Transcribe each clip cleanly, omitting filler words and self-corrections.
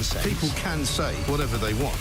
nonsense. People can say whatever they want.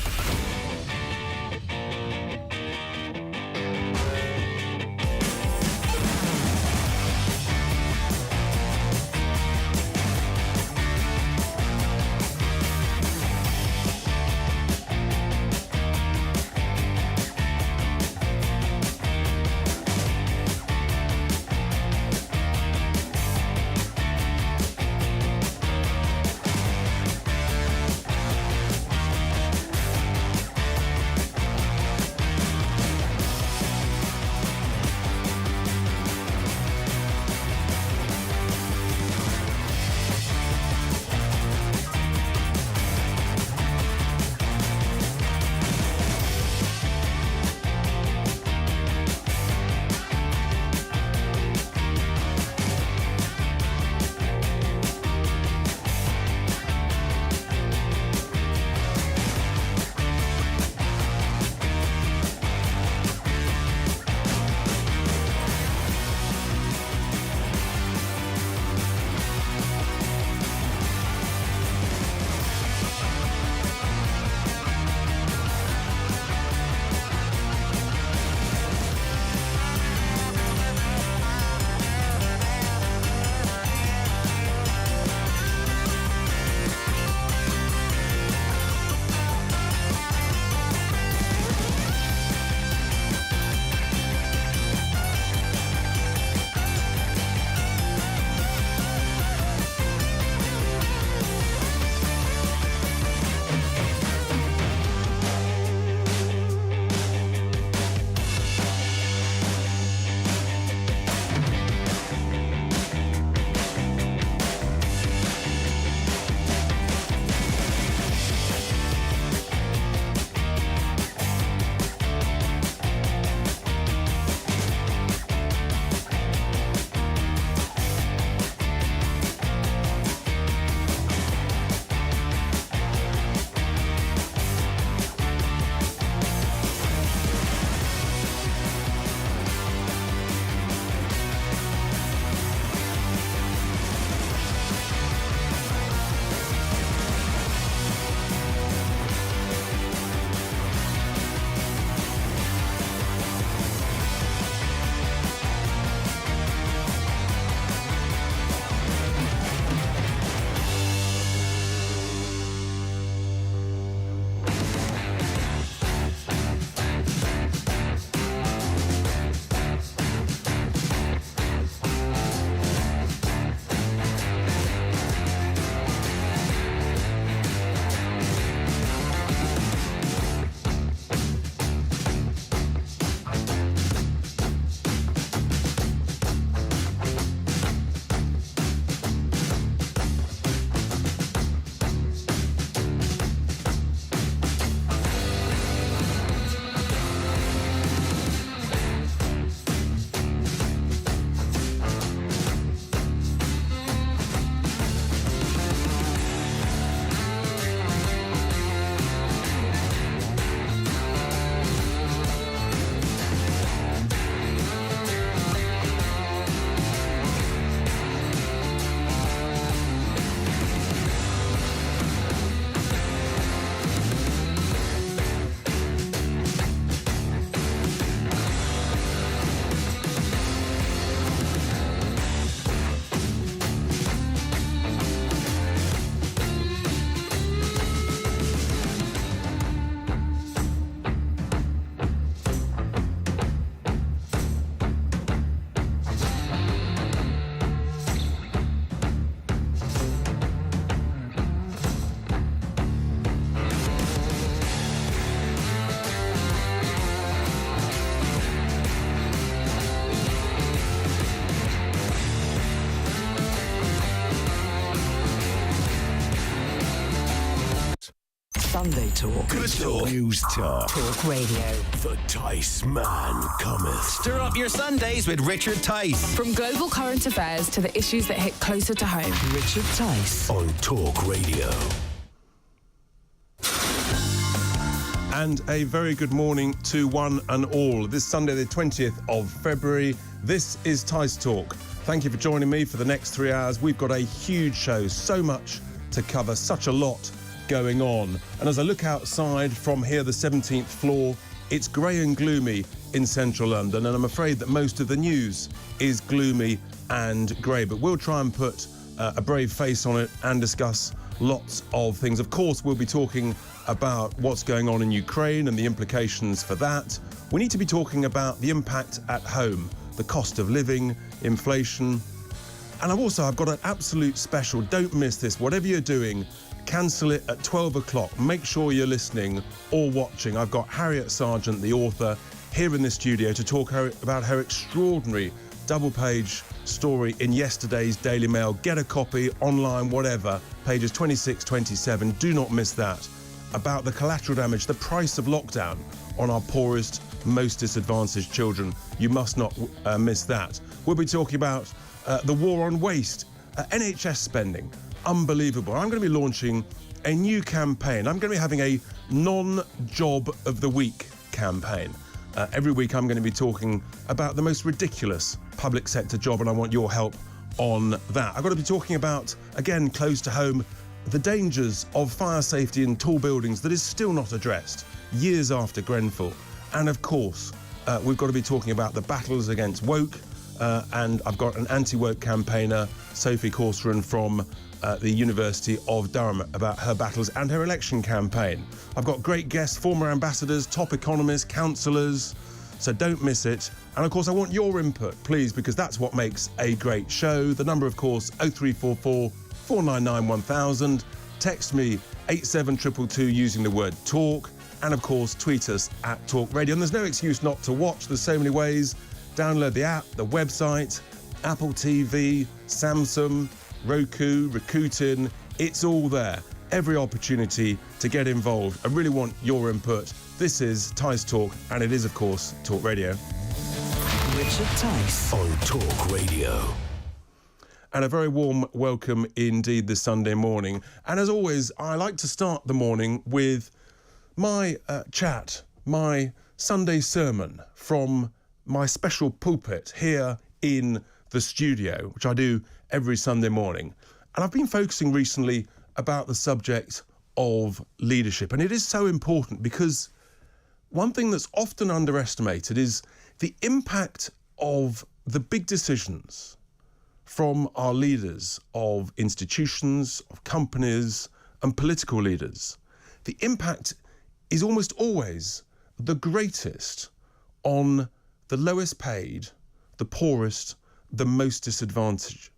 Sunday Talk. Good talk. News talk. Talk Radio. The Tice Man cometh. Stir up your Sundays with Richard Tice. From global current affairs to the issues that hit closer to home. Richard Tice. On Talk Radio. And a very good morning to one and all. This Sunday, the 20th of February, this is Tice Talk. Thank you for joining me for the next 3 hours. We've got a huge show, so much to cover, such a lot going on. And as I look outside from here, the 17th floor, it's grey and gloomy in central London, and I'm afraid that most of the news is gloomy and grey, but we'll try and put a brave face on it and discuss lots of things. Of course, we'll be talking about what's going on in Ukraine and the implications for that. We need to be talking about the impact at home, the cost of living, inflation. And I've got an absolute special. Don't miss this. Whatever you're doing, cancel it at 12 o'clock. Make sure you're listening or watching. I've got Harriet Sargent, the author, here in the studio to talk about her extraordinary double-page story in yesterday's Daily Mail. Get a copy online, whatever, pages 26, 27. Do not miss that. About the collateral damage, the price of lockdown on our poorest, most disadvantaged children. You must not miss that. We'll be talking about the war on waste, NHS spending, unbelievable. I'm going to be launching a new campaign. I'm going to be having a non-job of the week campaign. Every week I'm going to be talking about the most ridiculous public sector job, and I want your help on that. I've got to be talking about, again, close to home, the dangers of fire safety in tall buildings that is still not addressed years after Grenfell. And of course, we've got to be talking about the battles against woke, and I've got an anti-woke campaigner, Sophie Corcoran from the University of Durham, about her battles and her election campaign. I've got great guests, former ambassadors, top economists, councillors, so don't miss it. And of course, I want your input, please, because that's what makes a great show. The number, of course, 0344 499 1000. Text me 87222 using the word talk. And of course, tweet us at Talk Radio. And there's no excuse not to watch. There's so many ways. Download the app, the website, Apple TV, Samsung, Roku, Rakuten. It's all there. Every opportunity to get involved. I really want your input. This is Tice Talk, and it is, of course, Talk Radio. Richard Tice. On Talk Radio. And a very warm welcome indeed this Sunday morning. And as always, I like to start the morning with my chat, my Sunday sermon from my special pulpit here in the studio, which I do every Sunday morning. And I've been focusing recently about the subject of leadership. And it is so important because one thing that's often underestimated is the impact of the big decisions from our leaders of institutions, of companies, and political leaders. The impact is almost always the greatest on the lowest paid, the poorest, the most disadvantaged.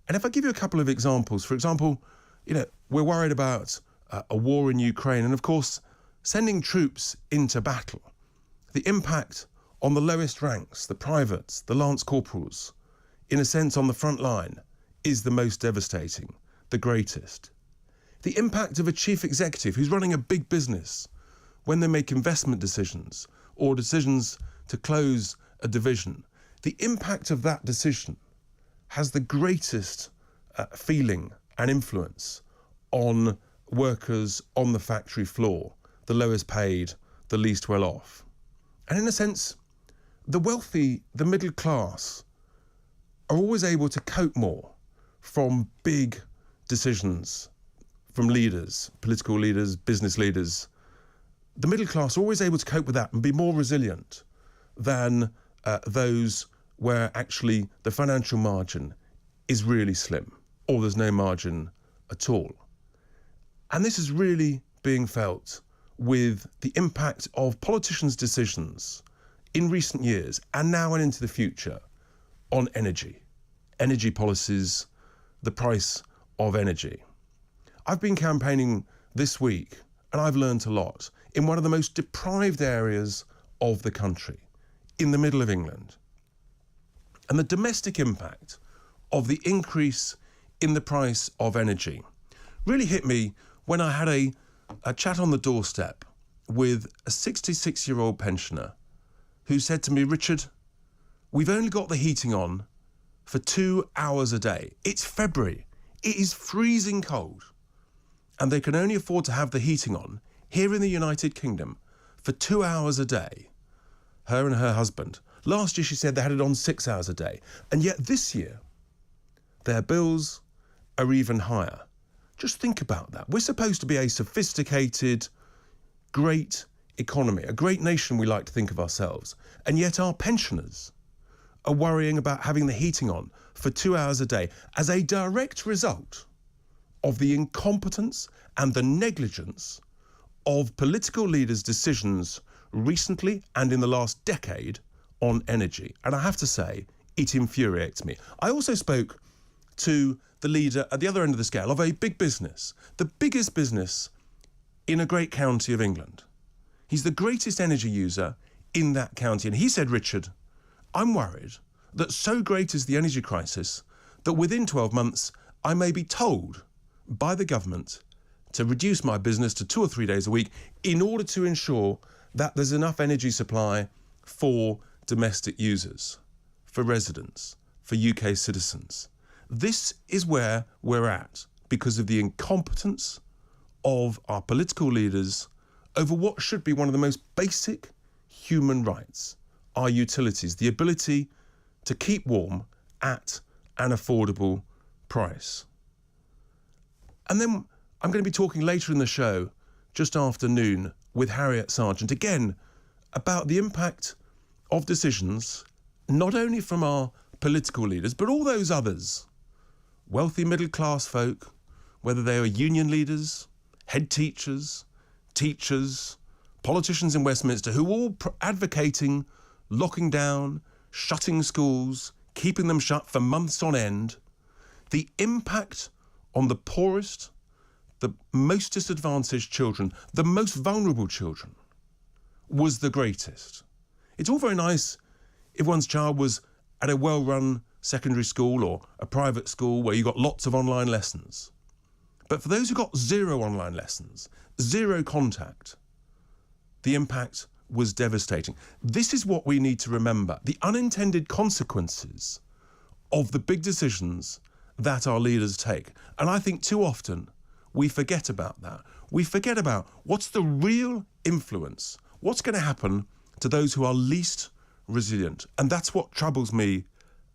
And if I give you a couple of examples, for example, we're worried about a war in Ukraine and, of course, sending troops into battle. The impact on the lowest ranks, the privates, the lance corporals, in a sense on the front line, is the most devastating, the greatest. The impact of a chief executive who's running a big business when they make investment decisions or decisions to close a division, the impact of that decision has the greatest feeling and influence on workers on the factory floor, the lowest paid, the least well off. And in a sense, the wealthy, the middle class, are always able to cope more from big decisions from leaders, political leaders, business leaders. The middle class are always able to cope with that and be more resilient than those where actually the financial margin is really slim or there's no margin at all. And this is really being felt with the impact of politicians' decisions in recent years and now and into the future on energy policies, the price of energy. I've been campaigning this week and I've learned a lot in one of the most deprived areas of the country, in the middle of England. And the domestic impact of the increase in the price of energy really hit me when I had a chat on the doorstep with a 66-year-old pensioner who said to me, Richard, we've only got the heating on for 2 hours a day. It's February. It is freezing cold. And they can only afford to have the heating on here in the United Kingdom for 2 hours a day. Her and her husband. Last year, she said they had it on 6 hours a day. And yet this year, their bills are even higher. Just think about that. We're supposed to be a sophisticated, great economy, a great nation, we like to think of ourselves. And yet our pensioners are worrying about having the heating on for 2 hours a day as a direct result of the incompetence and the negligence of political leaders' decisions recently and in the last decade on energy. And I have to say, it infuriates me. I also spoke to the leader at the other end of the scale of a big business, the biggest business in a great county of England. He's the greatest energy user in that county. And he said, Richard, I'm worried that so great is the energy crisis that within 12 months, I may be told by the government to reduce my business to 2 or 3 days a week in order to ensure that there's enough energy supply for domestic users, for residents, for UK citizens. This is where we're at because of the incompetence of our political leaders over what should be one of the most basic human rights, our utilities, the ability to keep warm at an affordable price. And then I'm going to be talking later in the show, just after noon, with Harriet Sargent, again, about the impact of decisions, not only from our political leaders, but all those others, wealthy middle-class folk, whether they are union leaders, head teachers, politicians in Westminster, who are all advocating locking down, shutting schools, keeping them shut for months on end. The impact on the poorest, the most disadvantaged children, the most vulnerable children, was the greatest. It's all very nice if one's child was at a well-run secondary school or a private school where you got lots of online lessons. But for those who got zero online lessons, zero contact, the impact was devastating. This is what we need to remember, the unintended consequences of the big decisions that our leaders take. And I think too often we forget about that. We forget about what's the real influence, what's going to happen to those who are least resilient. And that's what troubles me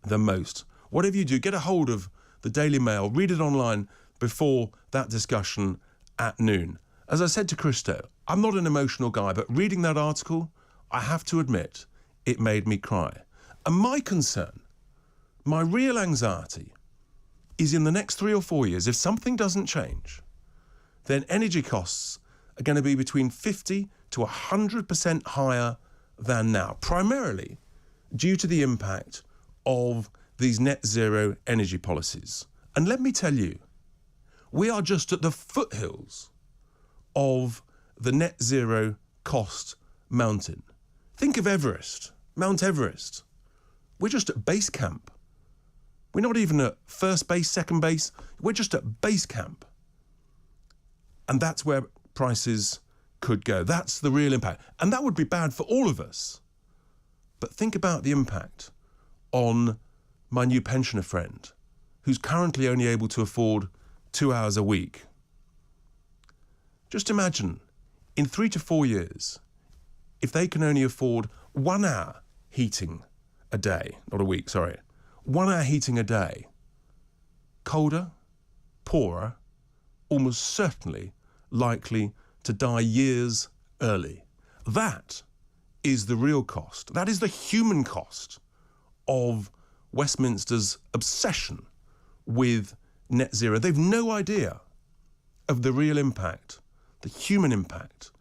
the most. Whatever you do, get a hold of the Daily Mail, read it online before that discussion at noon. As I said to Christo, I'm not an emotional guy, but reading that article, I have to admit, it made me cry. And my concern, my real anxiety, is in the next 3 or 4 years, if something doesn't change, then energy costs are going to be between 50 to 100% higher than now, primarily due to the impact of these net zero energy policies. And let me tell you, we are just at the foothills of the net zero cost mountain. Think of Everest, Mount Everest. We're just at base camp. We're not even at first base, second base. We're just at base camp. And that's where prices could go. That's the real impact. And that would be bad for all of us. But think about the impact on my new pensioner friend, who's currently only able to afford 2 hours a week. Just imagine, in 3 to 4 years, if they can only afford 1 hour heating a day, not a week, sorry, 1 hour heating a day, colder, poorer, almost certainly likely to die years early. That is the real cost. That is the human cost of Westminster's obsession with net zero. They've no idea of the real impact, the human impact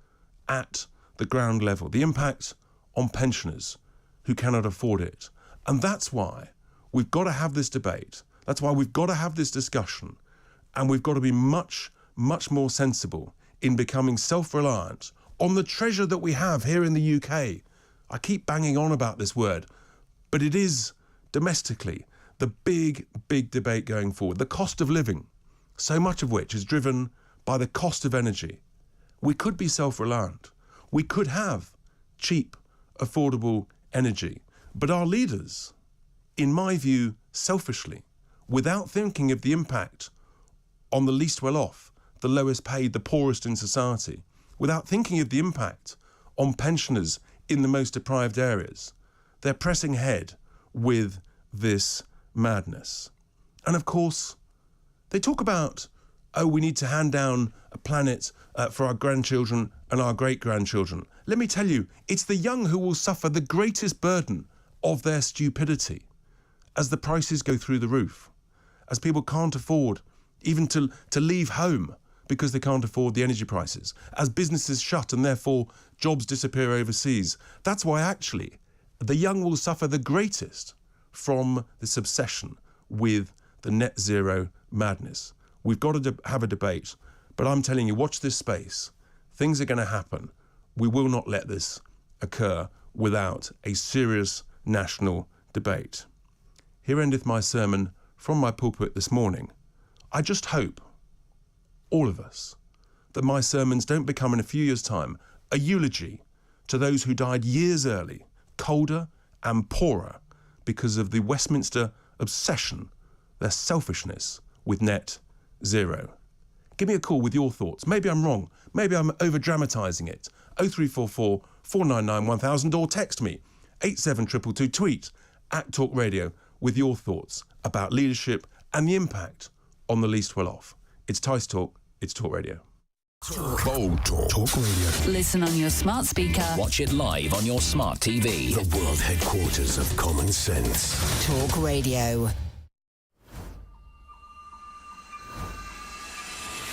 at the ground level, the impact on pensioners who cannot afford it. And that's why we've got to have this debate. That's why we've got to have this discussion. And we've got to be much, much more sensible in becoming self-reliant on the treasure that we have here in the UK. I keep banging on about this word, but it is domestically the big, big debate going forward. The cost of living, so much of which is driven by the cost of energy. We could be self-reliant. We could have cheap, affordable energy. But our leaders, in my view, selfishly, without thinking of the impact on the least well-off, the lowest paid, the poorest in society, without thinking of the impact on pensioners in the most deprived areas, they're pressing ahead with this madness. And of course, they talk about oh, we need to hand down a planet for our grandchildren and our great-grandchildren. Let me tell you, it's the young who will suffer the greatest burden of their stupidity as the prices go through the roof, as people can't afford even to leave home because they can't afford the energy prices, as businesses shut and therefore jobs disappear overseas. That's why actually the young will suffer the greatest from this obsession with the net zero madness. We've got to have a debate, but I'm telling you, watch this space. Things are going to happen. We will not let this occur without a serious national debate. Here endeth my sermon from my pulpit this morning. I just hope, all of us, that my sermons don't become in a few years' time a eulogy to those who died years early, colder and poorer because of the Westminster obsession, their selfishness with net zero. Give me a call with your thoughts. Maybe I'm wrong. Maybe I'm over-dramatising it. 0344 499 1000 or text me 87222, tweet @Talk Radio with your thoughts about leadership and the impact on the least well off. It's Tice Talk. It's Talk Radio. Bold Talk. Talk Radio. Listen on your smart speaker. Watch it live on your smart TV. The world headquarters of common sense. Talk Radio.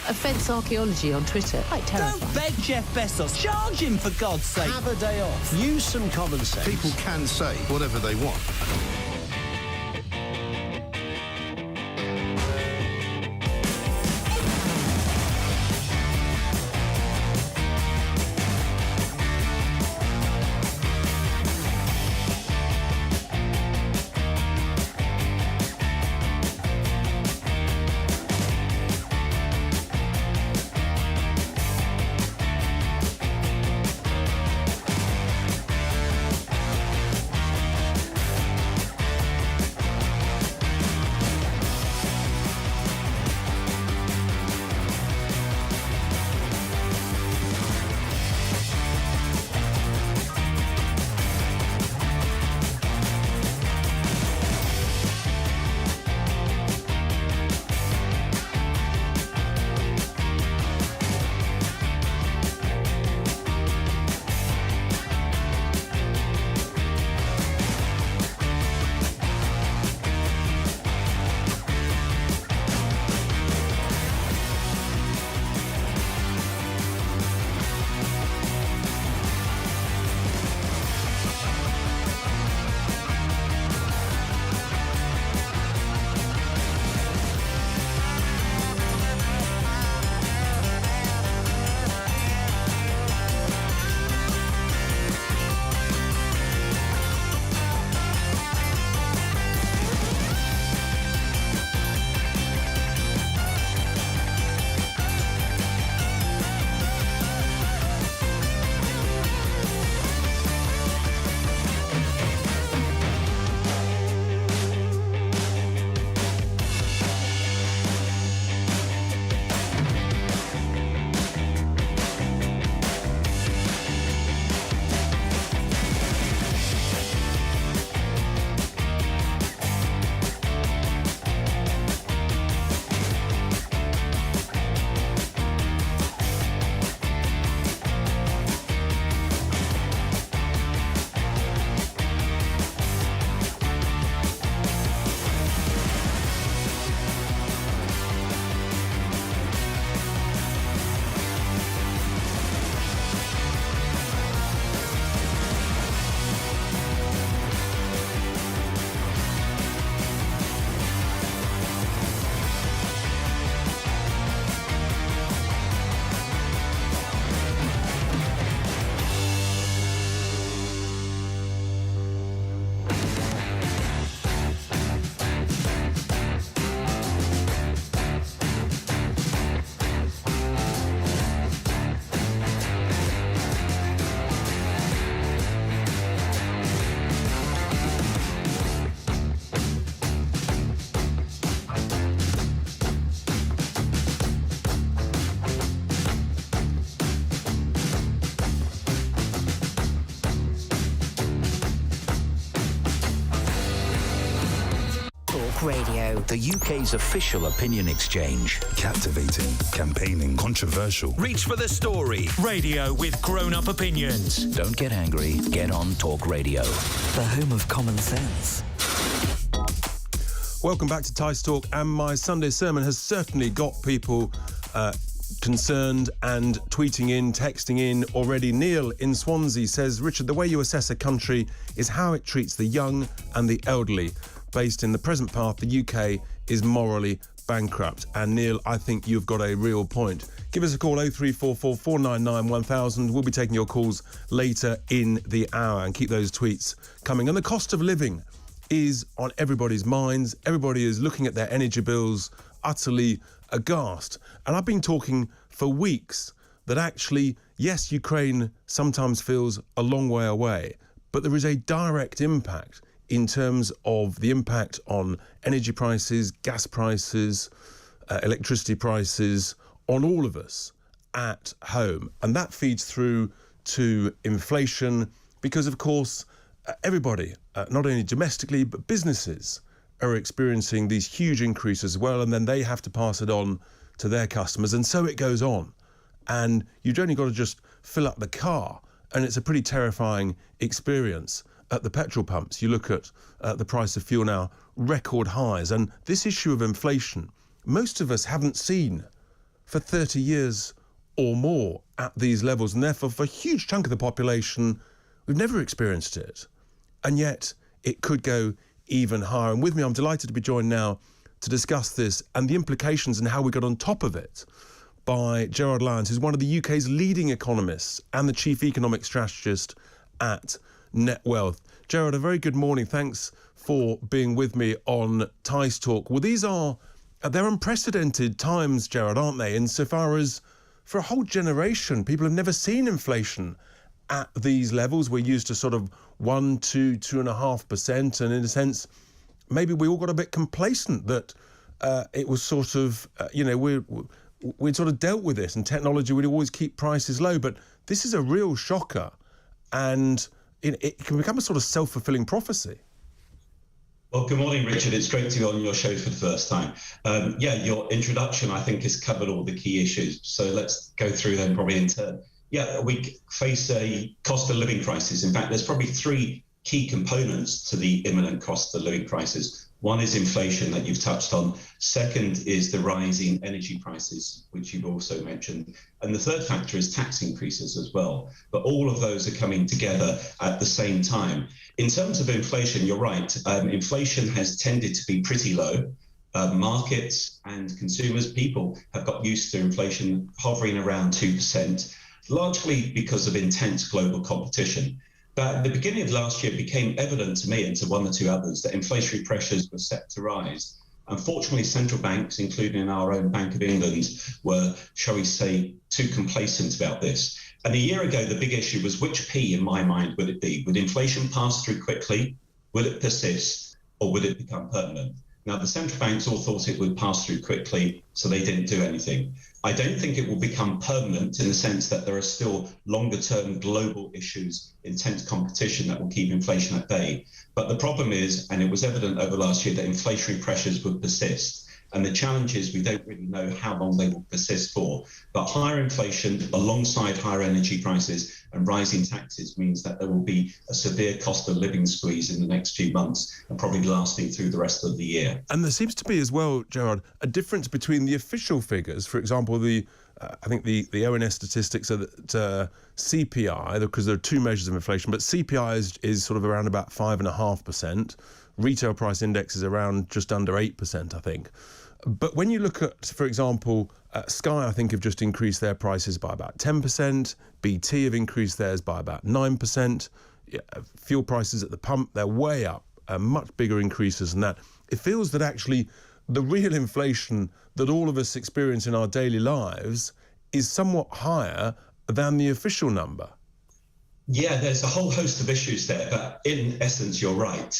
Offence archaeology on Twitter. Quite terrifying. Don't beg Jeff Bezos. Charge him, for God's sake. Have a day off. Use some common sense. People can say whatever they want. Talk Radio. The UK's official opinion exchange. Captivating, campaigning, controversial. Reach for the story. Radio with grown-up opinions. Don't get angry. Get on Talk Radio. The home of common sense. Welcome back to Tice Talk, and my Sunday sermon has certainly got people concerned and tweeting in, texting in already. Neil in Swansea says, Richard, the way you assess a country is how it treats the young and the elderly. Based in the present path, the UK is morally bankrupt. And Neil, I think you've got a real point. Give us a call, 0344 499 1000. We'll be taking your calls later in the hour, and keep those tweets coming. And the cost of living is on everybody's minds. Everybody is looking at their energy bills utterly aghast. And I've been talking for weeks that actually, yes, Ukraine sometimes feels a long way away, but there is a direct impact in terms of the impact on energy prices, gas prices, electricity prices, on all of us at home. And that feeds through to inflation because, of course, everybody, not only domestically, but businesses are experiencing these huge increases as well, and then they have to pass it on to their customers, and so it goes on. And you've only got to just fill up the car, and it's a pretty terrifying experience at the petrol pumps. You look at the price of fuel now, record highs, and this issue of inflation, most of us haven't seen for 30 years or more at these levels, and therefore for a huge chunk of the population, we've never experienced it. And yet it could go even higher. And with me, I'm delighted to be joined now to discuss this and the implications and how we got on top of it by Gerard Lyons, who's one of the UK's leading economists and the chief economic strategist at Net Wealth. Gerard, a very good morning. Thanks for being with me on Tice Talk. Well, they're unprecedented times, Gerard, aren't they? Insofar as for a whole generation, people have never seen inflation at these levels. We're used to sort of 1%, 2.5%, and in a sense, maybe we all got a bit complacent that it was sort of, we'd sort of dealt with this, and technology would always keep prices low. But this is a real shocker, and it can become a sort of self-fulfilling prophecy. Well, good morning, Richard. It's great to be on your show for the first time. Your introduction, I think, has covered all the key issues. So let's go through them probably in turn. Yeah, we face a cost of living crisis. In fact, there's probably three key components to the imminent cost of living crisis. One is inflation that you've touched on. Second is the rising energy prices, which you've also mentioned. And the third factor is tax increases as well. But all of those are coming together at the same time. In terms of inflation, you're right. Inflation has tended to be pretty low. Markets and consumers, people have got used to inflation hovering around 2%. Largely because of intense global competition. But at the beginning of last year, it became evident to me and to one or two others that inflationary pressures were set to rise. Unfortunately, central banks, including our own Bank of England, were, shall we say, too complacent about this. And a year ago, the big issue was which P, in my mind, would it be? Would inflation pass through quickly? Would it persist? Or would it become permanent? Now, the central banks all thought it would pass through quickly, so they didn't do anything. I don't think it will become permanent in the sense that there are still longer-term global issues, intense competition that will keep inflation at bay. But the problem is, and it was evident over last year, that inflationary pressures would persist. And the challenge is we don't really know how long they will persist for. But higher inflation alongside higher energy prices and rising taxes means that there will be a severe cost of living squeeze in the next few months and probably lasting through the rest of the year. And there seems to be as well, Gerard, a difference between the official figures. For example, I think the ONS statistics are that CPI, because there are two measures of inflation, but CPI is sort of around about 5.5%. Retail price index is around just under 8%, I think. But when you look at, for example, Sky, I think, have just increased their prices by about 10%. BT have increased theirs by about 9%. Fuel prices at the pump, they're way up, much bigger increases than that. It feels that actually the real inflation that all of us experience in our daily lives is somewhat higher than the official number. Yeah, there's a whole host of issues there, but in essence, you're right.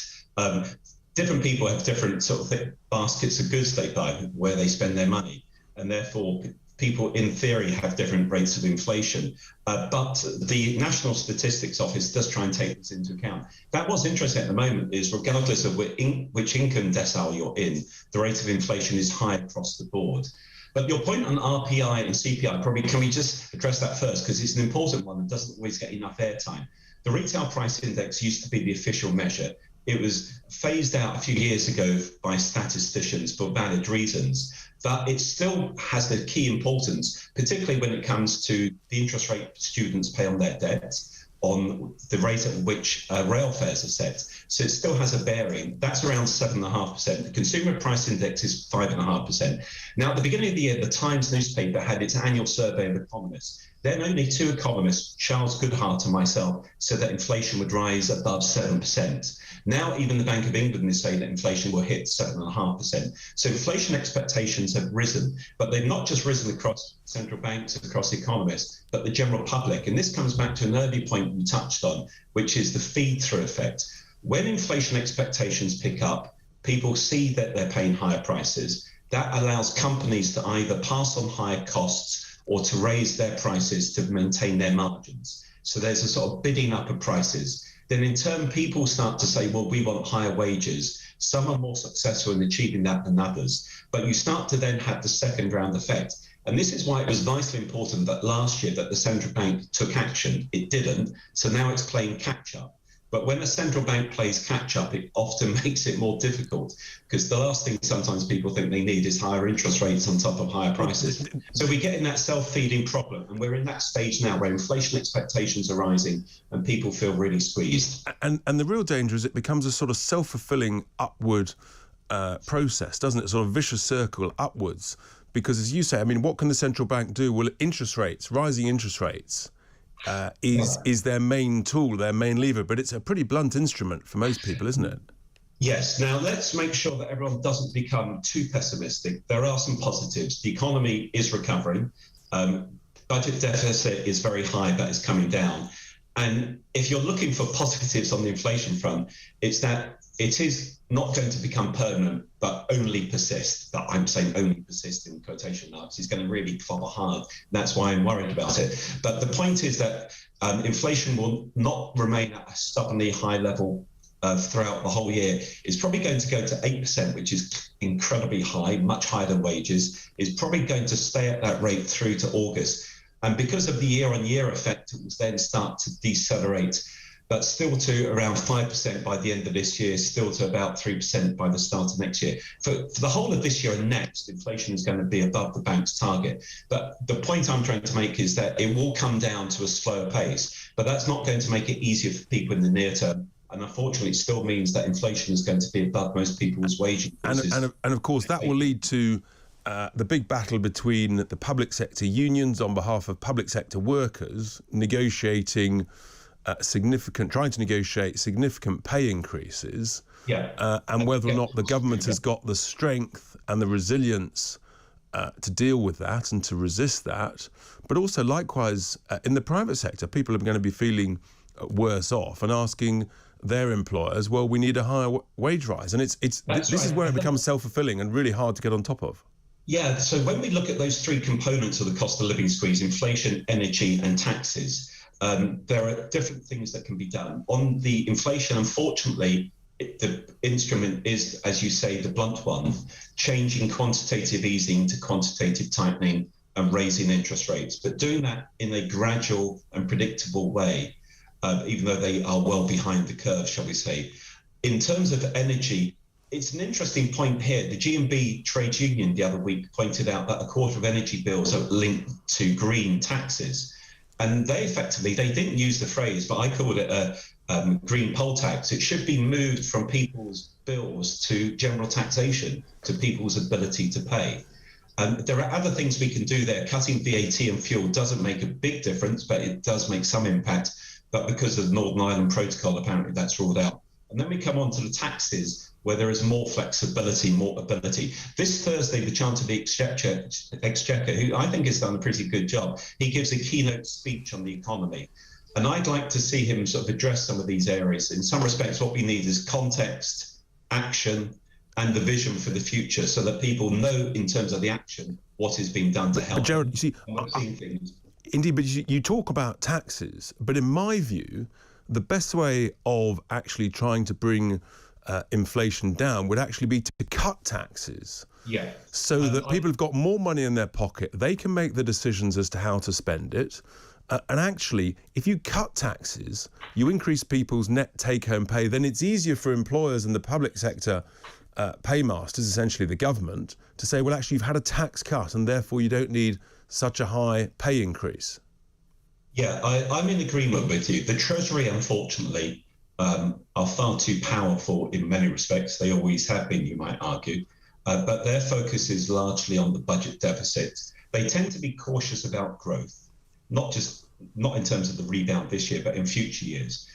Different people have different sort of baskets of goods they buy, where they spend their money. And therefore, people in theory have different rates of inflation, but the National Statistics Office does try and take this into account. That what's interesting at the moment is regardless of which income decile you're in, the rate of inflation is high across the board. But your point on RPI and CPI, probably can we just address that first, because it's an important one and doesn't always get enough airtime. The retail price index used to be the official measure. It was phased out a few years ago by statisticians for valid reasons, but it still has the key importance, particularly when it comes to the interest rate students pay on their debts, on the rate at which rail fares are set. So it still has a bearing. That's around 7.5%. The consumer price index is 5.5%. Now, at the beginning of the year, the Times newspaper had its annual survey of economists. Then only two economists, Charles Goodhart and myself, said that inflation would rise above 7%. Now, even the Bank of England is saying that inflation will hit 7.5%. So inflation expectations have risen, but they've not just risen across central banks, across economists, but the general public. And this comes back to an early point we touched on, which is the feed-through effect. When inflation expectations pick up, people see that they're paying higher prices. That allows companies to either pass on higher costs or to raise their prices to maintain their margins. So there's a sort of bidding up of prices. Then in turn, people start to say, well, we want higher wages. Some are more successful in achieving that than others. But you start to then have the second round effect. And this is why it was vitally important that last year that the central bank took action. It didn't. So now it's playing catch up. But when a central bank plays catch up, it often makes it more difficult, because the last thing sometimes people think they need is higher interest rates on top of higher prices. So we get in that self-feeding problem, and we're in that stage now where inflation expectations are rising and people feel really squeezed. And the real danger is it becomes a sort of self-fulfilling upward process, doesn't it? Sort of vicious circle upwards. Because as you say, I mean, what can the central bank do? Well, interest rates, rising interest rates, is their main tool, their main lever, but it's a pretty blunt instrument for most people, isn't it? Yes. Now, let's make sure that everyone doesn't become too pessimistic. There are some positives. The economy is recovering. Budget deficit is very high, but it's coming down. And if you're looking for positives on the inflation front, it's that it is not going to become permanent, but only persist. But I'm saying only persist in quotation marks. It's going to really clobber hard. That's why I'm worried about it. But the point is that inflation will not remain at a stubbornly high level throughout the whole year. It's probably going to go to 8%, which is incredibly high, much higher than wages. It's probably going to stay at that rate through to August. And because of the year-on-year effect, it will then start to decelerate, but still to around 5% by the end of this year, still to about 3% by the start of next year. For the whole of this year and next, inflation is going to be above the bank's target. But the point I'm trying to make is that it will come down to a slower pace, but that's not going to make it easier for people in the near term. And unfortunately, it still means that inflation is going to be above most people's wage increases. And of course, that will lead to the big battle between the public sector unions on behalf of public sector workers negotiating trying to negotiate significant pay increases, and whether or not the government has got the strength and the resilience to deal with that and to resist that. But also, likewise, in the private sector, people are going to be feeling worse off and asking their employers, well, we need a higher wage rise. And this is where it becomes self-fulfilling and really hard to get on top of. Yeah, so when we look at those three components of the cost of living squeeze, inflation, energy and taxes, there are different things that can be done. On the inflation, unfortunately, the instrument is, as you say, the blunt one, changing quantitative easing to quantitative tightening and raising interest rates, but doing that in a gradual and predictable way, even though they are well behind the curve, shall we say. In terms of energy, it's an interesting point here. The G&B trade union the other week pointed out that a quarter of energy bills are linked to green taxes. And they didn't use the phrase, but I called it a green poll tax. It should be moved from people's bills to general taxation, to people's ability to pay. There are other things we can do there. Cutting VAT and fuel doesn't make a big difference, but it does make some impact. But because of the Northern Ireland Protocol, apparently that's ruled out. And then we come on to the taxes, where there is more flexibility, more ability. This Thursday, the Chancellor of the Exchequer, who I think has done a pretty good job, he gives a keynote speech on the economy. And I'd like to see him sort of address some of these areas. In some respects, what we need is context, action, and the vision for the future, so that people know in terms of the action what is being done to help. But Gerard, you see, things. Indeed, but you talk about taxes, but in my view, the best way of actually trying to bring inflation down would actually be to cut taxes. Yeah. So that people have got more money in their pocket, they can make the decisions as to how to spend it. And actually, if you cut taxes, you increase people's net take-home pay, then it's easier for employers in the public sector, paymasters, essentially the government, to say, well, actually, you've had a tax cut and therefore you don't need such a high pay increase. Yeah, I'm in agreement with you. The Treasury, unfortunately, are far too powerful in many respects. They always have been, you might argue. But their focus is largely on the budget deficit. They tend to be cautious about growth, not in terms of the rebound this year, but in future years.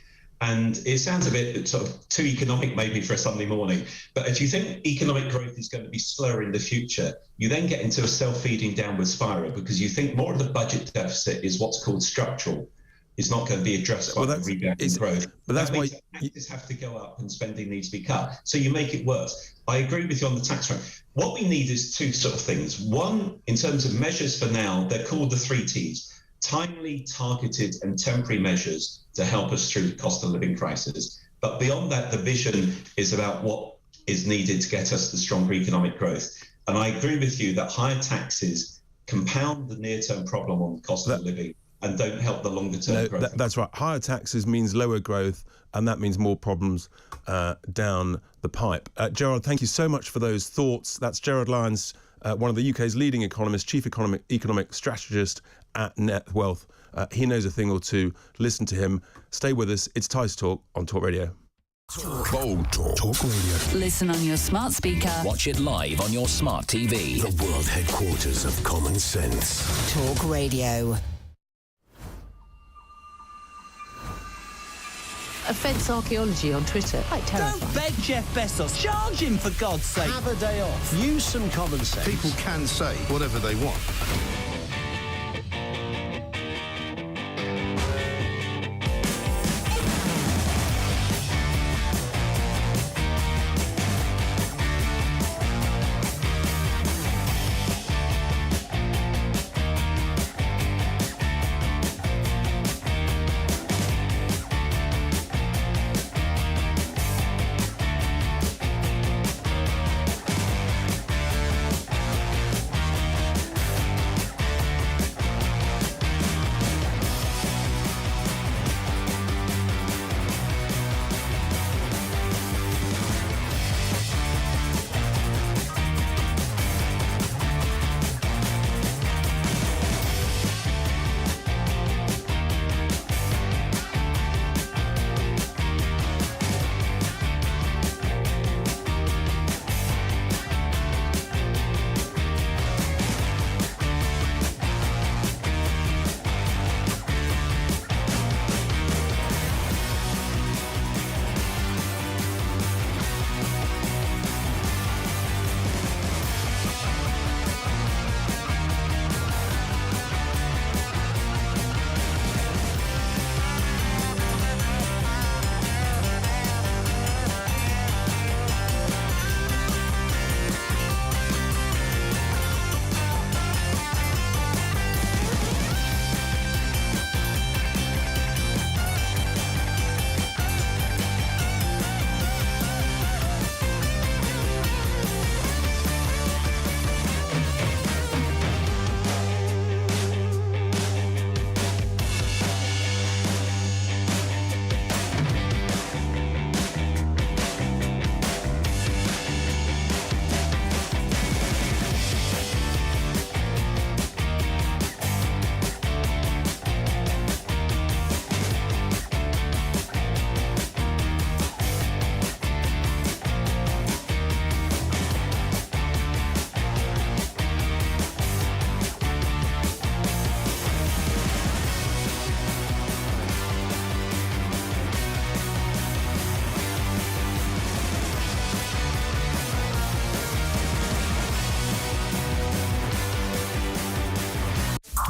And it sounds a bit sort of too economic maybe for a Sunday morning, but if you think economic growth is going to be slower in the future, you then get into a self-feeding downward spiral because you think more of the budget deficit is what's called structural. It's not going to be addressed by the rebound in growth. But that's that why taxes have to go up and spending needs to be cut. So you make it worse. I agree with you on the tax rate. What we need is two sort of things. One, in terms of measures for now, they're called the 3 Ts. Timely, targeted and temporary measures to help us through the cost of living crisis. But beyond that, the vision is about what is needed to get us the stronger economic growth. And I agree with you that higher taxes compound the near-term problem on the cost of living and don't help the longer-term growth. That's right. Higher taxes means lower growth, and that means more problems down the pipe. Gerard, thank you so much for those thoughts. That's Gerard Lyons, one of the UK's leading economists, chief economic strategist at Net Wealth. He knows a thing or two. Listen to him. Stay with us. It's Tice Talk on Talk Radio. Bold Talk. Talk Radio. Listen on your smart speaker. Watch it live on your smart TV. The world headquarters of common sense. Talk Radio. Offence archaeology on Twitter. Quite terrifying. Don't beg Jeff Bezos. Charge him, for God's sake. Have a day off. Use some common sense. People can say whatever they want.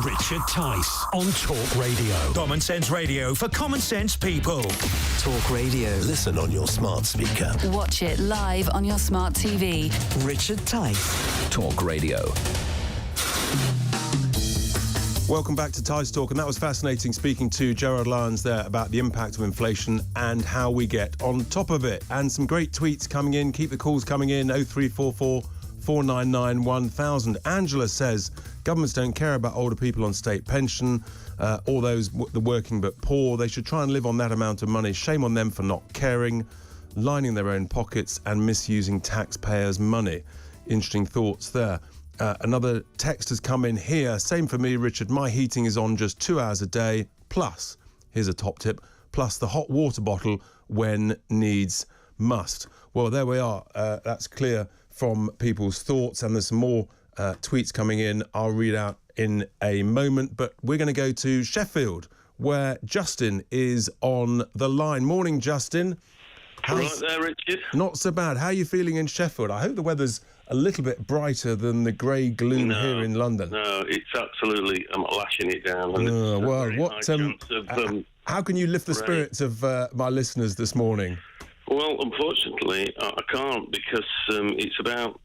Richard Tice on Talk Radio. Common Sense Radio for common sense people. Talk Radio. Listen on your smart speaker. Watch it live on your smart TV. Richard Tice. Talk Radio. Welcome back to Tice Talk, and that was fascinating speaking to Gerard Lyons there about the impact of inflation and how we get on top of it. And some great tweets coming in. Keep the calls coming in, 0344 499 1000. Angela says, governments don't care about older people on state pension or those the working but poor. They should try and live on that amount of money. Shame on them for not caring, lining their own pockets and misusing taxpayers' money. Interesting thoughts there. Another text has come in here. Same for me, Richard. My heating is on just 2 hours a day. Plus, here's a top tip, plus the hot water bottle when needs must. Well, there we are. That's clear from people's thoughts. And there's some more tweets coming in. I'll read out in a moment. But we're going to go to Sheffield, where Justin is on the line. Morning, Justin. Right there, Richard. Not so bad. How are you feeling in Sheffield? I hope the weather's a little bit brighter than the grey gloom here in London. No, it's absolutely lashing it down. How can you lift the spirits of my listeners this morning? Well, unfortunately, I can't, because it's about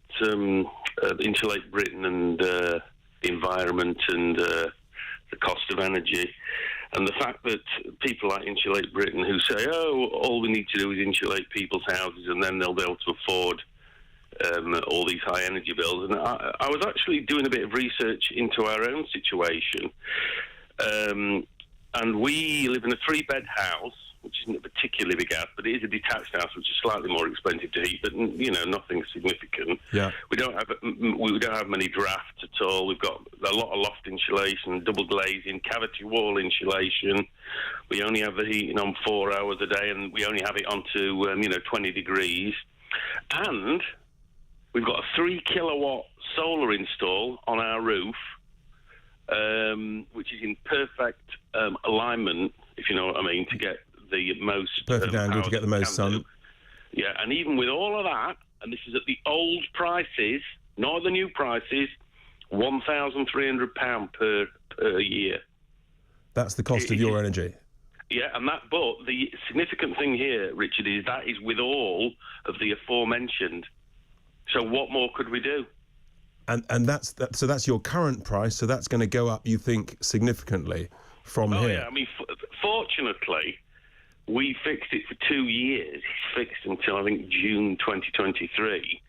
Insulate Britain and the environment and the cost of energy. And the fact that people like Insulate Britain who say, oh, all we need to do is insulate people's houses and then they'll be able to afford all these high energy bills. And I was actually doing a bit of research into our own situation. And we live in a 3-bed house, which isn't a particularly big house, but it is a detached house, which is slightly more expensive to heat, but, nothing significant. Yeah. We don't have many drafts at all. We've got a lot of loft insulation, double glazing, cavity wall insulation. We only have the heating on 4 hours a day, and we only have it on to, 20 degrees. And we've got a 3 kilowatt solar install on our roof, which is in perfect alignment, if you know what I mean, to get the most perfect angle to get the most sun. Yeah, and even with all of that, and this is at the old prices, not the new prices, £1,300 per year. That's the cost of your energy. Yeah, but the significant thing here, Richard, is that is with all of the aforementioned. So what more could we do? And that's your current price. So that's going to go up, you think, significantly from here. Yeah, I mean, fortunately, we fixed it for 2 years. It's fixed until, I think, June 2023,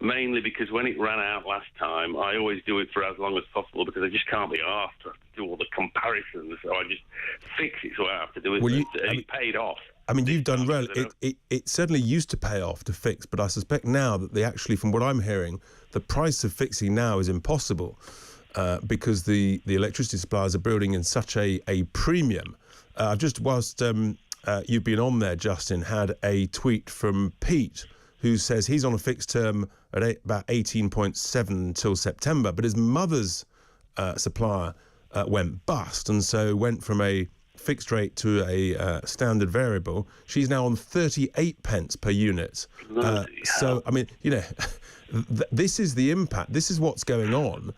mainly because when it ran out last time, I always do it for as long as possible because I just can't be asked to do all the comparisons. So I just fix it so I have to do it. Well, it paid off. I mean, you've done well. It certainly used to pay off to fix, but I suspect now that actually, from what I'm hearing, the price of fixing now is impossible because the electricity suppliers are building in such a premium. I've just, whilst you've been on there, Justin, had a tweet from Pete who says he's on a fixed term at about 18.7 until September, but his mother's supplier went bust and so went from a fixed rate to a standard variable. She's now on 38 pence per unit. So, I mean, this is the impact. This is what's going on.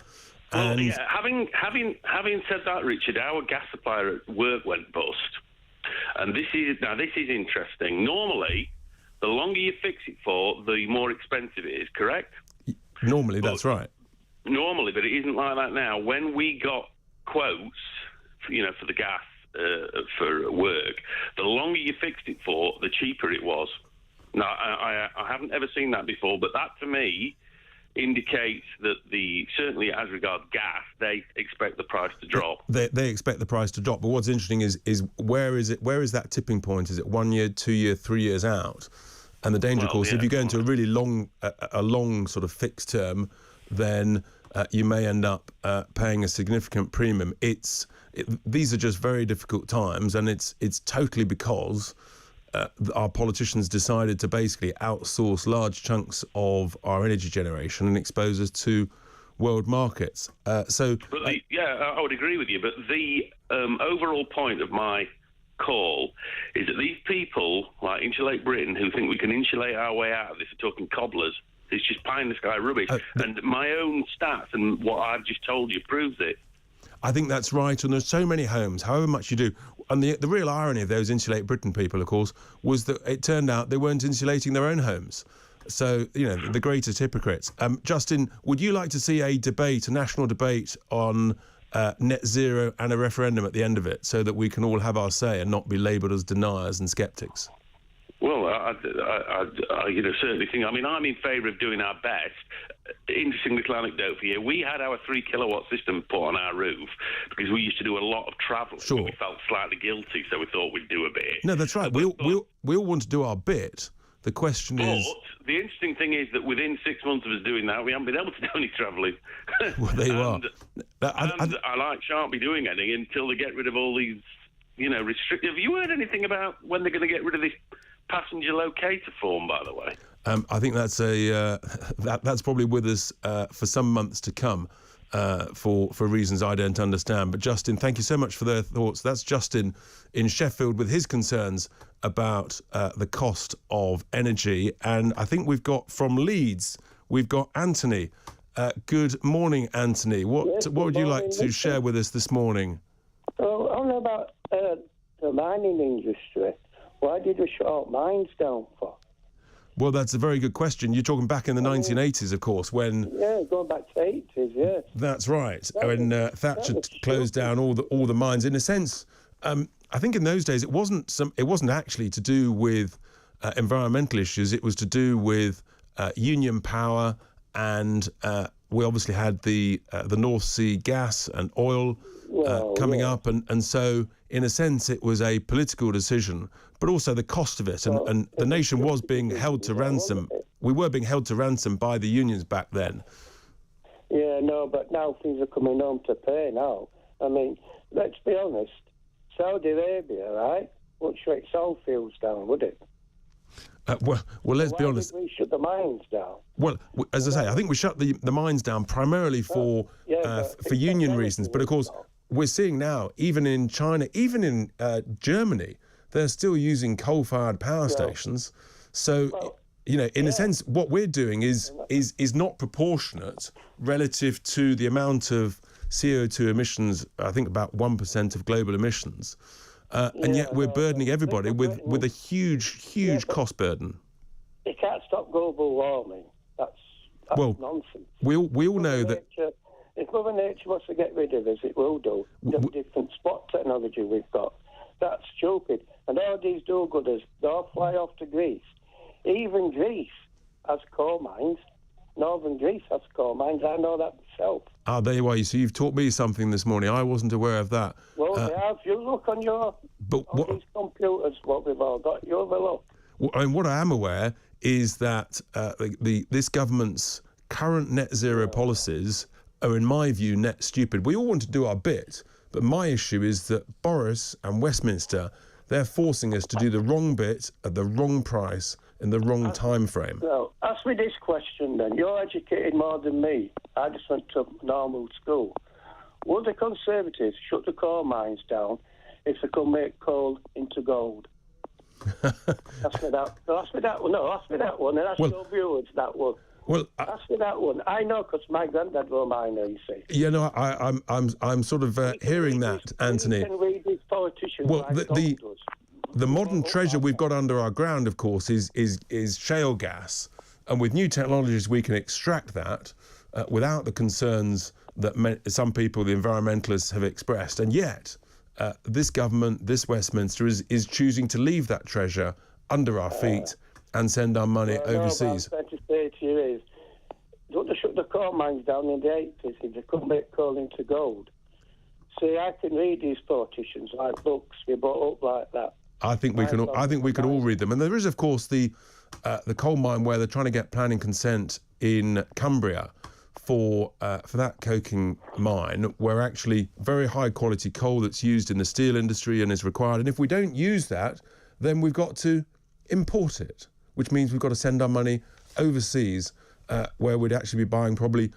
Well, yeah, having said that, Richard, our gas supplier at work went bust. And this is interesting. Normally, the longer you fix it for, the more expensive it is, correct? Normally, that's right. Normally, but it isn't like that now. When we got quotes, for the gas for work, the longer you fixed it for, the cheaper it was. Now, I haven't ever seen that before, but that to me indicates that certainly as regards gas, they expect the price to drop. They expect the price to drop. But what's interesting is where is that tipping point? Is it 1 year, 2 year, 3 years out? And the danger, of course, if you go into a really long sort of fixed term, then you may end up paying a significant premium. These are just very difficult times, and it's totally because our politicians decided to basically outsource large chunks of our energy generation and expose us to world markets. I would agree with you. But the overall point of my call is that these people like Insulate Britain who think we can insulate our way out of this, are talking cobblers. It's just pie in the sky rubbish. And my own stats and what I've just told you proves it. I think that's right, and there's so many homes, however much you do. And the real irony of those Insulate Britain people, of course, was that it turned out they weren't insulating their own homes. So, the greatest hypocrites. Justin, would you like to see a national debate on net zero and a referendum at the end of it, so that we can all have our say and not be labelled as deniers and sceptics? Well, I certainly think. I mean, I'm in favour of doing our best. Interesting little anecdote for you. We had our 3 kilowatt system put on our roof because we used to do a lot of travelling. Sure. We felt slightly guilty, so we thought we'd do a bit. No, that's right. We all want to do our bit. The question is... But the interesting thing is that within 6 months of us doing that, we haven't been able to do any travelling. Well, there you are. I shan't be doing any until they get rid of all these, restrictive... Have you heard anything about when they're going to get rid of this passenger locator form, by the way? I think that's that's probably with us for some months to come, for reasons I don't understand. But Justin, thank you so much for their thoughts. That's Justin in Sheffield with his concerns about the cost of energy. And I think we've got from Leeds, we've got Anthony. Good morning, Anthony. What would you like to share with us this morning? Well, I don't know about the mining industry. Why did we shut our mines down for? Well, that's a very good question. You're talking back in the 1980s, of course, when... Yeah, going back to 80s, yes. That's right. When Thatcher closed down all the mines. In a sense, I think in those days it wasn't actually to do with environmental issues. It was to do with union power, and we obviously had the North Sea gas and oil coming up, and so in a sense it was a political decision, but also the cost of it, and the nation was being held to ransom. We were being held to ransom by the unions back then. Yeah, no, but now things are coming home to pay now. I mean, let's be honest, Saudi Arabia, right, wouldn't shut its oil fields down, would it? Well, let's be honest. Why did we shut the mines down? Well, as I say, I think we shut the mines down primarily for union reasons. But of course, we're seeing now, even in China, even in Germany, they're still using coal-fired power stations. So, in a sense, what we're doing is not proportionate relative to the amount of CO2 emissions. I think about 1% of global emissions. And yet we're burdening everybody with a huge cost burden. You can't stop global warming. That's nonsense. We all know that... If Mother Nature wants to get rid of us, it will do. The different spot technology we've got. That's stupid. And all these do-gooders, they all fly off to Greece. Even Greece has coal mines. Northern Greece has coal mines. I know that myself. Ah, there you are. So you've taught me something this morning. I wasn't aware of that. Well, they have. You look on these computers, what we've all got. You have a look. Well, I mean, what I am aware is that this government's current net zero policies are, in my view, net stupid. We all want to do our bit, but my issue is that Boris and Westminster, they're forcing us to do the wrong bit at the wrong price in the wrong time frame. Well, ask me this question then. You're educated more than me. I just went to normal school. Would the Conservatives shut the coal mines down if they could make coal into gold? Ask me that. No, ask me that one. No, ask me that one. And ask your viewers that one. Well, ask me that one. I know because my granddad was a miner, you see. Yeah, no, I'm sort of hearing that, Anthony. You can read these politicians. Well, the modern treasure we've got under our ground, of course, is shale gas, and with new technologies we can extract that without the concerns that some people, the environmentalists, have expressed. And yet, this government, this Westminster, is choosing to leave that treasure under our feet and send our money overseas. What I'm trying to say to you is, don't they shut the coal mines down in the 80s if they couldn't make coal into gold? See, I can read these politicians like books. We brought up like that. I think we can all read them. And there is, of course, the coal mine where they're trying to get planning consent in Cumbria for that coking mine, where actually very high quality coal that's used in the steel industry and is required. And if we don't use that, then we've got to import it, which means we've got to send our money overseas, where we'd actually be buying probably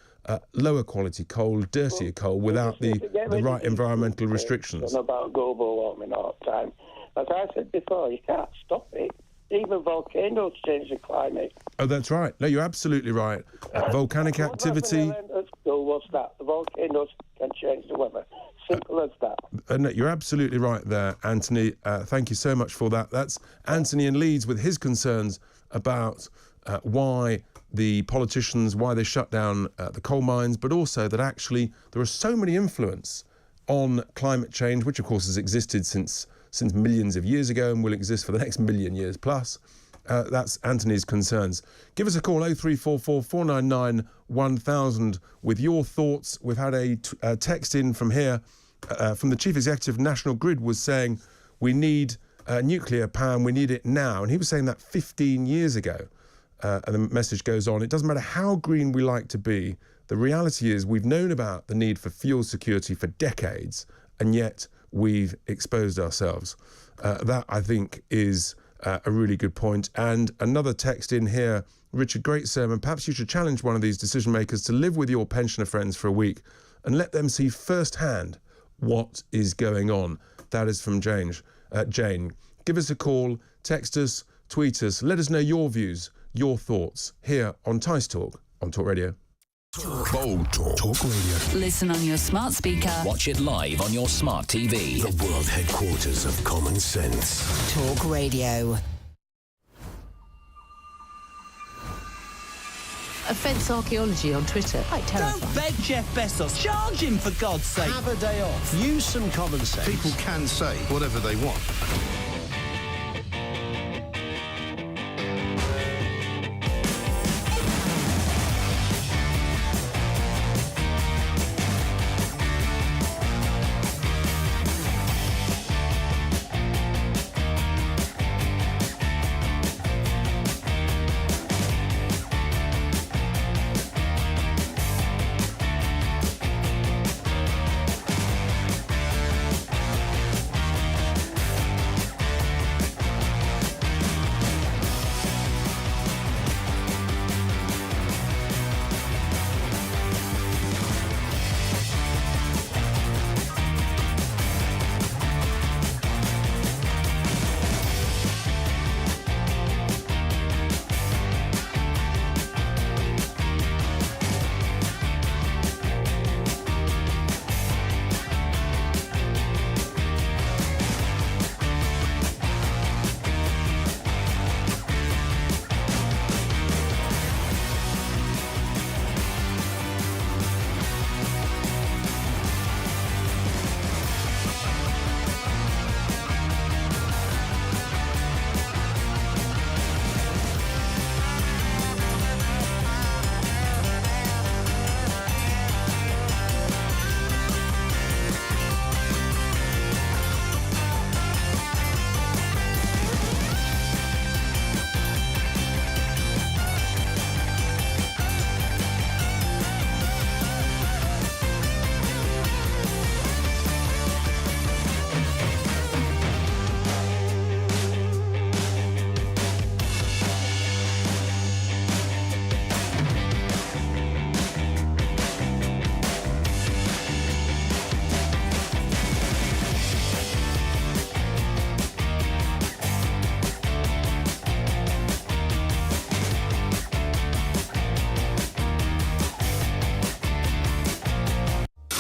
lower quality coal, dirtier coal, without the right environmental restrictions. About global warming all the time. As I said before, you can't stop it. Even volcanoes change the climate. Oh, that's right. No, you're absolutely right. Volcanic activity... What's that? The volcanoes can change the weather. Simple as that. No, you're absolutely right there, Anthony. Thank you so much for that. That's Anthony in Leeds with his concerns about why the politicians, why they shut down the coal mines, but also that actually there are so many influence on climate change, which of course has existed since millions of years ago and will exist for the next million years plus. That's Anthony's concerns. Give us a call, 0344 499 1000, with your thoughts. We've had a text in from here, from the Chief Executive of National Grid, was saying we need nuclear power and we need it now. And he was saying that 15 years ago. And the message goes on, it doesn't matter how green we like to be, the reality is we've known about the need for fuel security for decades, and yet we've exposed ourselves. That, I think, is a really good point. And another text in here, Richard, great sermon. Perhaps you should challenge one of these decision makers to live with your pensioner friends for a week and let them see firsthand what is going on. That is from Jane. Give us a call, text us, tweet us, let us know your views, your thoughts here on Tice Talk on Talk Radio. Bold Talk. Talk Radio. Listen on your smart speaker. Watch it live on your smart TV. The world headquarters of common sense. Talk Radio. Offence archaeology on Twitter. Quite terrifying. Don't beg Jeff Bezos. Charge him, for God's sake. Have a day off. Use some common sense. People can say whatever they want.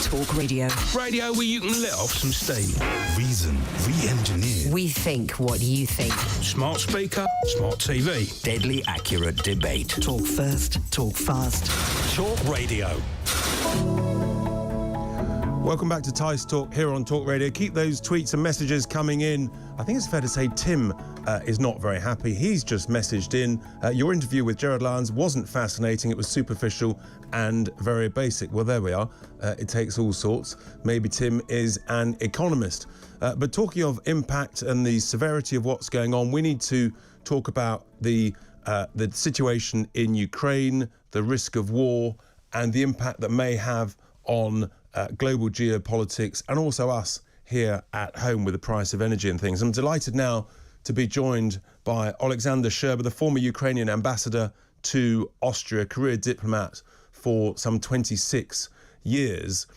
Talk Radio. Radio where you can let off some steam. Reason re-engineered. We think what you think. Smart speaker, smart TV. Deadly accurate debate. Talk first, talk fast. Talk Radio. Welcome back to Tice Talk here on Talk Radio. Keep those tweets and messages coming in. I think it's fair to say Tim is not very happy. He's just messaged in, your interview with Gerard Lyons wasn't fascinating. It was superficial and very basic. Well, there we are. It takes all sorts. Maybe Tim is an economist. But talking of impact and the severity of what's going on, we need to talk about the situation in Ukraine, the risk of war, and the impact that may have on global geopolitics and also us here at home with the price of energy and things. I'm delighted now to be joined by Alexander Sherber, the former Ukrainian ambassador to Austria, career diplomat for some 26 years.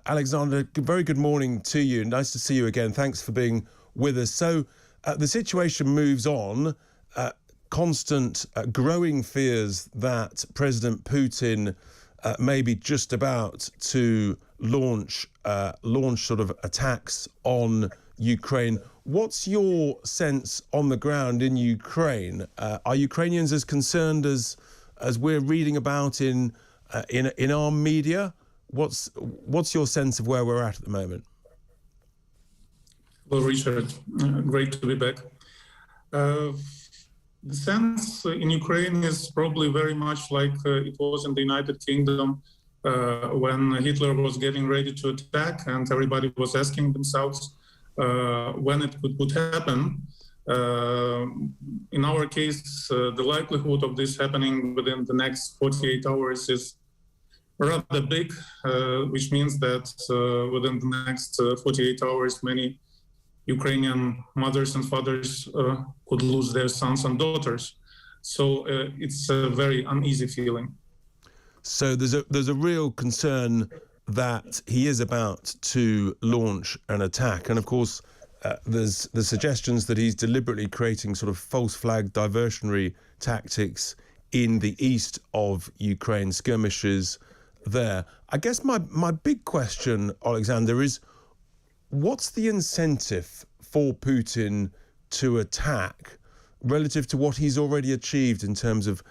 Alexander, very good morning to you. Nice to see you again. Thanks for being with us. So the situation moves on. Constant growing fears that President Putin may be just about to launch sort of attacks on Ukraine. What's your sense on the ground in Ukraine? Are Ukrainians as concerned as we're reading about in our media? What's your sense of where we're at the moment? Well, Richard, great to be back. The sense in Ukraine is probably very much like it was in the United Kingdom when Hitler was getting ready to attack, and everybody was asking themselves when it could happen. In our case, the likelihood of this happening within the next 48 hours is rather big, which means that within the next 48 hours, many Ukrainian mothers and fathers could lose their sons and daughters. So it's a very uneasy feeling. So there's a real concern that he is about to launch an attack, and of course there's the suggestions that he's deliberately creating sort of false flag diversionary tactics in the east of Ukraine, skirmishes there. I guess my big question, Alexander, is what's the incentive for Putin to attack relative to what he's already achieved in terms of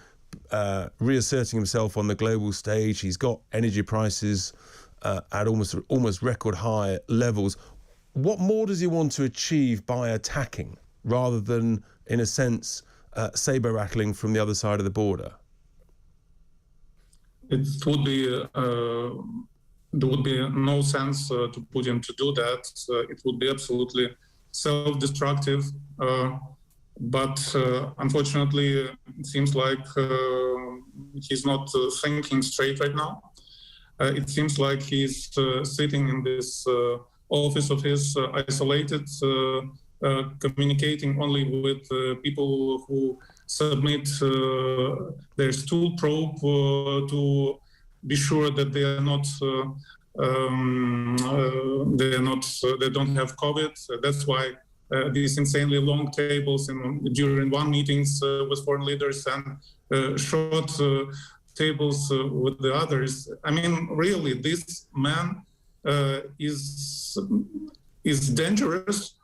reasserting himself on the global stage? He's got energy prices at almost record high levels. What more does he want to achieve by attacking rather than, in a sense, saber rattling from the other side of the border? It would be there would be no sense to Putin to do that. It would be absolutely self-destructive. But unfortunately, it seems like he's not thinking straight right now. It seems like he's sitting in this office of his, isolated, communicating only with people who submit their stool probe to be sure that they are not they don't have COVID. That's why these insanely long tables during one meetings with foreign leaders and short tables with the others. I mean, really, this man is dangerous.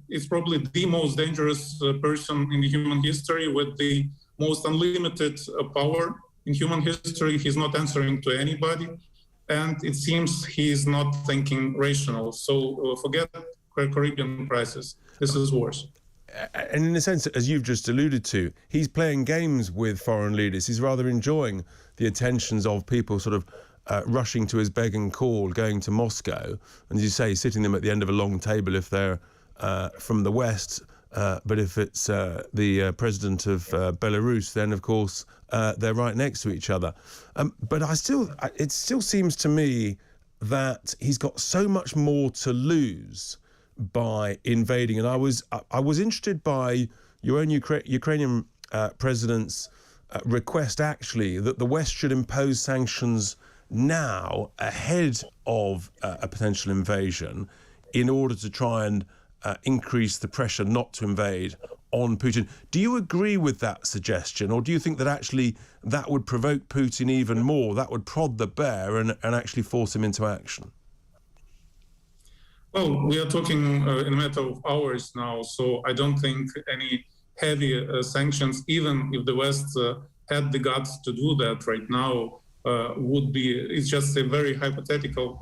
Is probably the most dangerous person in human history with the most unlimited power in human history. He's not answering to anybody, and it seems he's not thinking rational. So forget Caribbean crisis. This is worse. And in a sense, as you've just alluded to, he's playing games with foreign leaders. He's rather enjoying the attentions of people sort of rushing to his beck and call, going to Moscow, and as you say, sitting them at the end of a long table if they're from the West, but if it's the president of Belarus, then of course they're right next to each other. But it still seems to me that he's got so much more to lose by invading. And I was interested by your own Ukrainian president's request, actually, that the West should impose sanctions now ahead of a potential invasion in order to try and increase the pressure not to invade on Putin. Do you agree with that suggestion, or do you think that actually that would provoke Putin even more, that would prod the bear and actually force him into action? Well, we are talking in a matter of hours now, so I don't think any heavy sanctions, even if the West had the guts to do that right now, would be, it's just a very hypothetical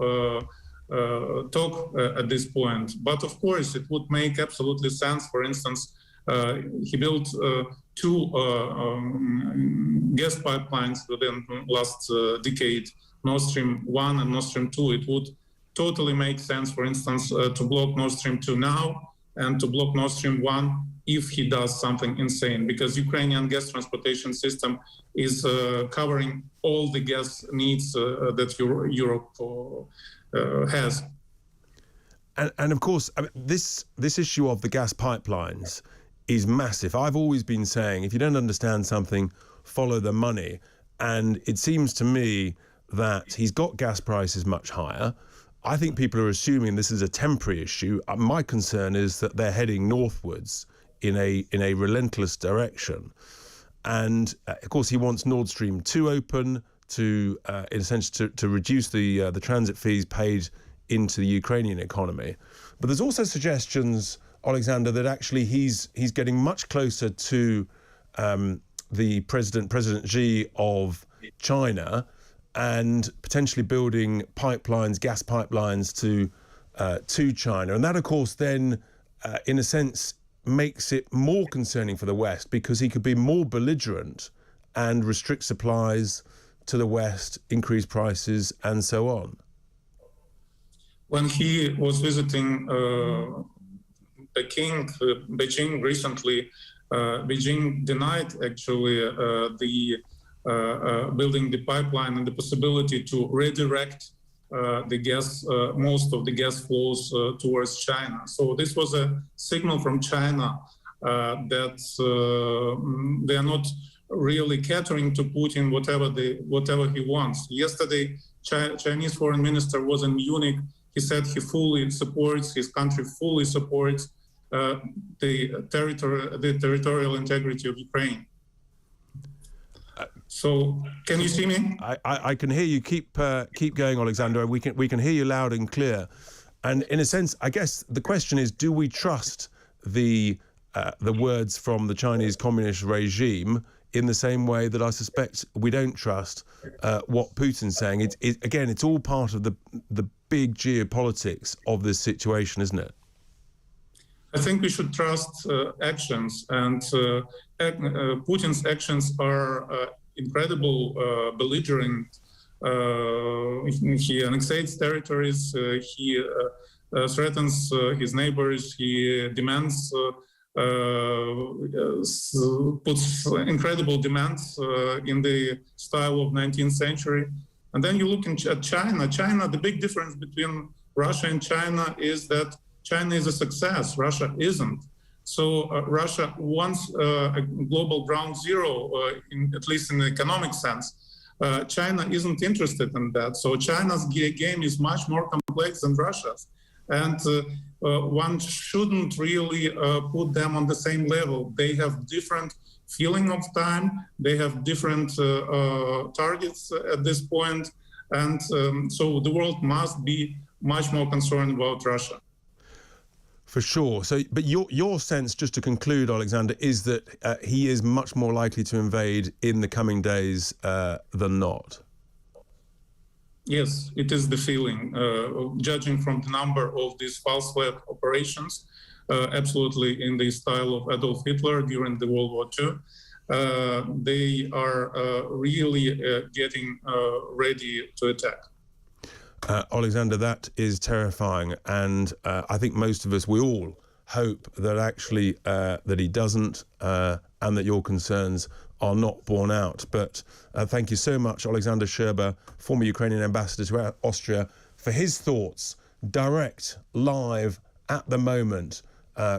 talk at this point. But of course, it would make absolutely sense. For instance, he built two gas pipelines within last decade, Nord Stream 1 and Nord Stream 2. It would totally make sense, for instance, to block Nord Stream 2 now and to block Nord Stream 1 if he does something insane, because Ukrainian gas transportation system is covering all the gas needs that Europe has. And of course, I mean, this issue of the gas pipelines is massive. I've always been saying, if you don't understand something, follow the money. And it seems to me that he's got gas prices much higher. I think people are assuming this is a temporary issue. My concern is that they're heading northwards in a relentless direction. And of course, he wants Nord Stream 2 open to, in a sense, to reduce the transit fees paid into the Ukrainian economy. But there's also suggestions, Alexander, that actually he's getting much closer to the President Xi of China, and potentially building pipelines, gas pipelines to to China. And that, of course, then, in a sense, makes it more concerning for the West, because he could be more belligerent and restrict supplies to the West, increase prices, and so on. When he was visiting Beijing recently, Beijing denied actually the building the pipeline and the possibility to redirect the gas, most of the gas flows towards China. So this was a signal from China that they are not really catering to Putin whatever he wants. Yesterday, Chinese foreign minister was in Munich. He said he fully supports, his country fully supports the territorial integrity of Ukraine. So, can you see me? I can hear you. Keep going, Alexander. We can hear you loud and clear. And in a sense, I guess the question is: do we trust the words from the Chinese Communist regime in the same way that I suspect we don't trust what Putin's saying? Again, it's all part of the big geopolitics of this situation, isn't it? I think we should trust actions, and Putin's actions are incredible, belligerent. He annexates territories, he threatens his neighbors, he demands, puts incredible demands in the style of 19th century. And then you look at China. The big difference between Russia and China is that China is a success, Russia isn't. So Russia wants a global ground zero, at least in the economic sense. China isn't interested in that. So China's game is much more complex than Russia's. And one shouldn't really put them on the same level. They have different feeling of time. They have different targets at this point. And so the world must be much more concerned about Russia. For sure. So, but your sense, just to conclude, Alexander, is that he is much more likely to invade in the coming days than not. Yes, it is the feeling. Judging from the number of these false flag operations, absolutely in the style of Adolf Hitler during the World War II, they are really getting ready to attack. Alexander, that is terrifying, and I think most of us, we all hope that actually that he doesn't, and that your concerns are not borne out. But thank you so much, Alexander Scherber, former Ukrainian ambassador to Austria, for his thoughts, direct, live, at the moment,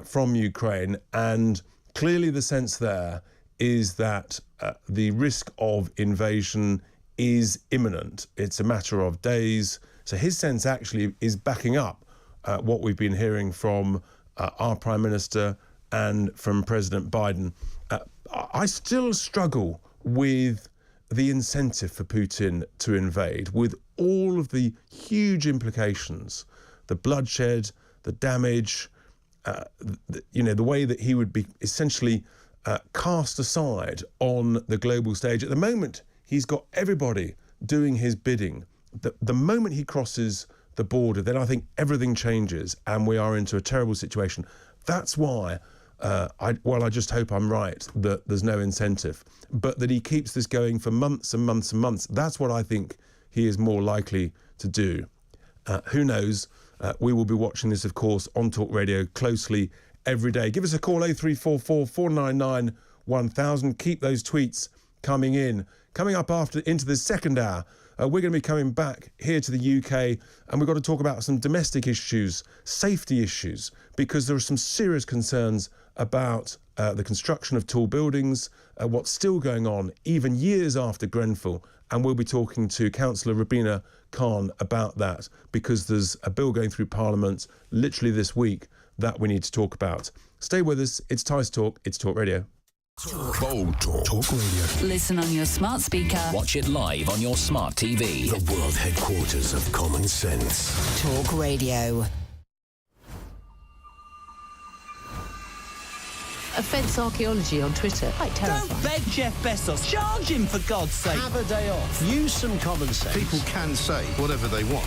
from Ukraine. And clearly the sense there is that the risk of invasion is imminent. It's a matter of days. So his sense actually is backing up what we've been hearing from our Prime Minister and from President Biden. I still struggle with the incentive for Putin to invade, with all of the huge implications, the bloodshed, the damage, the way that he would be essentially cast aside on the global stage. At the moment, he's got everybody doing his bidding. The moment he crosses the border, then I think everything changes and we are into a terrible situation. That's why, I just hope I'm right, that there's no incentive, but that he keeps this going for months and months and months. That's what I think he is more likely to do. Who knows? We will be watching this, of course, on Talk Radio closely every day. Give us a call, 0344 499 1000. Keep those tweets coming in. Coming up into the second hour, we're going to be coming back here to the UK, and we've got to talk about some domestic issues, safety issues, because there are some serious concerns about the construction of tall buildings, what's still going on even years after Grenfell. And we'll be talking to Councillor Rabina Khan about that, because there's a bill going through Parliament literally this week that we need to talk about. Stay with us. It's Tice Talk. It's Talk Radio. Bold Talk. Talk Radio. Listen on your smart speaker. Watch it live on your smart TV. The world headquarters of common sense. Talk Radio. Offence archaeology on Twitter. Quite terrifying. Don't beg Jeff Bezos. Charge him, for God's sake. Have a day off. Use some common sense. People can say whatever they want.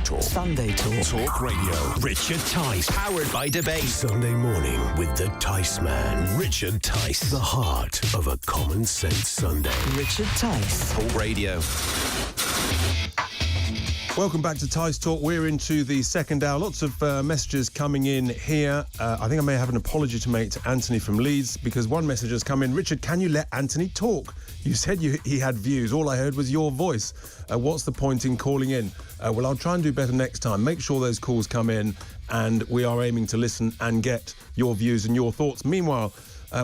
Sunday Talk. Talk Radio. Richard Tice. Powered by Debate. Sunday morning with the Tice Man. Richard Tice. The heart of a common sense Sunday. Richard Tice. Talk Radio. Welcome back to Tice Talk. We're into the second hour. Lots of messages coming in here. I think I may have an apology to make to Anthony from Leeds, because one message has come in. Richard, can you let Anthony talk? You said he had views. All I heard was your voice. What's the point in calling in? Well, I'll try and do better next time. Make sure those calls come in, and we are aiming to listen and get your views and your thoughts. Meanwhile,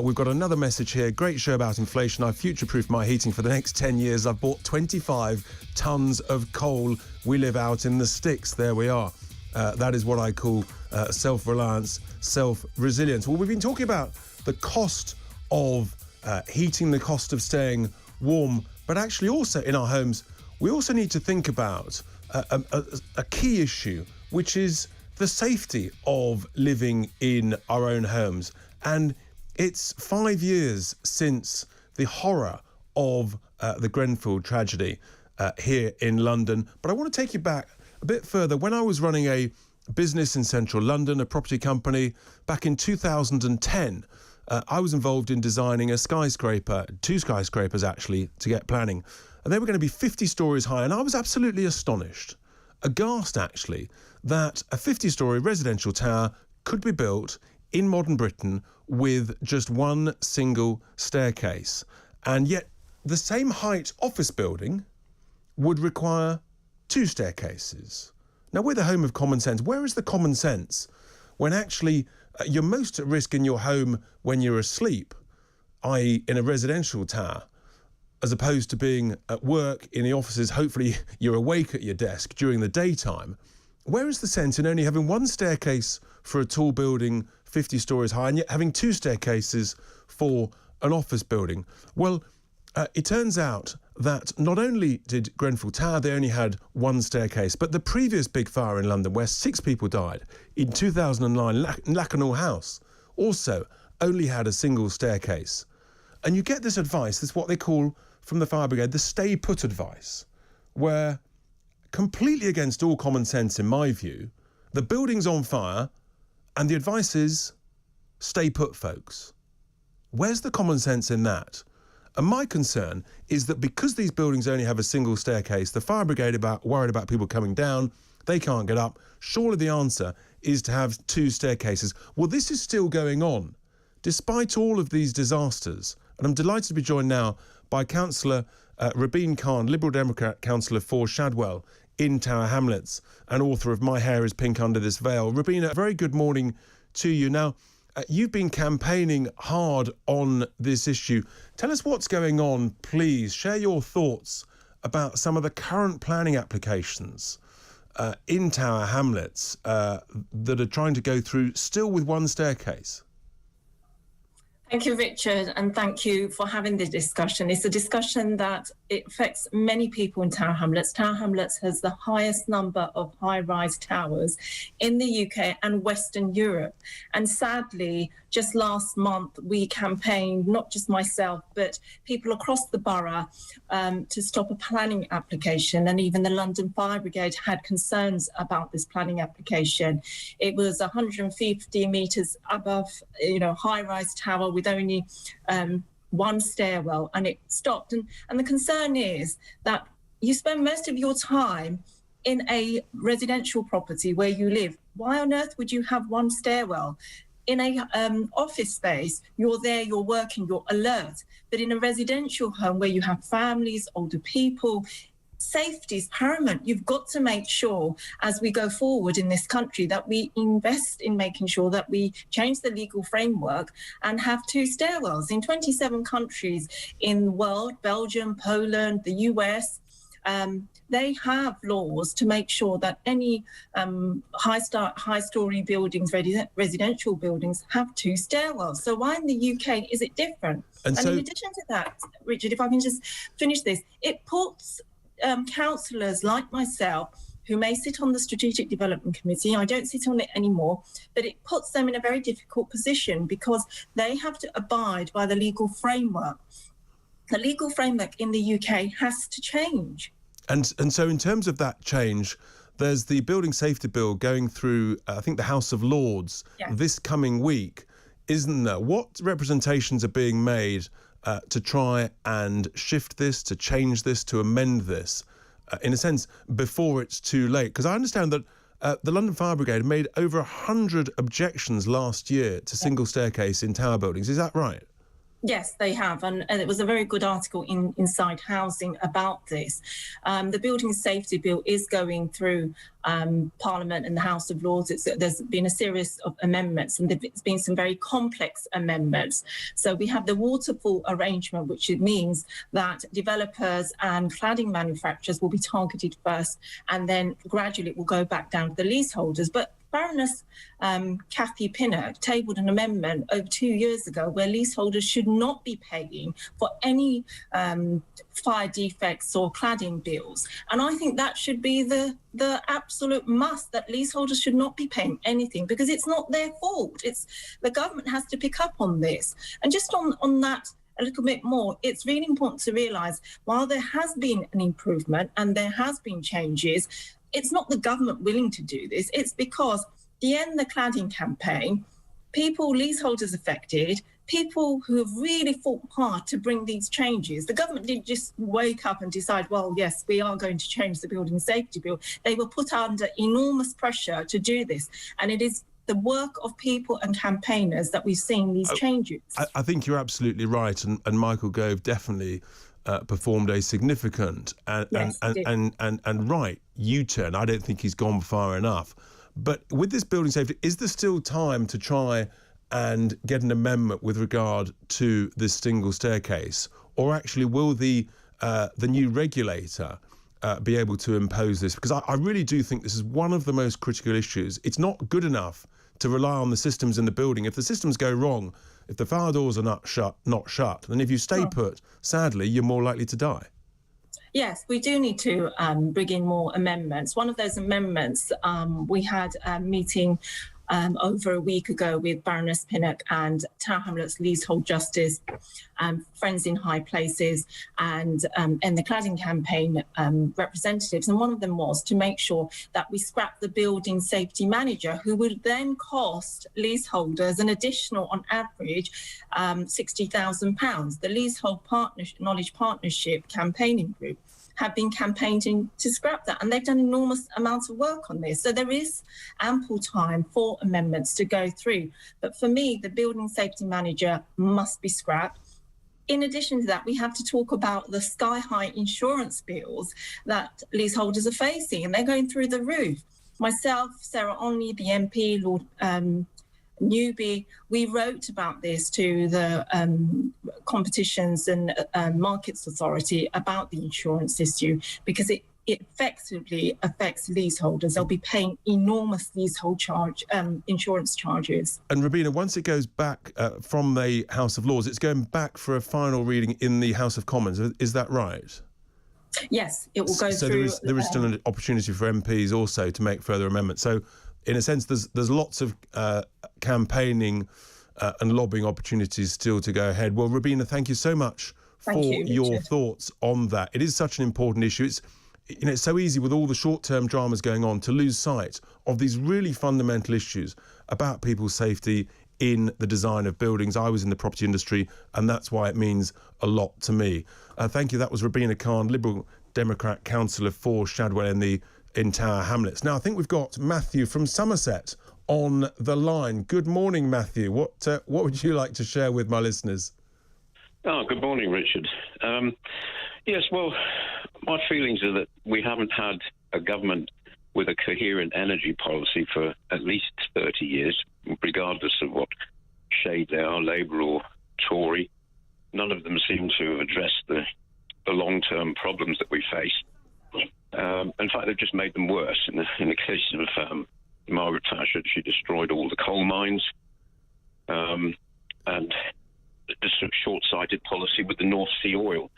we've got another message here. Great show about inflation. I've future-proofed my heating for the next 10 years. I've bought 25 tonnes of coal. We live out in the sticks. There we are. That is what I call self-reliance, self-resilience. Well, we've been talking about the cost of heating, the cost of staying warm, but actually also in our homes, we also need to think about a key issue, which is the safety of living in our own homes. And it's 5 years since the horror of the Grenfell tragedy here in London. But I want to take you back a bit further. When I was running a business in central London, a property company, back in 2010, I was involved in designing a skyscraper, 2 skyscrapers actually, to get planning. And they were going to be 50 stories high. And I was absolutely astonished, aghast actually, that a 50-storey residential tower could be built in modern Britain with just one single staircase. And yet the same height office building would require 2 staircases. Now, we're the home of common sense. Where is the common sense when actually you're most at risk in your home when you're asleep, i.e. in a residential tower, as opposed to being at work in the offices? Hopefully you're awake at your desk during the daytime. Where is the sense in only having 1 staircase for a tall building 50 stories high, and yet having 2 staircases for an office building? Well, it turns out that not only did Grenfell Tower, they only had 1 staircase, but the previous big fire in London, where 6 people died in 2009, Lakanal House, also only had a single staircase. And you get this advice, this is what they call from the fire brigade, the stay put advice, where, completely against all common sense in my view, the building's on fire, and the advice is, stay put, folks. Where's the common sense in that? And my concern is that because these buildings only have a single staircase, the fire brigade are worried about people coming down, they can't get up. Surely the answer is to have 2 staircases. Well, this is still going on, despite all of these disasters. And I'm delighted to be joined now by Councillor Rabin Khan, Liberal Democrat councillor for Shadwell in Tower Hamlets, and author of My Hair is Pink Under This Veil. Rabin, a very good morning to you. Now, you've been campaigning hard on this issue. Tell us what's going on, please. Share your thoughts about some of the current planning applications in Tower Hamlets that are trying to go through still with 1 staircase. Thank you, Richard, and thank you for having this discussion. It's a discussion that it affects many people in Tower Hamlets. Tower Hamlets has the highest number of high-rise towers in the UK and Western Europe. And sadly, just last month, we campaigned, not just myself, but people across the borough to stop a planning application. And even the London Fire Brigade had concerns about this planning application. It was 150 metres above, high-rise tower with only 1 stairwell, and it stopped. And the concern is that you spend most of your time in a residential property where you live. Why on earth would you have 1 stairwell? In a office space, you're there, you're working, you're alert. But in a residential home where you have families, older people, safety is paramount. You've got to make sure, as we go forward in this country, that we invest in making sure that we change the legal framework and have 2 stairwells. In 27 countries in the world, Belgium, Poland, the US, they have laws to make sure that any high-story buildings, residential buildings, have 2 stairwells. So why in the UK is it different? And in addition to that, Richard, if I can just finish this, it puts councillors like myself, who may sit on the Strategic Development Committee, I don't sit on it anymore, but it puts them in a very difficult position because they have to abide by the legal framework. The legal framework in the UK has to change. And so in terms of that change, there's the building safety bill going through, I think, the House of Lords this coming week, isn't there? What representations are being made to try and shift this, to change this, to amend this, in a sense, before it's too late? Because I understand that the London Fire Brigade made over 100 objections last year to single staircase in tower buildings. Is that right? Yes, they have, and it was a very good article in Inside Housing about this. The Building Safety Bill is going through Parliament and the House of Lords. There's been a series of amendments, and there's been some very complex amendments. So we have the waterfall arrangement, which means that developers and cladding manufacturers will be targeted first, and then gradually it will go back down to the leaseholders. But Baroness Kathy Pinnock tabled an amendment over 2 years ago where leaseholders should not be paying for any fire defects or cladding bills. And I think that should be the absolute must, that leaseholders should not be paying anything, because it's not their fault. It's the government has to pick up on this. And just on that a little bit more, it's really important to realise, while there has been an improvement and there has been changes, it's not the government willing to do this. It's because the End the Cladding campaign, people, leaseholders affected, people who have really fought hard to bring these changes. The government didn't just wake up and decide, well, yes, we are going to change the Building Safety Bill. They were put under enormous pressure to do this. And it is the work of people and campaigners that we've seen these changes. I think you're absolutely right. And Michael Gove definitely performed a significant and right U-turn. I don't think he's gone far enough. But with this building safety, is there still time to try and get an amendment with regard to this single staircase, or actually will the new regulator be able to impose this? Because I really do think this is one of the most critical issues. It's not good enough to rely on the systems in the building. If the systems go wrong, if the fire doors are not shut, then if you stay put, sadly, you're more likely to die. Yes, we do need to bring in more amendments. One of those amendments, we had a meeting over a week ago with Baroness Pinnock and Tower Hamlets Leasehold Justice, Friends in High Places, and the Cladding campaign representatives. And one of them was to make sure that we scrap the building safety manager, who would then cost leaseholders an additional, on average, £60,000. The Leasehold Knowledge Partnership campaigning group have been campaigning to scrap that, and they've done enormous amounts of work on this. So there is ample time for amendments to go through. But for me, the building safety manager must be scrapped. In addition to that, we have to talk about the sky-high insurance bills that leaseholders are facing, and they're going through the roof. Myself, Sarah Onley, the MP, Lord Newby, we wrote about this to the Competitions and Markets Authority about the insurance issue, because it effectively affects leaseholders. They'll be paying enormous leasehold insurance charges. And Rabina, once it goes back from the House of Lords, it's going back for a final reading in the House of Commons. Is that right? Yes, it will go through. So there is still an opportunity for MPs also to make further amendments. So in a sense, there's lots of campaigning and lobbying opportunities still to go ahead. Well, Rabina, thank you so much for your thoughts on that. It is such an important issue. It's so easy with all the short-term dramas going on to lose sight of these really fundamental issues about people's safety in the design of buildings. I was in the property industry, and that's why it means a lot to me. Thank you. That was Rabina Khan, Liberal Democrat councillor for Shadwell in Tower Hamlets. Now, I think we've got Matthew from Somerset on the line. Good morning, Matthew. What would you like to share with my listeners? Oh, good morning, Richard. Yes, well, my feelings are that we haven't had a government with a coherent energy policy for at least 30 years, regardless of what shade they are, Labour or Tory. None of them seem to address the long-term problems that we face. In fact, they've just made them worse. In the case of Margaret Thatcher, she destroyed all the coal mines, and this sort of short-sighted policy with the North Sea oil.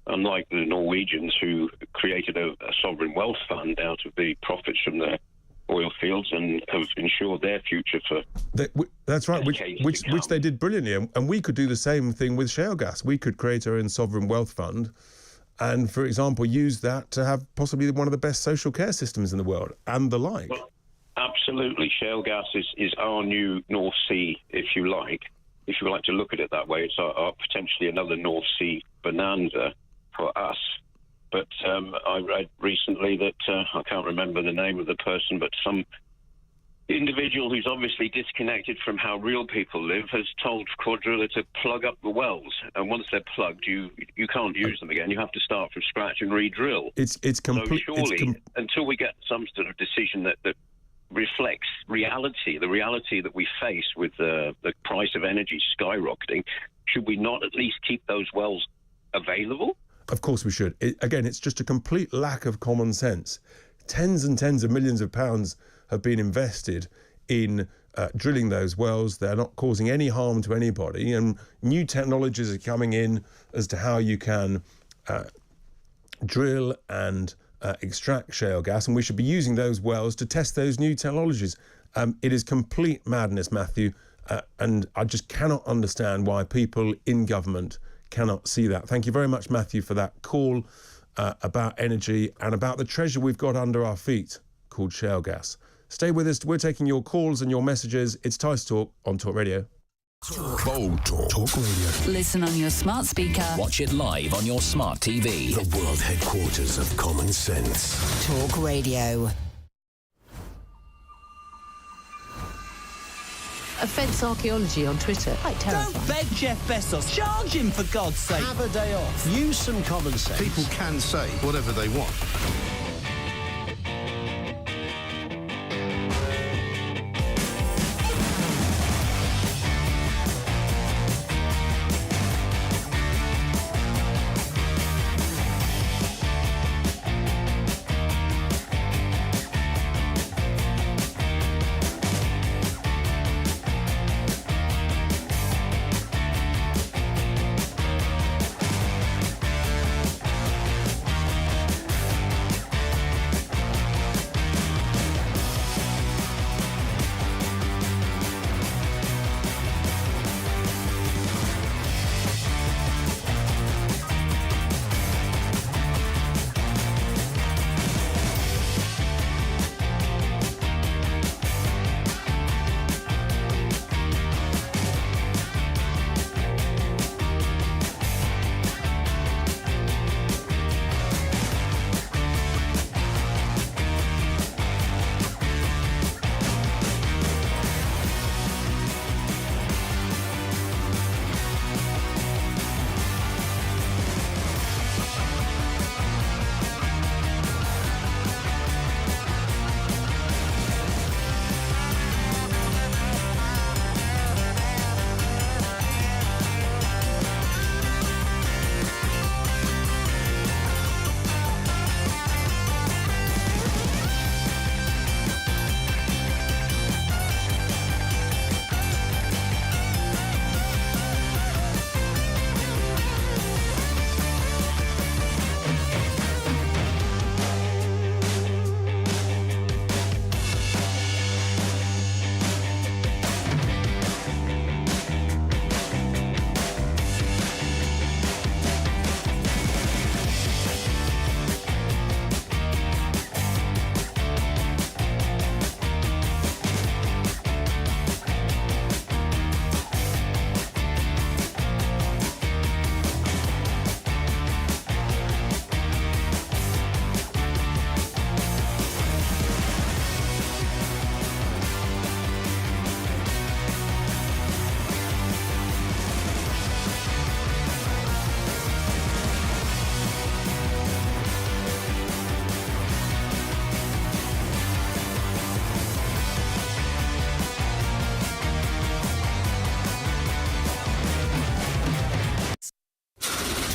Unlike the Norwegians, who created a sovereign wealth fund out of the profits from their oil fields and have ensured their future for that's right, which they did brilliantly. And we could do the same thing with shale gas. We could create our own sovereign wealth fund and, for example, use that to have possibly one of the best social care systems in the world and the like. Well, absolutely. Shale gas is our new North Sea, if you like to look at it that way. It's our potentially another North Sea bonanza for us. But I read recently that, I can't remember the name of the person, but some individual who's obviously disconnected from how real people live has told Quadrilla to plug up the wells. And once they're plugged, you can't use them again. You have to start from scratch and re-drill. It's complete. So surely, until we get some sort of decision that reflects reality, the reality that we face with the price of energy skyrocketing, should we not at least keep those wells available? Of course we should. Again, it's just a complete lack of common sense. Tens and tens of millions of pounds have been invested in drilling those wells. They're not causing any harm to anybody, and new technologies are coming in as to how you can drill and extract shale gas, and we should be using those wells to test those new technologies. It is complete madness, Matthew, and I just cannot understand why people in government cannot see that. Thank you very much, Matthew, for that call about energy and about the treasure we've got under our feet called shale gas. Stay with us. We're taking your calls and your messages. It's Tice Talk on Talk Radio. Bold Talk. Talk Radio. Listen on your smart speaker. Watch it live on your smart TV. The world headquarters of common sense. Talk Radio. Offence archaeology on Twitter. Quite terrifying. Don't beg Jeff Bezos. Charge him, for God's sake. Have a day off. Use some common sense. People can say whatever they want.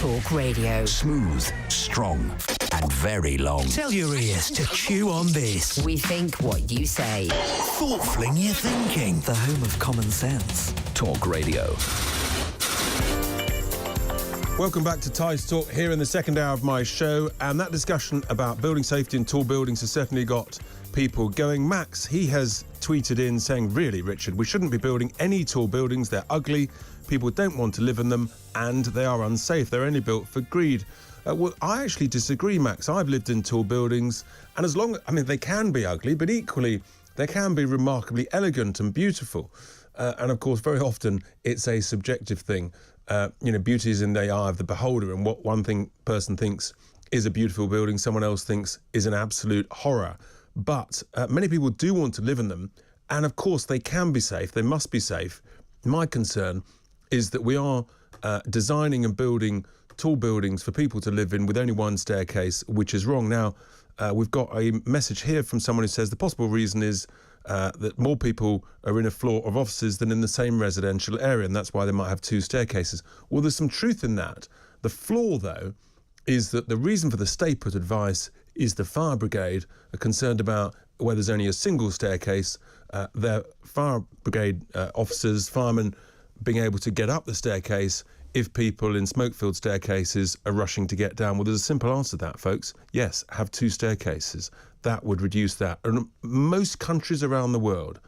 Talk Radio. Smooth, strong, and very long. Tell your ears to chew on this. We think what you say. Thoughtful in your thinking. The home of common sense. Talk Radio. Welcome back to Tice Talk here in the second hour of my show, and that discussion about building safety in tall buildings has certainly got people going. Max, he has tweeted in saying, really, Richard, we shouldn't be building any tall buildings. They're ugly, people don't want to live in them, and they are unsafe. They're only built for greed. Well, I actually disagree, Max. I've lived in tall buildings, and they can be ugly, but equally they can be remarkably elegant and beautiful. And of course, very often it's a subjective thing. Beauty is in the eye of the beholder, and what one person thinks is a beautiful building, someone else thinks is an absolute horror. But many people do want to live in them, and of course they can be safe, they must be safe. My concern is that we are designing and building tall buildings for people to live in with only one staircase, which is wrong. Now, we've got a message here from someone who says the possible reason is that more people are in a floor of offices than in the same residential area, and that's why they might have two staircases. Well, there's some truth in that. The flaw, though, is that the reason for the stay put advice is the fire brigade are concerned about where there's only a single staircase. Their fire brigade officers, firemen, being able to get up the staircase if people in smoke-filled staircases are rushing to get down. Well, there's a simple answer to that, folks. Yes, have two staircases. That would reduce that. And most countries around the world,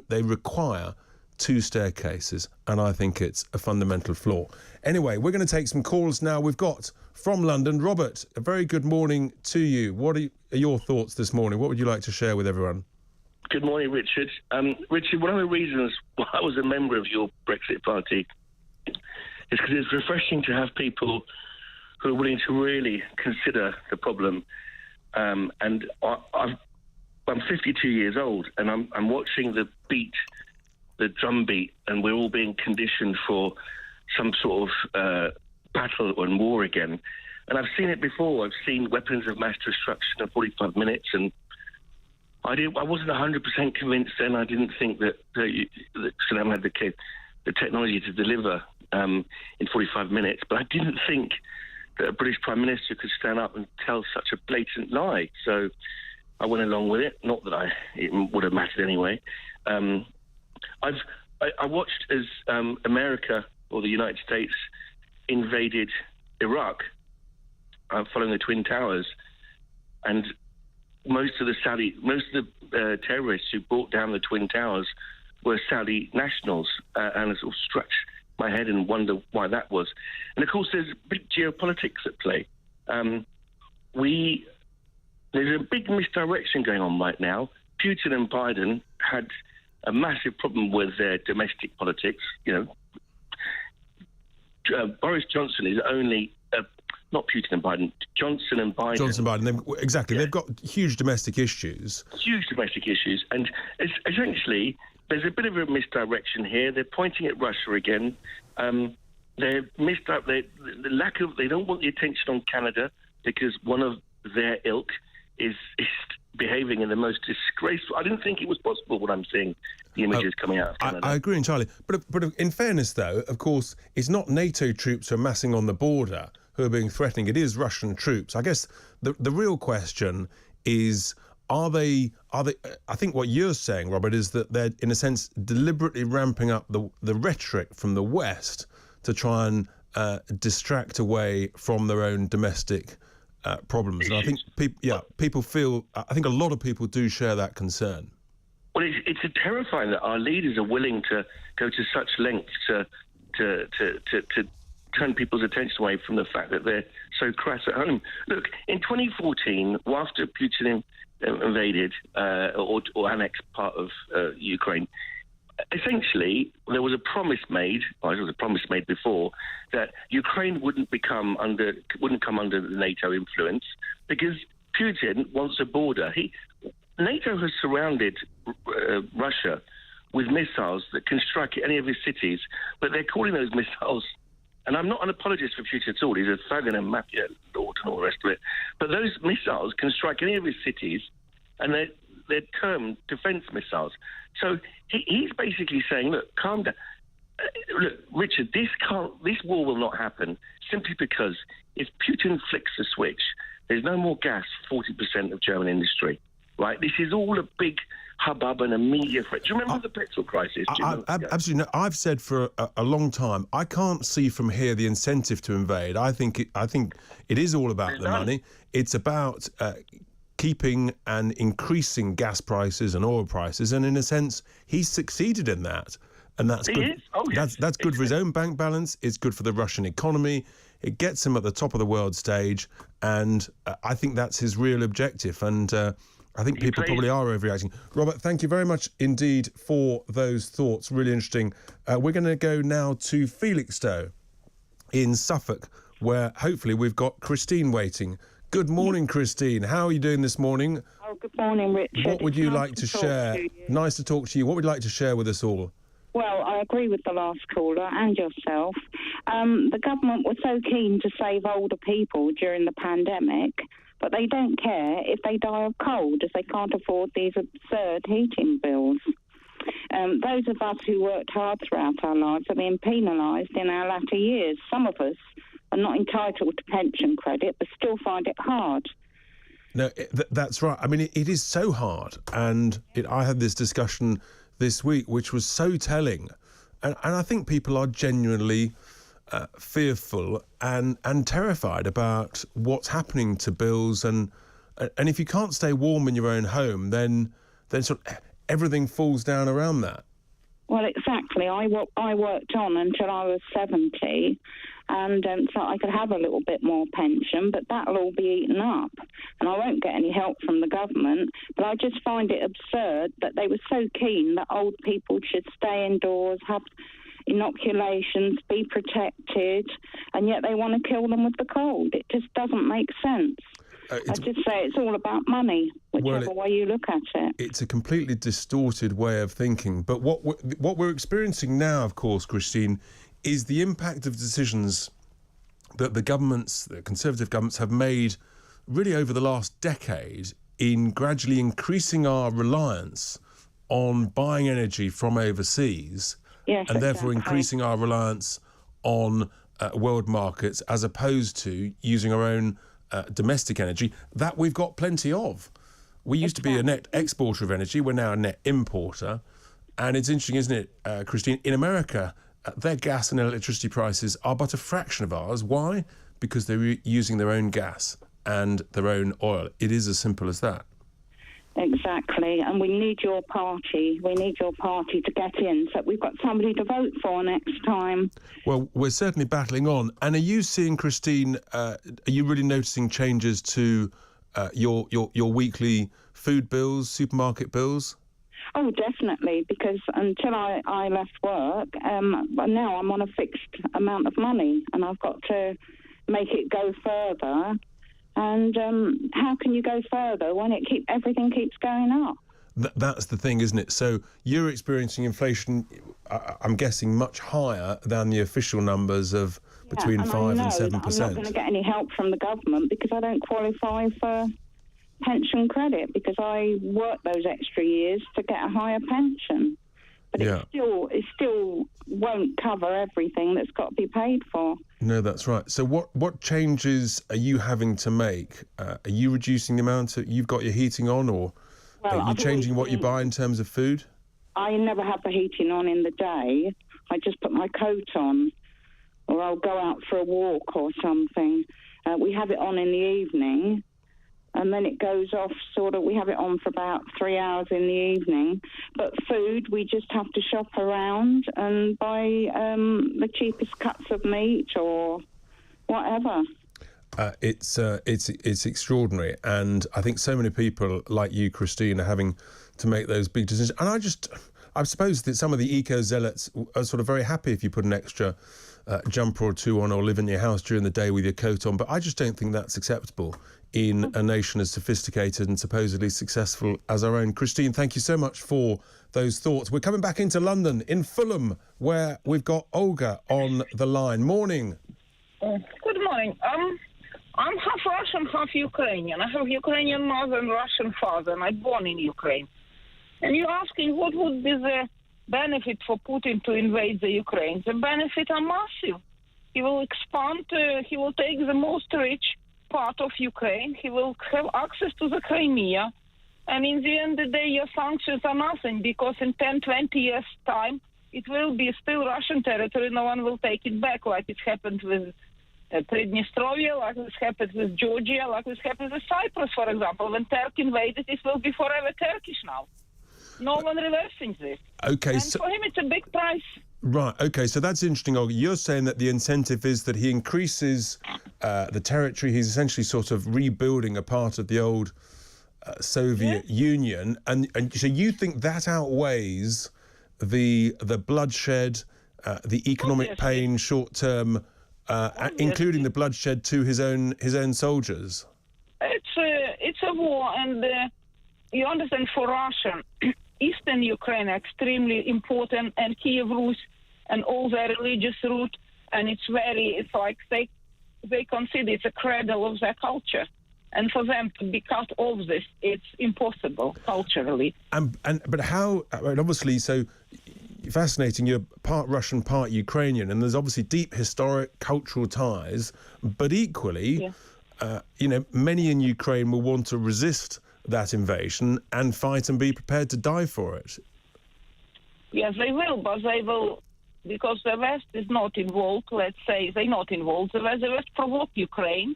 they require two staircases, and I think it's a fundamental flaw. Anyway, we're going to take some calls now. We've got from London, Robert. A very good morning to you. What are your thoughts this morning? What would you like to share with everyone? Good morning, Richard. Richard, one of the reasons why I was a member of your Brexit party is because it's refreshing to have people who are willing to really consider the problem. And I'm 52 years old, and I'm watching the drum beat, and we're all being conditioned for some sort of battle and war again. And I've seen it before. I've seen weapons of mass destruction in 45 minutes, and I wasn't 100% convinced then. I didn't think that Saddam had the technology to deliver in 45 minutes, but I didn't think that a British Prime Minister could stand up and tell such a blatant lie. So I went along with it. Not that it would have mattered anyway. I watched as America or the United States invaded Iraq following the Twin Towers, and most of the terrorists who brought down the Twin Towers were Saudi nationals, and I sort of scratch my head and wonder why that was. And of course, there's big geopolitics at play. There's a big misdirection going on right now. Putin and Biden had a massive problem with their domestic politics. Boris Johnson is only not Putin and Biden. Johnson and Biden. Exactly. They've got huge domestic issues. And essentially, there's a bit of a misdirection here. They're pointing at Russia again. They don't want the attention on Canada because one of their ilk is behaving in the most disgraceful. I didn't think it was possible what I'm seeing, the images coming out of Canada. I agree entirely. But in fairness, though, of course, it's not NATO troops who are massing on the border who are being threatening. It is Russian troops. I guess the real question is, are they? I think what you're saying, Robert, is that they're, in a sense, deliberately ramping up the rhetoric from the West to try and distract away from their own domestic problems. And I think people feel. I think a lot of people do share that concern. Well, it's terrifying that our leaders are willing to go to such lengths to turn people's attention away from the fact that they're so crass at home. Look, in 2014, after Putin invaded or annexed part of Ukraine, essentially there was a promise made, or it was a promise made before, that Ukraine wouldn't come under the NATO influence because Putin wants a border. NATO has surrounded Russia with missiles that can strike any of his cities, but they're calling those missiles, and I'm not an apologist for Putin at all, he's a thug and a mafia lord and all the rest of it, but those missiles can strike any of his cities, and they're termed defence missiles. So he's basically saying, look, calm down. Look, Richard, this war will not happen simply because if Putin flicks the switch, there's no more gas for 40% of German industry, right? This is all a big hubbub and a media threat. Do you remember the petrol crisis? Absolutely. No, I've said for a long time, I can't see from here the incentive to invade. I think it is all about the money. It's about keeping and increasing gas prices and oil prices, and in a sense, he's succeeded in that, and that's good. That's good for his own bank balance. It's good for the Russian economy. It gets him at the top of the world stage, and I think that's his real objective. And I think people probably are overreacting. Robert, thank you very much indeed for those thoughts. Really interesting. We're going to go now to Felixstowe in Suffolk, where hopefully we've got Christine waiting. Good morning, Christine. How are you doing this morning? Oh, good morning, Richard. What would you like to share? Nice to talk to you. What would you like to share with us all? Well, I agree with the last caller and yourself. The government was so keen to save older people during the pandemic, but they don't care if they die of cold, as they can't afford these absurd heating bills. Those of us who worked hard throughout our lives are being penalised in our latter years. Some of us are not entitled to pension credit, but still find it hard. No, that's right. I mean, it is so hard. And I had this discussion this week, which was so telling. And I think people are genuinely fearful and terrified about what's happening to bills. And if you can't stay warm in your own home, then sort of everything falls down around that. Well, exactly. I worked on until I was 70, and so I could have a little bit more pension, but that'll all be eaten up, and I won't get any help from the government. But I just find it absurd that they were so keen that old people should stay indoors, have inoculations, be protected, and yet they want to kill them with the cold. It just doesn't make sense. I just say it's all about money, whichever way you look at it. It's a completely distorted way of thinking. But what we're experiencing now, of course, Christine, is the impact of decisions that the Conservative governments have made really over the last decade in gradually increasing our reliance on buying energy from overseas, and therefore increasing our reliance on world markets as opposed to using our own domestic energy that we've got plenty of. We used to be a net exporter of energy. We're now a net importer. And it's interesting, isn't it, Christine? In America, their gas and electricity prices are but a fraction of ours. Why? Because they're using their own gas and their own oil. It is as simple as that. Exactly. And we need your party. We need your party to get in so we've got somebody to vote for next time. Well, we're certainly battling on. And are you seeing, Christine, are you really noticing changes to your weekly food bills, supermarket bills? Oh, definitely, because until I left work, now I'm on a fixed amount of money and I've got to make it go further. And how can you go further when everything keeps going up? That's the thing, isn't it? So you're experiencing inflation, I'm guessing, much higher than the official numbers of between 5 and 7%. I'm not going to get any help from the government because I don't qualify for pension credit because I worked those extra years to get a higher pension. But it still won't cover everything that's got to be paid for. No, that's right. So what changes are you having to make? Are you reducing the amount you've got your heating on, or are you changing what you buy in terms of food? I never have the heating on in the day. I just put my coat on, or I'll go out for a walk or something. We have it on in the evening. And then it goes off we have it on for about 3 hours in the evening. But food, we just have to shop around and buy the cheapest cuts of meat or whatever. It's extraordinary. And I think so many people like you, Christine, are having to make those big decisions. And I suppose that some of the eco-zealots are sort of very happy if you put an extra jumper or two on or live in your house during the day with your coat on. But I just don't think that's acceptable in a nation as sophisticated and supposedly successful as our own. Christine, thank you so much for those thoughts. We're coming back into London, in Fulham, where we've got Olga on the line. Morning. Good morning. I'm half Russian, half Ukrainian. I have Ukrainian mother and Russian father, and I'm born in Ukraine. And you're asking what would be the benefit for Putin to invade the Ukraine? The benefits are massive. He will expand, he will take the most rich part of Ukraine, he will have access to the Crimea, and in the end of the day, your sanctions are nothing, because in 10, 20 years' time, it will be still Russian territory, no one will take it back, like it happened with Prydnestrovia, like this happened with Georgia, like this happened with Cyprus, for example. When Turkey invaded, it will be forever Turkish now. No one reversing this. Okay, and for him, it's a big price. Right, OK, so that's interesting, Olga. You're saying that the incentive is that he increases the territory. He's essentially sort of rebuilding a part of the old Soviet Union. And so you think that outweighs the bloodshed, the economic pain, short-term, including the bloodshed to his own soldiers? It's a war, and you understand, for Russia, Eastern Ukraine are extremely important, and Kiev Rus and all their religious root, and it's like they consider it's a cradle of their culture. And for them to be cut off this, it's impossible culturally. But how? Obviously, so fascinating. You're part Russian, part Ukrainian, and there's obviously deep historic, cultural ties. But equally, many in Ukraine will want to resist that invasion and fight and be prepared to die for it. Yes, they will, but they will, because the West is not involved. Let's say they're not involved. The West provoked Ukraine.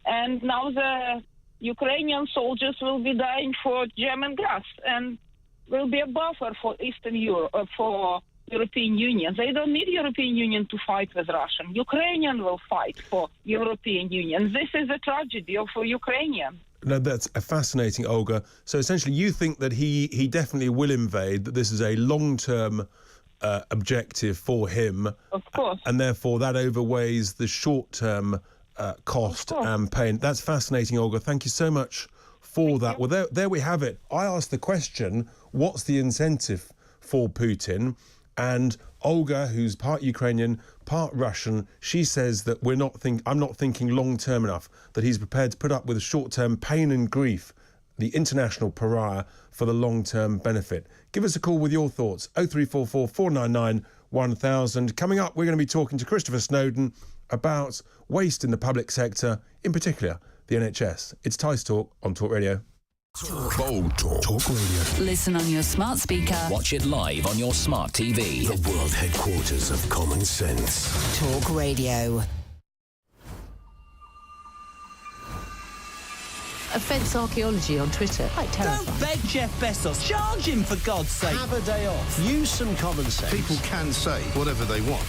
And now the Ukrainian soldiers will be dying for German gas, and will be a buffer for Eastern Europe, for European Union. They don't need European Union to fight with Russia. Ukrainian will fight for European Union. This is a tragedy for Ukrainian. No, that's fascinating, Olga. So essentially, you think that he definitely will invade, that this is a long-term objective for him. Of course. And therefore, that overweighs the short-term cost and pain. That's fascinating, Olga. Thank you so much for that. Well, there we have it. I asked the question, what's the incentive for Putin? And Olga, who's part Ukrainian, part Russian, she says that I'm not thinking long-term enough, that he's prepared to put up with short-term pain and grief, the international pariah, for the long-term benefit. Give us a call with your thoughts, 0344 499 1000. Coming up, we're going to be talking to Christopher Snowdon about waste in the public sector, in particular the NHS. It's Tice Talk on Talk Radio. Bold Talk. Talk Radio. Listen on your smart speaker. Watch it live on your smart TV. The world headquarters of common sense. Talk Radio. Offence archaeology on Twitter. Quite terrifying. Don't beg Jeff Bezos. Charge him, for God's sake. Have a day off. Use some common sense. People can say whatever they want.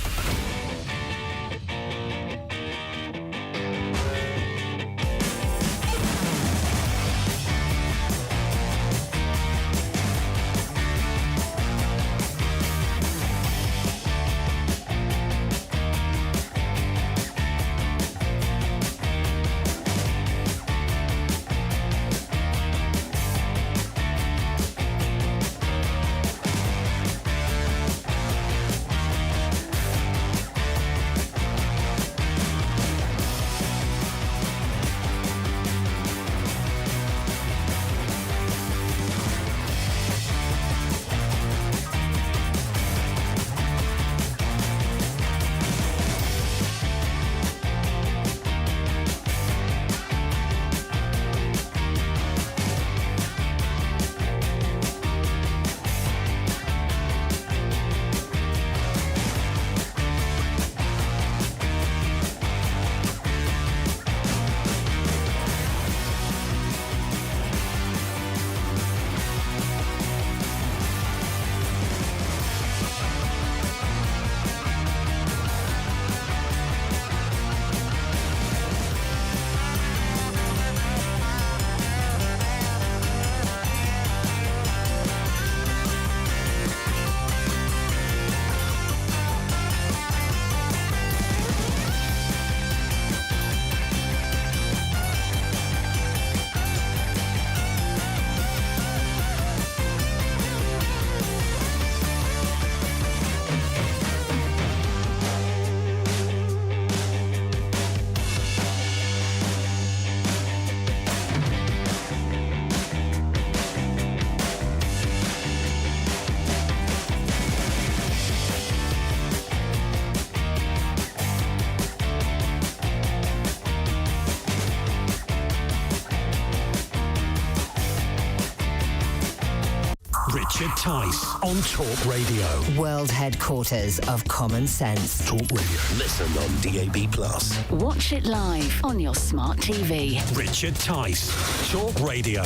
Richard Tice on Talk Radio. World headquarters of common sense. Talk Radio. Listen on DAB+. Watch it live on your smart TV. Richard Tice, Talk Radio.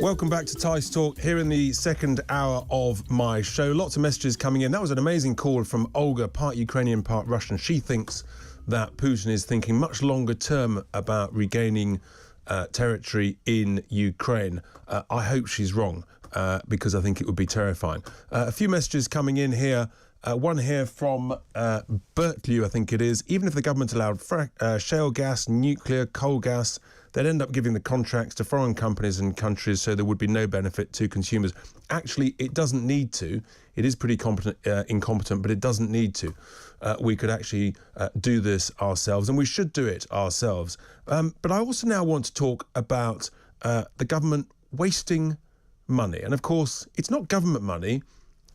Welcome back to Tice Talk here in the second hour of my show. Lots of messages coming in. That was an amazing call from Olga, part Ukrainian, part Russian. She thinks that Putin is thinking much longer term about regaining territory in Ukraine. I hope she's wrong because I think it would be terrifying. A few messages coming in here. One here from Berkeley, I think it is. Even if the government allowed shale gas, nuclear, coal gas, they'd end up giving the contracts to foreign companies and countries, so there would be no benefit to consumers. Actually, it doesn't need to. It is pretty incompetent, but it doesn't need to. We could actually do this ourselves, and we should do it ourselves. But I also now want to talk about the government wasting money. And of course, it's not government money,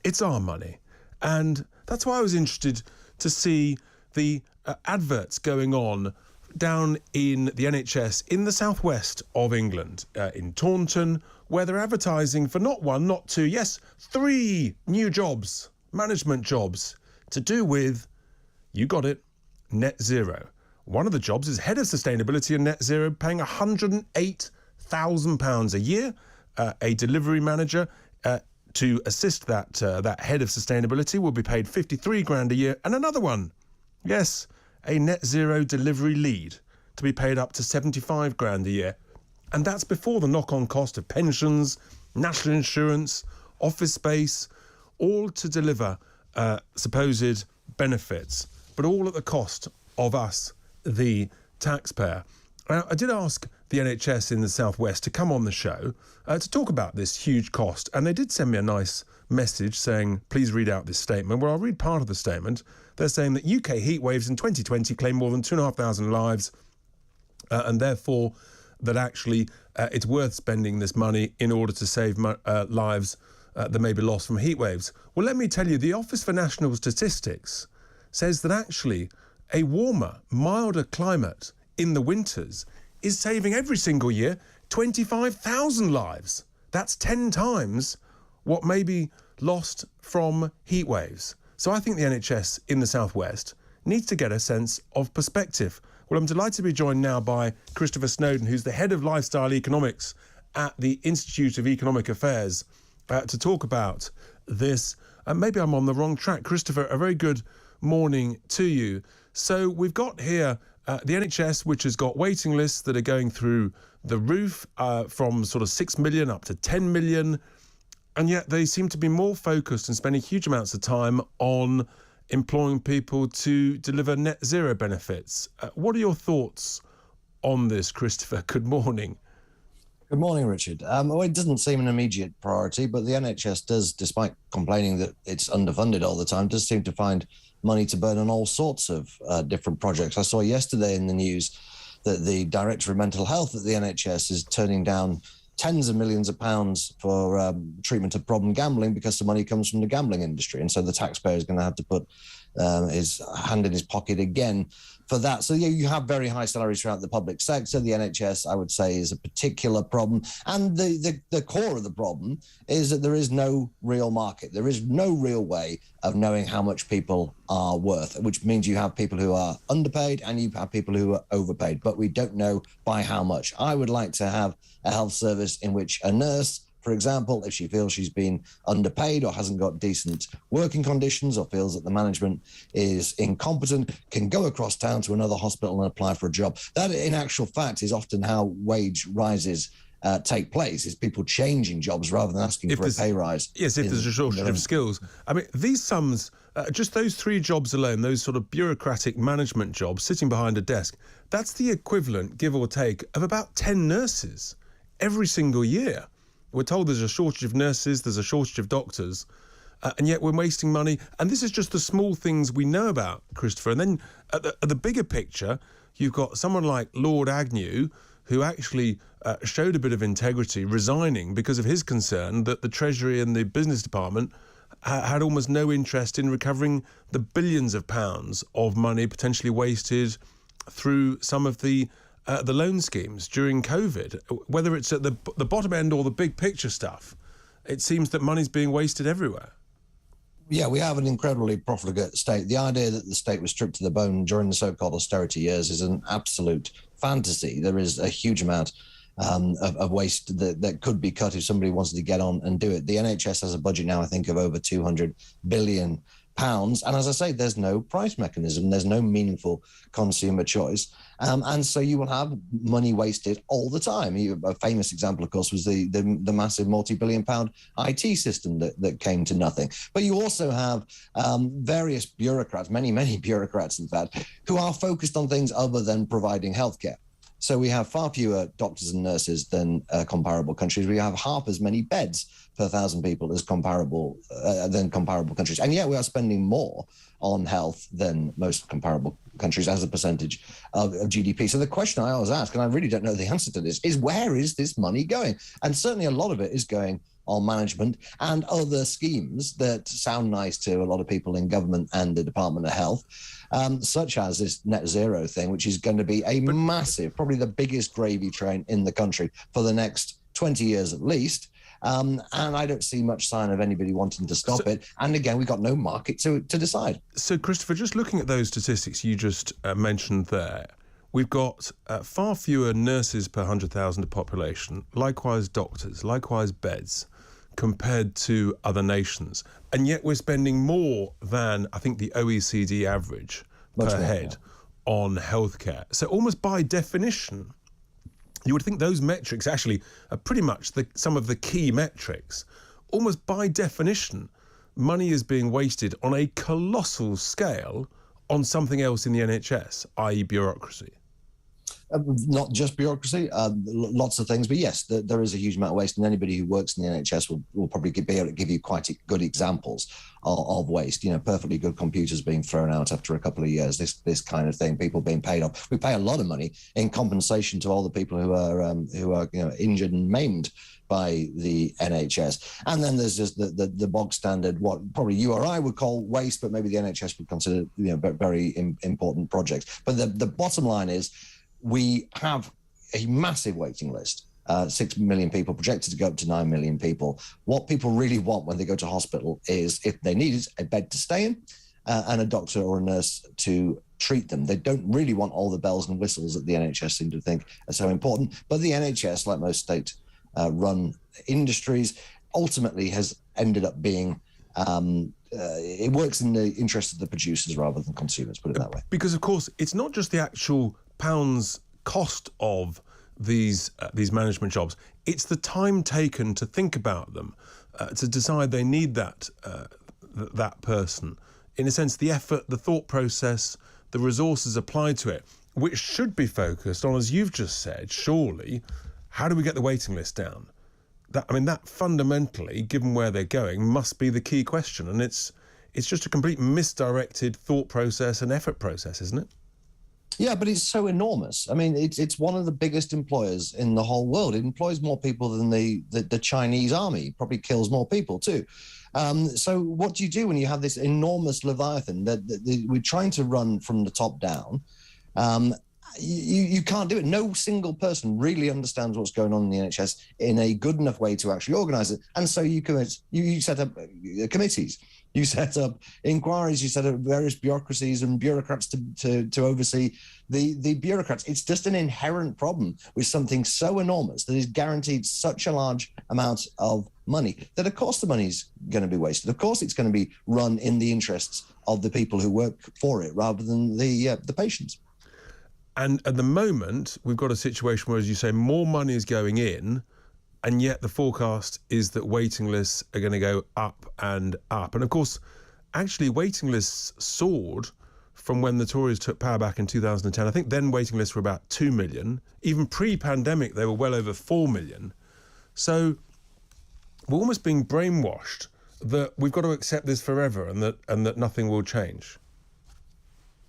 it's our money. And that's why I was interested to see the adverts going on down in the NHS in the southwest of England, in Taunton, where they're advertising for not one, not two, yes, 3 new jobs, management jobs, to do with, you got it, net zero. One of the jobs is head of sustainability and net zero, paying £108,000 a year. A delivery manager to assist that head of sustainability will be paid 53 grand a year, and another one, yes, a net zero delivery lead to be paid up to 75 grand a year. And that's before the knock-on cost of pensions, national insurance, office space, all to deliver supposed benefits, but all at the cost of us, the taxpayer. I did ask the NHS in the southwest to come on the show to talk about this huge cost, and they did send me a nice message saying, please read out this statement. Well, I'll read part of the statement. They're saying that UK heat waves in 2020 claimed more than 2,500 lives, and therefore that actually it's worth spending this money in order to save lives that may be lost from heat waves. Well, let me tell you, the Office for National Statistics says that actually a warmer, milder climate in the winters is saving every single year 25,000 lives. That's 10 times what may be lost from heat waves. So I think the NHS in the southwest needs to get a sense of perspective. Well, I'm delighted to be joined now by Christopher Snowdon, who's the head of lifestyle economics at the Institute of Economic Affairs, to talk about this. Maybe I'm on the wrong track. Christopher, a very good morning to you. So we've got here the NHS, which has got waiting lists that are going through the roof from sort of 6 million up to 10 million. And yet they seem to be more focused and spending huge amounts of time on employing people to deliver net zero benefits. What are your thoughts on this, Christopher? Good morning. Good morning, Richard. Well, it doesn't seem an immediate priority, but the NHS does, despite complaining that it's underfunded all the time, does seem to find money to burn on all sorts of different projects. I saw yesterday in the news that the Director of Mental Health at the NHS is turning down tens of millions of pounds for treatment of problem gambling because the money comes from the gambling industry. And so the taxpayer is going to have to put his hand in his pocket again for that. So yeah, you have very high salaries throughout the public sector. The NHS, I would say, is a particular problem. And the core of the problem is that there is no real market. There is no real way of knowing how much people are worth, which means you have people who are underpaid and you have people who are overpaid, but we don't know by how much. I would like to have a health service in which a nurse, for example, if she feels she's been underpaid or hasn't got decent working conditions or feels that the management is incompetent, can go across town to another hospital and apply for a job. That, in actual fact, is often how wage rises take place, is people changing jobs rather than asking for a pay rise. Yes, if there's a shortage of skills. I mean, these sums, just those 3 jobs alone, those sort of bureaucratic management jobs, sitting behind a desk, that's the equivalent, give or take, of about 10 nurses every single year. We're told there's a shortage of nurses, there's a shortage of doctors, and yet we're wasting money. And this is just the small things we know about, Christopher. And then at the bigger picture, you've got someone like Lord Agnew, who actually showed a bit of integrity, resigning because of his concern that the Treasury and the Business Department had almost no interest in recovering the billions of pounds of money potentially wasted through some of the loan schemes during COVID. Whether it's at the bottom end or the big picture stuff, it seems that money's being wasted everywhere. Yeah, we have an incredibly profligate state. The idea that the state was stripped to the bone during the so-called austerity years is an absolute fantasy. There is a huge amount of waste that could be cut if somebody wanted to get on and do it. The NHS has a budget now, I think, of over £200 billion. And as I say, there's no price mechanism. There's no meaningful consumer choice. And so you will have money wasted all the time. A famous example, of course, was the massive multi-billion-pound IT system that came to nothing. But you also have various bureaucrats, many bureaucrats, in fact, who are focused on things other than providing healthcare. So we have far fewer doctors and nurses than comparable countries. We have half as many beds per 1,000 people as comparable countries. And yet we are spending more on health than most comparable countries as a percentage of GDP. So the question I always ask, and I really don't know the answer to this, is where is this money going? And certainly a lot of it is going on management and other schemes that sound nice to a lot of people in government and the Department of Health, such as this net zero thing, which is going to be a massive, probably the biggest gravy train in the country for the next 20 years at least. And I don't see much sign of anybody wanting to stop it. And again, we've got no market to decide. So, Christopher, just looking at those statistics you just mentioned there, we've got far fewer nurses per 100,000 of population, likewise doctors, likewise beds, compared to other nations. And yet we're spending more than, I think, the OECD average per head on healthcare. So almost by definition, you would think those metrics actually are pretty much some of the key metrics. Almost by definition, money is being wasted on a colossal scale on something else in the NHS, i.e. bureaucracy. Not just bureaucracy, lots of things. But yes, there is a huge amount of waste, and anybody who works in the NHS will probably be able to give you quite good examples of waste. You know, perfectly good computers being thrown out after a couple of years, this kind of thing, people being paid off. We pay a lot of money in compensation to all the people who are injured and maimed by the NHS. And then there's just the bog standard, what probably you or I would call waste, but maybe the NHS would consider very important projects. But the bottom line is, we have a massive waiting list, 6 million people, projected to go up to 9 million people. What people really want when they go to hospital is, if they need it, a bed to stay in and a doctor or a nurse to treat them. They don't really want all the bells and whistles that the NHS seem to think are so important. But the NHS, like most state-run industries, ultimately has ended up being it works in the interest of the producers rather than consumers, put it that way. Because, of course, it's not just the actual pounds cost of these management jobs. It's the time taken to think about them, to decide they need that person. In a sense, the effort, the thought process, the resources applied to it, which should be focused on, as you've just said, surely, how do we get the waiting list down? That fundamentally, given where they're going, must be the key question. And it's just a complete misdirected thought process and effort process, isn't it? Yeah, but it's so enormous. I mean, it's one of the biggest employers in the whole world. It employs more people than the Chinese army. It probably kills more people too. So what do you do when you have this enormous leviathan that we're trying to run from the top down? You can't do it. No single person really understands what's going on in the NHS in a good enough way to actually organise it. And so you set up committees. You set up inquiries, you set up various bureaucracies and bureaucrats to oversee the bureaucrats. It's just an inherent problem with something so enormous that is guaranteed such a large amount of money that, of course, the money's going to be wasted. Of course, it's going to be run in the interests of the people who work for it rather than the patients. And at the moment, we've got a situation where, as you say, more money is going in, and yet the forecast is that waiting lists are going to go up and up. And of course, actually waiting lists soared from when the Tories took power back in 2010. I think then waiting lists were about 2 million. Even pre-pandemic, they were well over 4 million. So we're almost being brainwashed that we've got to accept this forever and that nothing will change.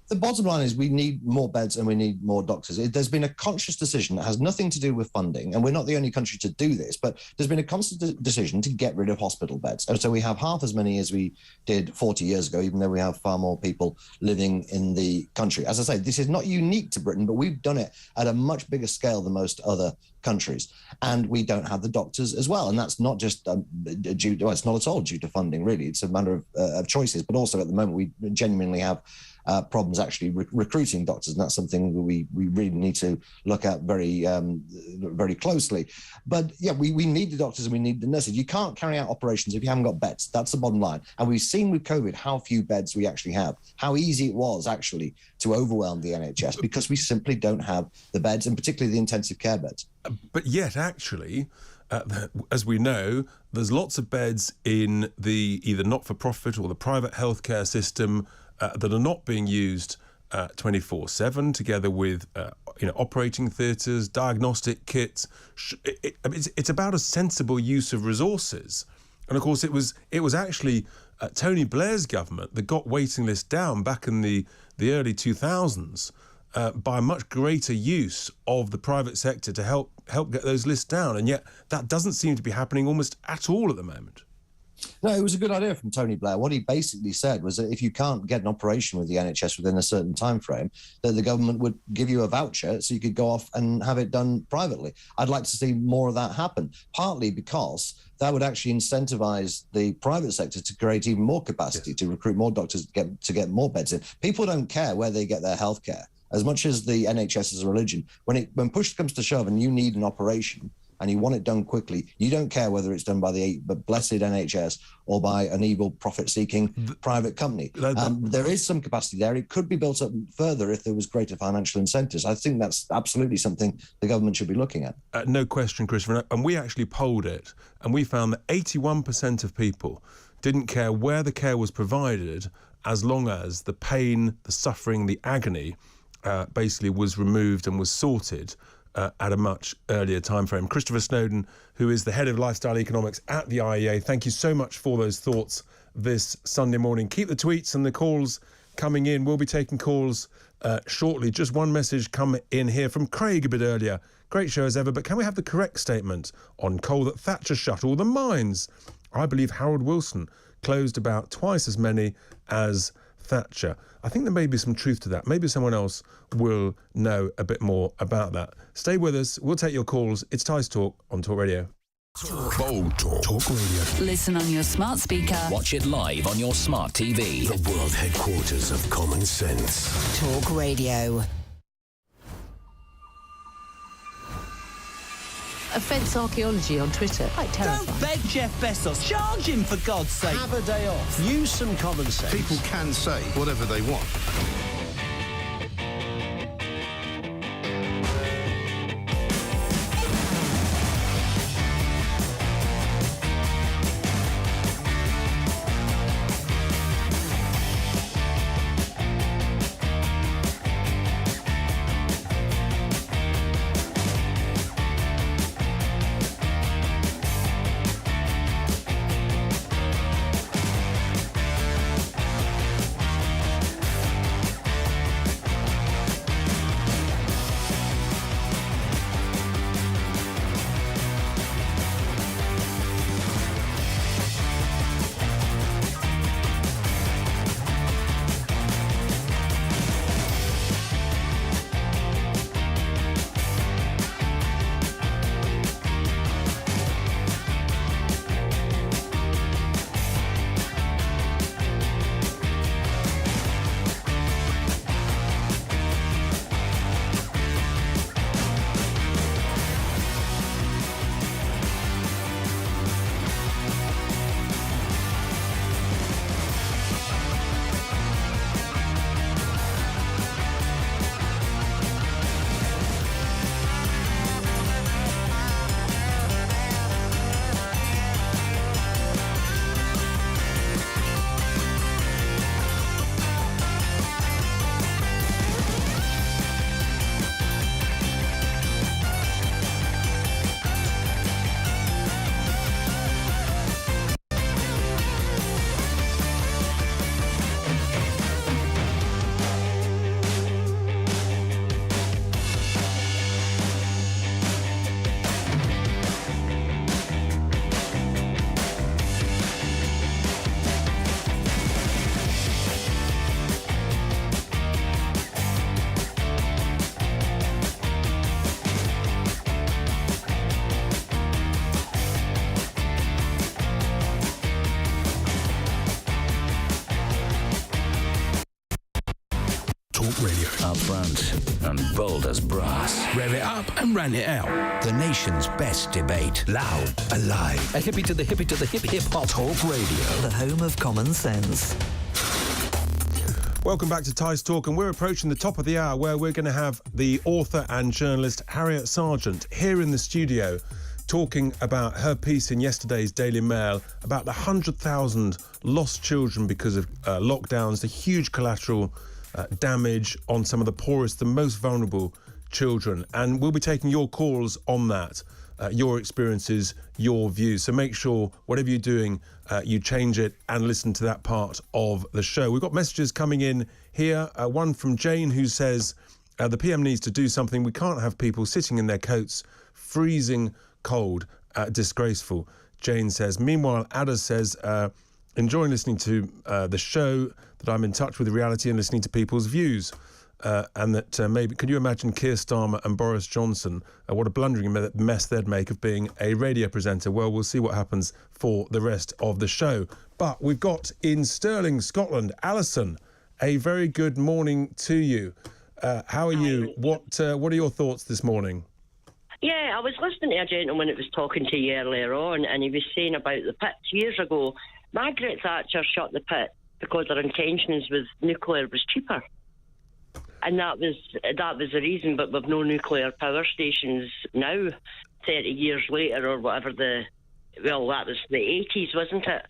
The bottom line is we need more beds and we need more doctors. There's been a conscious decision that has nothing to do with funding, and we're not the only country to do this, but there's been a conscious decision to get rid of hospital beds. And so we have half as many as we did 40 years ago, even though we have far more people living in the country. As I say, this is not unique to Britain, but we've done it at a much bigger scale than most other countries, and we don't have the doctors as well. And that's not just it's not at all due to funding, really. It's a matter of choices, but also at the moment we genuinely have problems actually recruiting doctors, and that's something we really need to look at very closely. But yeah, we need the doctors and we need the nurses. You can't carry out operations if you haven't got beds. That's the bottom line. And we've seen with COVID how few beds we actually have, how easy it was actually to overwhelm the NHS because we simply don't have the beds, and particularly the intensive care beds. But yet, actually, as we know, there's lots of beds in the either not-for-profit or the private healthcare system that are not being used 24/7, together with operating theatres, diagnostic kits. It's about a sensible use of resources, and of course it was actually Tony Blair's government that got waiting lists down back in the early 2000s by a much greater use of the private sector to help get those lists down, and yet that doesn't seem to be happening almost at all at the moment. No, it was a good idea from Tony Blair. What he basically said was that if you can't get an operation with the NHS within a certain time frame, that the government would give you a voucher so you could go off and have it done privately. I'd like to see more of that happen, partly because that would actually incentivize the private sector to create even more capacity, to recruit more doctors, to get more beds in. People don't care where they get their healthcare as much as the NHS is a religion. When push comes to shove and you need an operation and you want it done quickly, you don't care whether it's done by the blessed NHS or by an evil profit-seeking private company. There is some capacity there. It could be built up further if there was greater financial incentives. I think that's absolutely something the government should be looking at. No question, Christopher. And we actually polled it, and we found that 81% of people didn't care where the care was provided as long as the pain, the suffering, the agony basically was removed and was sorted at a much earlier time frame. Christopher Snowdon, who is the head of lifestyle economics at the IEA, thank you so much for those thoughts this Sunday morning. Keep the tweets and the calls coming in. We'll be taking calls shortly. Just one message come in here from Craig a bit earlier. Great show as ever, but can we have the correct statement on coal that Thatcher shut all the mines? I believe Harold Wilson closed about twice as many as Thatcher. I think there may be some truth to that. Maybe someone else will know a bit more about that. Stay with us. We'll take your calls. It's Tice Talk on Talk Radio. Bold Talk. Talk Radio. Listen on your smart speaker. Watch it live on your smart TV. The world headquarters of common sense. Talk Radio. Offence archaeology on Twitter. Quite terrifying. Don't beg Jeff Bezos. Charge him, for God's sake. Have a day off. Use some common sense. People can say whatever they want. Talk Radio. Up front and bold as brass. Rev it up and rant it out. The nation's best debate. Loud, alive. A hippie to the hippie to the hip hop. Talk Radio. The home of common sense. Welcome back to Tice Talk, and we're approaching the top of the hour where we're going to have the author and journalist Harriet Sargent here in the studio talking about her piece in yesterday's Daily Mail about the 100,000 lost children because of lockdowns, the huge collateral damage on some of the poorest, the most vulnerable children. And we'll be taking your calls on that, your experiences, your views. So make sure, whatever you're doing, you change it and listen to that part of the show. We've got messages coming in here. One from Jane who says, the PM needs to do something. We can't have people sitting in their coats, freezing cold, disgraceful, Jane says. Meanwhile, Ada says, enjoying listening to the show, that I'm in touch with reality and listening to people's views. And that maybe, can you imagine Keir Starmer and Boris Johnson, what a blundering mess they'd make of being a radio presenter? Well, we'll see what happens for the rest of the show. But we've got in Stirling, Scotland, Alison, a very good morning to you. How are you? What are your thoughts this morning? Yeah, I was listening to a gentleman that was talking to you earlier on, and he was saying about the pits. Years ago, Margaret Thatcher shut the pit because her intentions with nuclear was cheaper. And that was the reason, but we've no nuclear power stations now, 30 years later or whatever that was the 80s, wasn't it?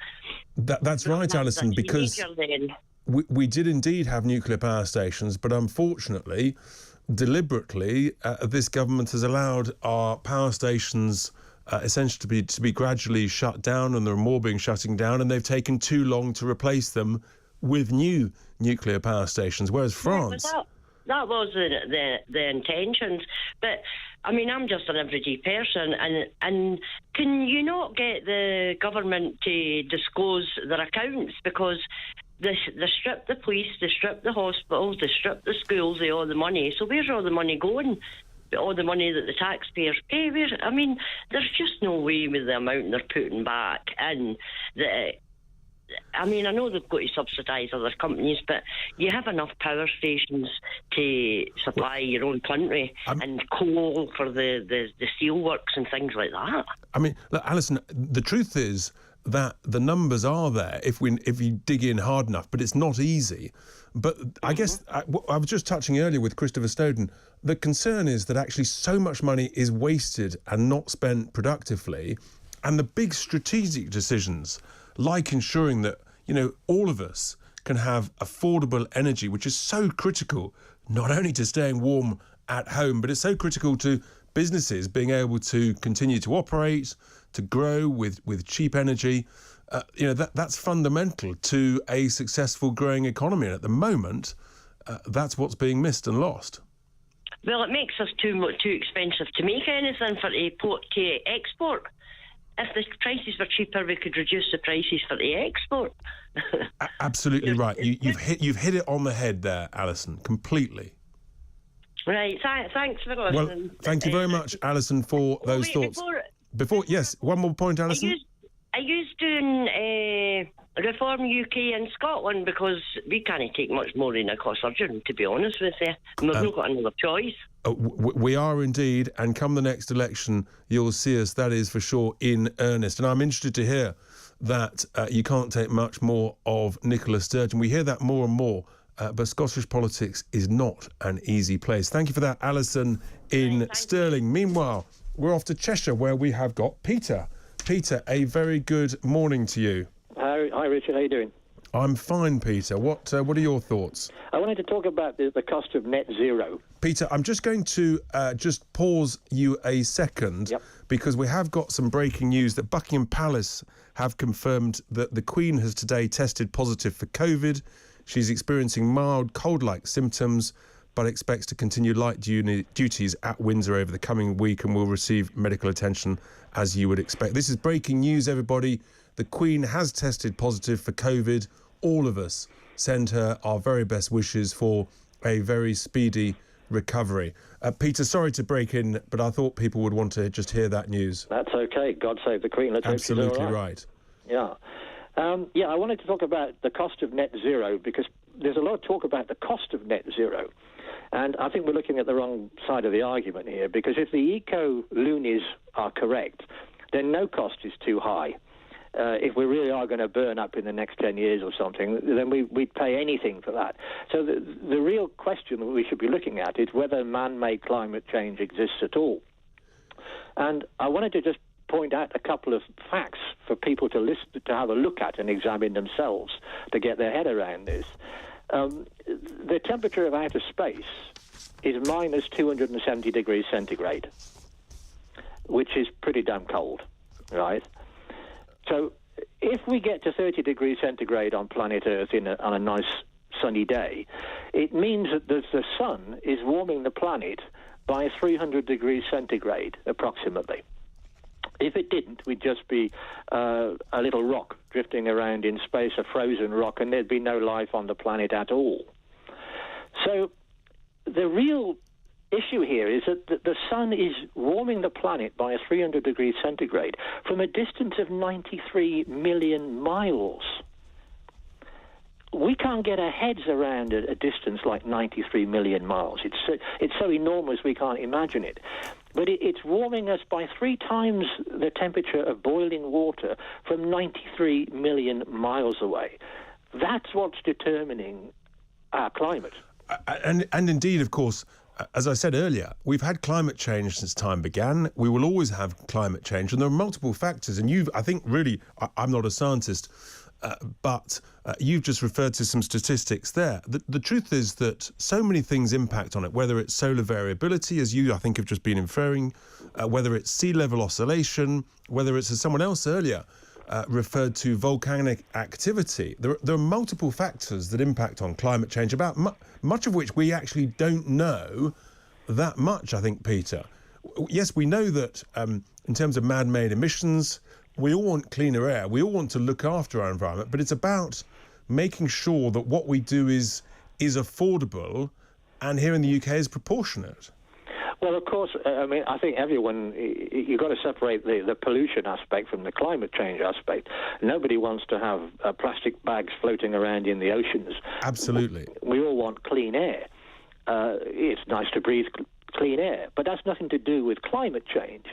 That's right, Alison, because we did indeed have nuclear power stations, but unfortunately, deliberately, this government has allowed our power stations essentially to be gradually shut down, and there are more being shutting down, and they've taken too long to replace them with new nuclear power stations, whereas France... Yeah, that was the intentions. But, I mean, I'm just an everyday person, and can you not get the government to disclose their accounts? Because they strip the police, they strip the hospitals, they strip the schools of all the money. So where's all the money going? All the money that the taxpayers pay? There's just no way with the amount they're putting back. And I mean, I know they've got to subsidise other companies, but you have enough power stations to supply your own country, and coal for the steelworks and things like that. I mean, look, Alison, the truth is that the numbers are there if you dig in hard enough, but it's not easy. But I guess I was just touching earlier with Christopher Snowdon. The concern is that actually so much money is wasted and not spent productively, and the big strategic decisions, like ensuring that, all of us can have affordable energy, which is so critical, not only to staying warm at home, but it's so critical to businesses being able to continue to operate, to grow with cheap energy. That's fundamental to a successful growing economy. And at the moment, that's what's being missed and lost. Well, it makes us too expensive to make anything for to export. If the prices were cheaper, we could reduce the prices for the export. Absolutely right. You've hit it on the head there, Alison, completely. Right. Thanks for listening. Well, thank you very much, Alison, for those thoughts. Before, yes, one more point, Alison. Are you doing Reform UK and Scotland? Because we can't take much more than a cost surgeon, to be honest with you. And we've not got another choice. We are indeed, and come the next election, you'll see us, that is for sure, in earnest. And I'm interested to hear that you can't take much more of Nicola Sturgeon. We hear that more and more, but Scottish politics is not an easy place. Thank you for that, Alison in Stirling. Meanwhile, we're off to Cheshire, where we have got Peter. Peter, a very good morning to you. Hi, Richard. How are you doing? I'm fine, Peter. What are your thoughts? I wanted to talk about the cost of net zero. Peter, I'm just going to just pause you a second, because we have got some breaking news that Buckingham Palace have confirmed that the Queen has today tested positive for COVID. She's experiencing mild cold-like symptoms, but expects to continue light duties at Windsor over the coming week and will receive medical attention as you would expect. This is breaking news, everybody. The Queen has tested positive for COVID. All of us send her our very best wishes for a very speedy recovery. Peter, sorry to break in, but I thought people would want to just hear that news. That's okay. God save the Queen. Let's hope she's all right. Absolutely right. Yeah. I wanted to talk about the cost of net zero, because there's a lot of talk about the cost of net zero. And I think we're looking at the wrong side of the argument here, because if the eco-loonies are correct, then no cost is too high. If we really are going to burn up in the next 10 years or something, then we'd pay anything for that. So the real question that we should be looking at is whether man-made climate change exists at all. And I wanted to just point out a couple of facts for people to have a look at and examine themselves to get their head around this. The temperature of outer space is minus 270 degrees centigrade, which is pretty damn cold, right? So if we get to 30 degrees centigrade on planet Earth on a nice sunny day, it means that the sun is warming the planet by 300 degrees centigrade, approximately. If it didn't, we'd just be a little rock drifting around in space, a frozen rock, and there'd be no life on the planet at all. So the real issue here is that the sun is warming the planet by 300 degrees centigrade from a distance of 93 million miles. We can't get our heads around a distance like 93 million miles. It's so enormous we can't imagine it. But it's warming us by 3 times the temperature of boiling water from 93 million miles away. That's what's determining our climate. And indeed, of course, as I said earlier, we've had climate change since time began. We will always have climate change, and there are multiple factors. And I think really, I'm not a scientist, but you've just referred to some statistics there. The truth is that so many things impact on it, whether it's solar variability, as you, I think, have just been inferring, whether it's sea level oscillation, whether it's, as someone else earlier referred to, volcanic activity. There are multiple factors that impact on climate change, about much of which we actually don't know that much, I think, Peter. Yes, we know that in terms of man-made emissions, we all want cleaner air. We all want to look after our environment, but it's about making sure that what we do is affordable, and here in the UK is proportionate. Well, of course, I mean, I think everyone, you've got to separate the pollution aspect from the climate change aspect. Nobody wants to have plastic bags floating around in the oceans. Absolutely. We all want clean air. It's nice to breathe clean air, but that's nothing to do with climate change.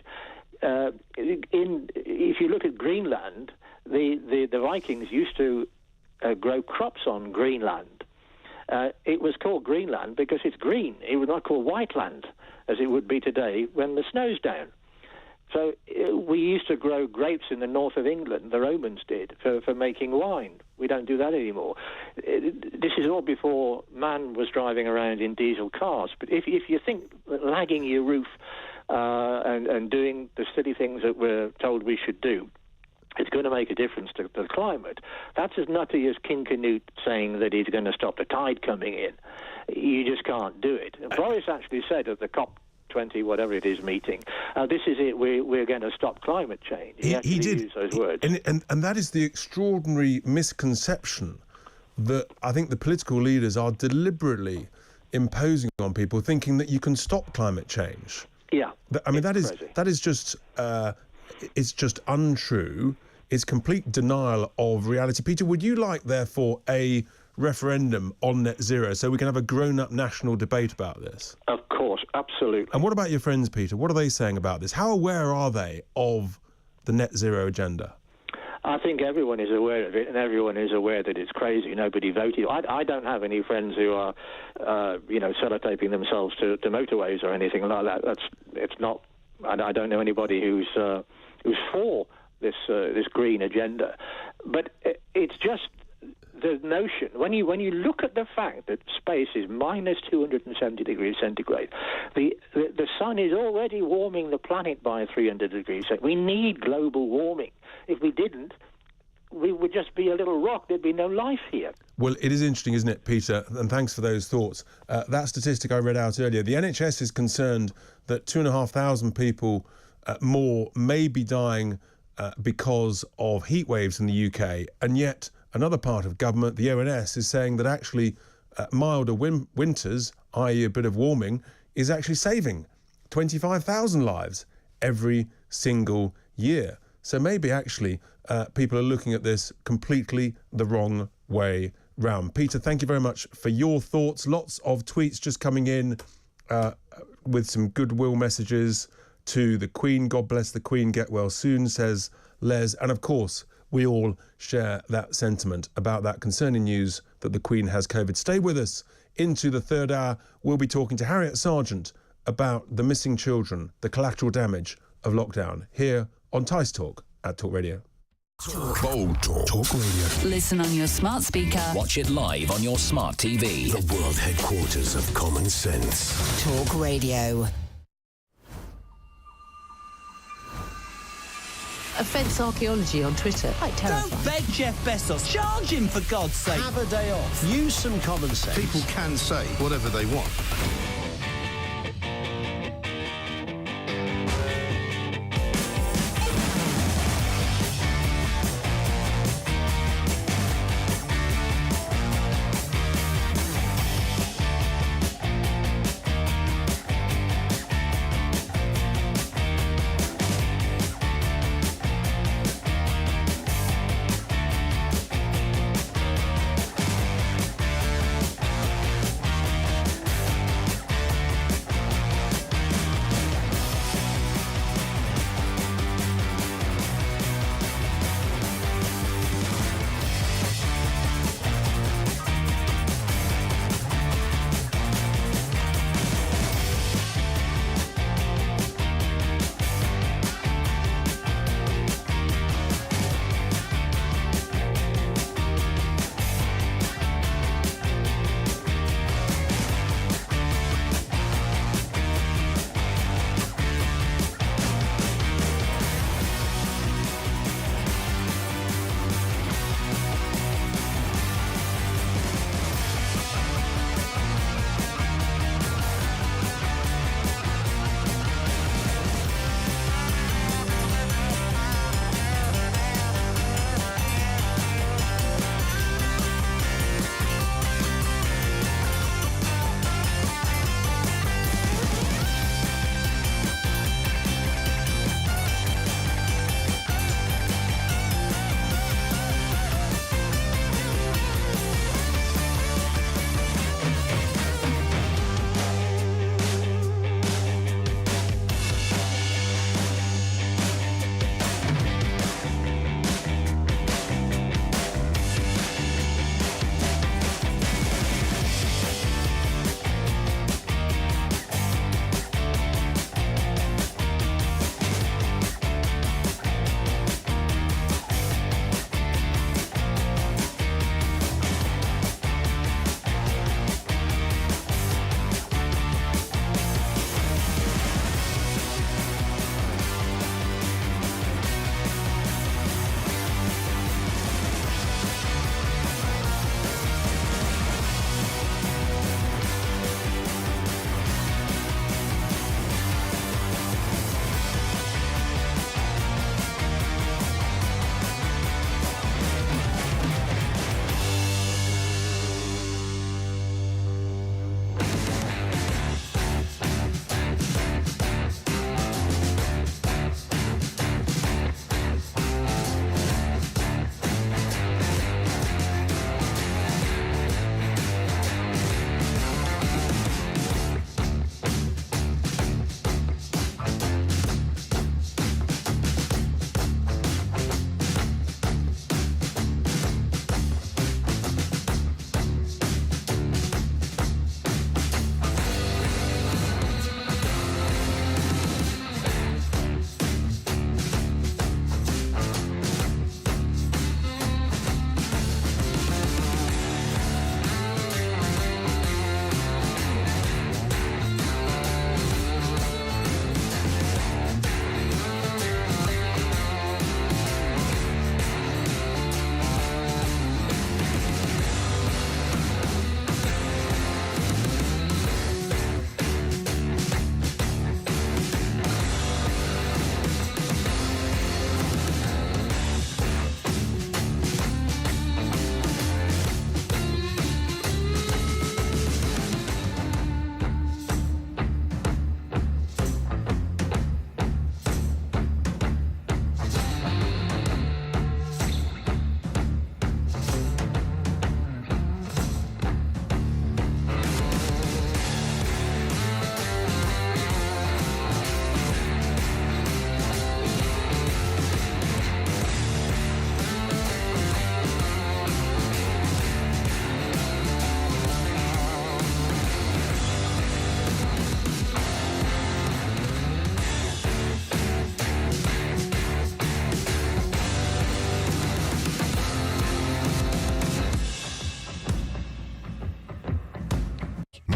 If you look at Greenland, the Vikings used to grow crops on Greenland. It was called Greenland because it's green. It was not called white land, as it would be today when the snow's down. So we used to grow grapes in the north of England, the Romans did, for making wine. We don't do that anymore. This is all before man was driving around in diesel cars. But if you think that lagging your roof and doing the silly things that we're told we should do, it's going to make a difference to the climate. That's as nutty as King Canute saying that he's going to stop the tide coming in. You just can't do it. And Boris actually said at the COP20, whatever it is, meeting, this is it, we're going to stop climate change. He did use those words. And that is the extraordinary misconception that I think the political leaders are deliberately imposing on people, thinking that you can stop climate change. Yeah. I mean, that is just... it's just untrue. It's complete denial of reality. Peter, would you like, therefore, a referendum on net zero so we can have a grown-up national debate about this? Of course, absolutely. And what about your friends, Peter? What are they saying about this? How aware are they of the net zero agenda? I think everyone is aware of it, and everyone is aware that it's crazy. Nobody voted. I don't have any friends who are, sellotaping themselves to motorways or anything like that. It's not. I don't know anybody who's for this green agenda, but it's just the notion. When you look at the fact that space is minus 270 degrees centigrade, the sun is already warming the planet by 300 degrees. We need global warming. If we didn't, we would just be a little rock. There'd be no life here. Well, it is interesting, isn't it, Peter? And thanks for those thoughts. That statistic I read out earlier, the NHS is concerned that 2,500 people more may be dying because of heat waves in the UK. And yet another part of government, the ONS, is saying that actually milder winters, i.e. a bit of warming, is actually saving 25,000 lives every single year. So maybe actually people are looking at this completely the wrong way round. Peter, thank you very much for your thoughts. Lots of tweets just coming in with some goodwill messages to the Queen. God bless the Queen, get well soon, says Les. And of course, we all share that sentiment about that concerning news that the Queen has COVID. Stay with us into the third hour. We'll be talking to Harriet Sargent about the missing children, the collateral damage of lockdown, here on Tice Talk at Talk Radio. Bold Talk. Talk Radio. Listen on your smart speaker. Watch it live on your smart TV. The world headquarters of common sense. Talk Radio. Offence archaeology on Twitter. Quite terrifying. Don't beg Jeff Bezos. Charge him, for God's sake. Have a day off. Use some common sense. People can say whatever they want.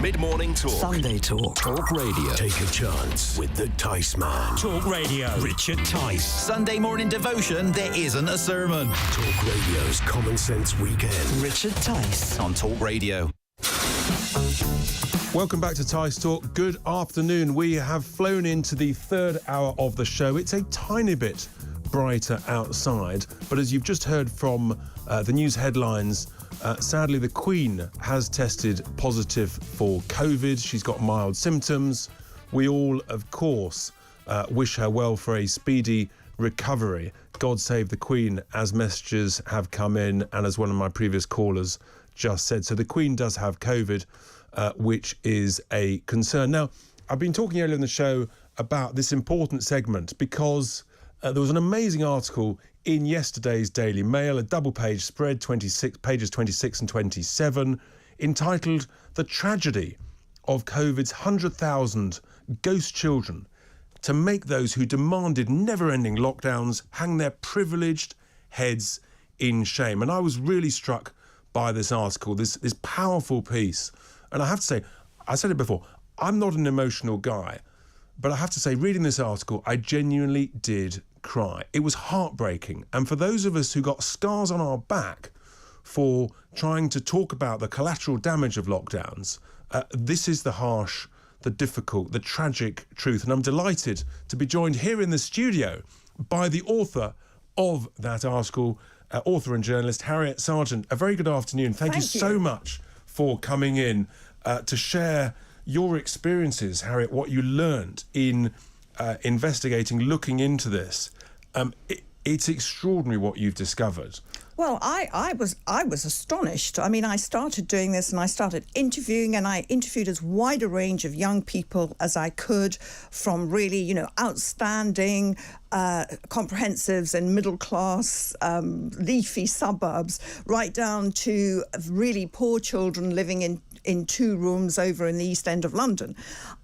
Mid-morning talk. Sunday talk. Talk Radio. Take a chance with the Tice Man. Talk Radio. Richard Tice. Sunday morning devotion, there isn't a sermon. Talk Radio's Common Sense Weekend. Richard Tice on Talk Radio. Welcome back to Tice Talk. Good afternoon. We have flown into the third hour of the show. It's a tiny bit brighter outside, but as you've just heard from the news headlines, sadly the Queen has tested positive for COVID. She's got mild symptoms. We all, of course, wish her well for a speedy recovery. God save the Queen, as messages have come in, and as one of my previous callers just said. So the Queen does have COVID, which is a concern. Now, I've been talking earlier in the show about this important segment because there was an amazing article in yesterday's Daily Mail, a double-page spread, pages 26 and 27, entitled "The Tragedy of COVID's 100,000 Ghost Children," to make those who demanded never-ending lockdowns hang their privileged heads in shame. And I was really struck by this article, this powerful piece. And I have to say, I said it before, I'm not an emotional guy, but I have to say, reading this article, I genuinely did cry. It was heartbreaking. And for those of us who got scars on our back for trying to talk about the collateral damage of lockdowns, this is the harsh, the difficult, the tragic truth. And I'm delighted to be joined here in the studio by the author of that article, author and journalist Harriet Sargent. A very good afternoon. Thank you so much for coming in to share your experiences, Harriet, what you learned in investigating, looking into this. It's extraordinary what you've discovered. Well, I was astonished. I mean, I started doing this and I started interviewing, and I interviewed as wide a range of young people as I could, from really, outstanding comprehensives in middle class, leafy suburbs, right down to really poor children living in two rooms over in the East End of London.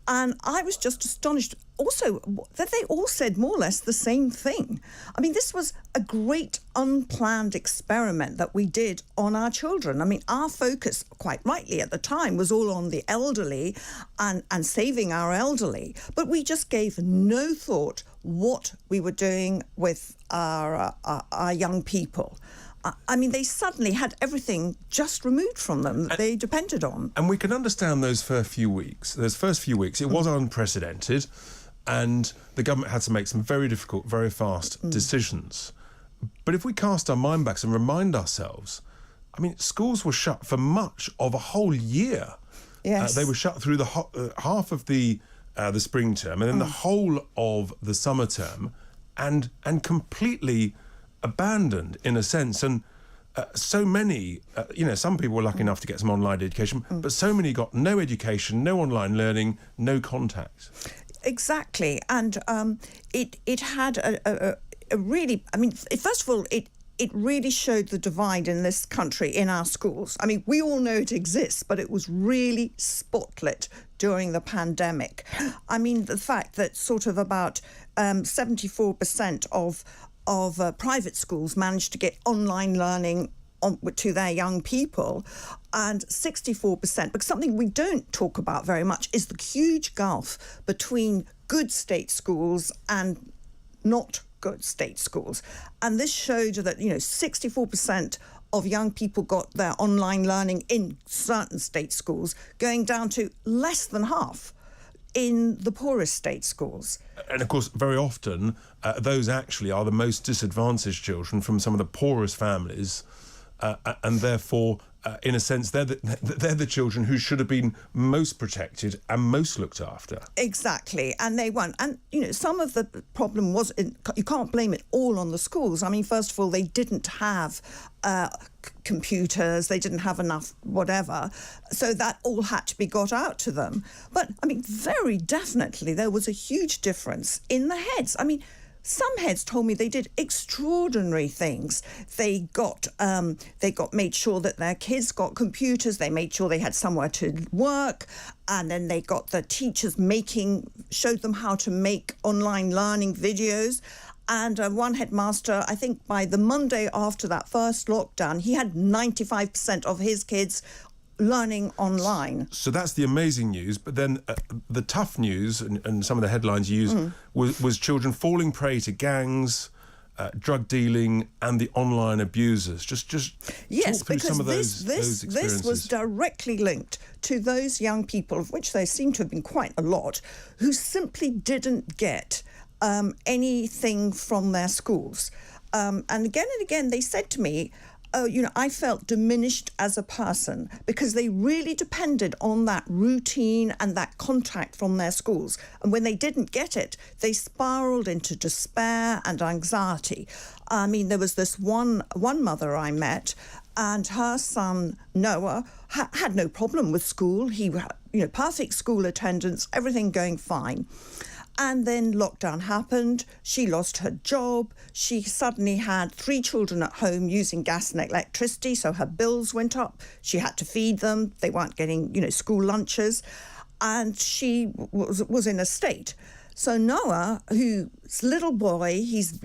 And I was just astonished also that they all said more or less the same thing. I mean, this was a great unplanned experiment that we did on our children. I mean, our focus, quite rightly at the time, was all on the elderly and saving our elderly. But we just gave no thought what we were doing with our young people. I mean, they suddenly had everything just removed from them that they depended on. And we can understand those first few weeks. It was unprecedented, and the government had to make some very difficult, very fast decisions. But if we cast our mind back and remind ourselves, I mean, schools were shut for much of a whole year. Yes. They were shut through the half of the spring term and then the whole of the summer term, and completely abandoned in a sense. And so many, some people were lucky enough to get some online education, but so many got no education, no online learning, no contact. Exactly. And it had a really, I mean, first of all, it really showed the divide in this country, in our schools. I mean, we all know it exists, but it was really spotlit during the pandemic. I mean, the fact that sort of about 74% of private schools managed to get online learning to their young people, and 64%, because something we don't talk about very much is the huge gulf between good state schools and not good state schools. And this showed that, 64% of young people got their online learning in certain state schools, going down to less than half in the poorest state schools. And of course, very often, those actually are the most disadvantaged children from some of the poorest families, and therefore, in a sense, they're the children who should have been most protected and most looked after. Exactly, and they weren't. And, some of the problem was, you can't blame it all on the schools. I mean, first of all, they didn't have computers, they didn't have enough whatever, so that all had to be got out to them. But, I mean, very definitely there was a huge difference in the heads. I mean, some heads told me they did extraordinary things. They made sure that their kids got computers. They made sure they had somewhere to work, and then they got the teachers showed them how to make online learning videos. And one headmaster, I think by the Monday after that first lockdown, he had 95% of his kids learning online. So that's the amazing news. But then the tough news, and some of the headlines you used, was children falling prey to gangs, drug dealing, and the online abusers. Just yes, talk through because some of those experiences. This was directly linked to those young people, of which there seem to have been quite a lot, who simply didn't get anything from their schools. And again, they said to me, oh, I felt diminished as a person because they really depended on that routine and that contact from their schools. And when they didn't get it, they spiraled into despair and anxiety. I mean, there was this one mother I met, and her son, Noah, had no problem with school. He had, perfect school attendance, everything going fine. And then lockdown happened, she lost her job, she suddenly had 3 children at home using gas and electricity, so her bills went up, she had to feed them, they weren't getting, school lunches, and she was in a state. So Noah, who's little boy, he's,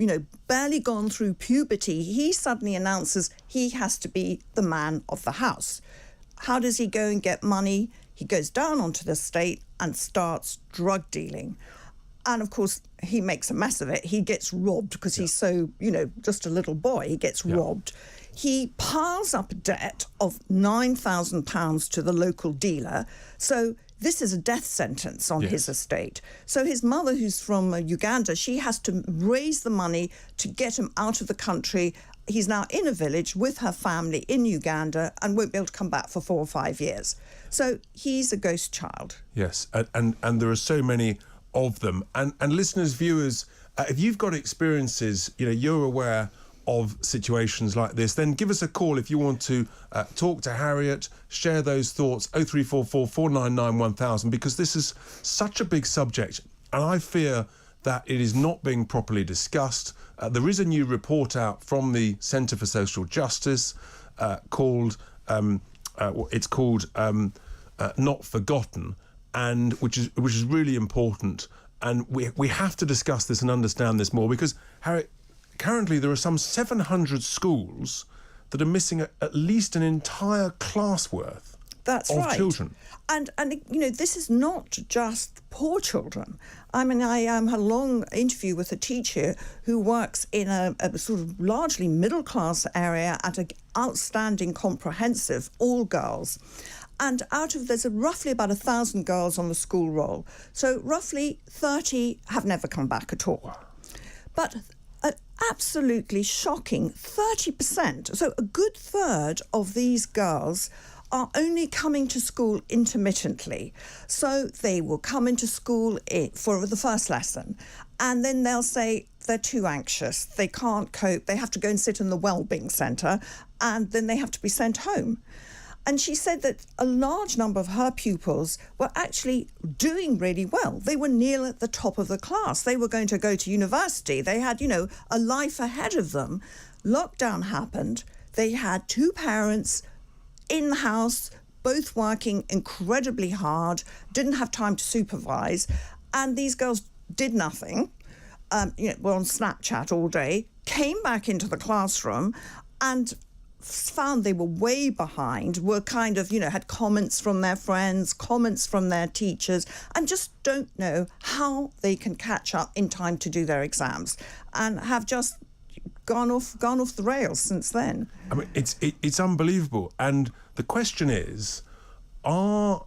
barely gone through puberty, he suddenly announces he has to be the man of the house. How does he go and get money? He goes down onto the estate and starts drug dealing. And, of course, he makes a mess of it. He gets robbed because he's so, just a little boy. He gets robbed. He piles up a debt of £9,000 to the local dealer. So this is a death sentence on his estate. So his mother, who's from Uganda, she has to raise the money to get him out of the country. He's now in a village with her family in Uganda and won't be able to come back for 4 or 5 years. So he's a ghost child. Yes, and there are so many of them, and listeners, viewers, if you've got experiences, you're aware of situations like this, then give us a call if you want to talk to Harriet, share those thoughts. 0344 499 1000, because this is such a big subject, and I fear that it is not being properly discussed. There is a new report out from the Centre for Social Justice called Not Forgotten, and which is really important, and we have to discuss this and understand this more, because Harriet, currently there are some 700 schools that are missing at least an entire class worth of children. And this is not just poor children. I mean, I had a long interview with a teacher who works in a sort of largely middle class area at an outstanding comprehensive, all girls. And there's roughly about 1,000 girls on the school roll. So roughly 30 have never come back at all. But an absolutely shocking 30%, so a good third of these girls are only coming to school intermittently. So they will come into school for the first lesson, and then they'll say they're too anxious, they can't cope, they have to go and sit in the wellbeing centre, and then they have to be sent home. And she said that a large number of her pupils were actually doing really well. They were near at the top of the class. They were going to go to university. They had, a life ahead of them. Lockdown happened. They had 2 parents in the house, both working incredibly hard, didn't have time to supervise. And these girls did nothing, were on Snapchat all day, came back into the classroom and found they were way behind, were kind of, had comments from their friends, comments from their teachers, and just don't know how they can catch up in time to do their exams, and have just gone off the rails since then. I mean, it's unbelievable. And the question is, are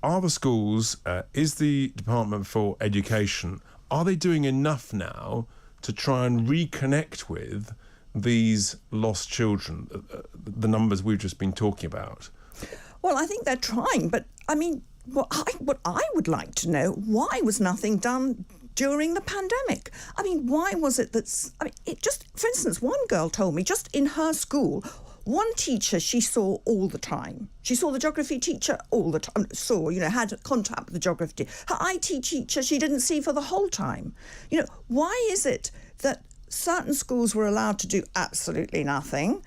the schools, is the Department for Education, are they doing enough now to try and reconnect with these lost children, the numbers we've just been talking about? Well, I think they're trying, but I mean, what I would like to know, why was nothing done during the pandemic? I mean, why was it for instance, one girl told me just in her school, one teacher she saw all the time. She saw the geography teacher all the time, had contact with the geography teacher. Her IT teacher she didn't see for the whole time. Why is it that certain schools were allowed to do absolutely nothing,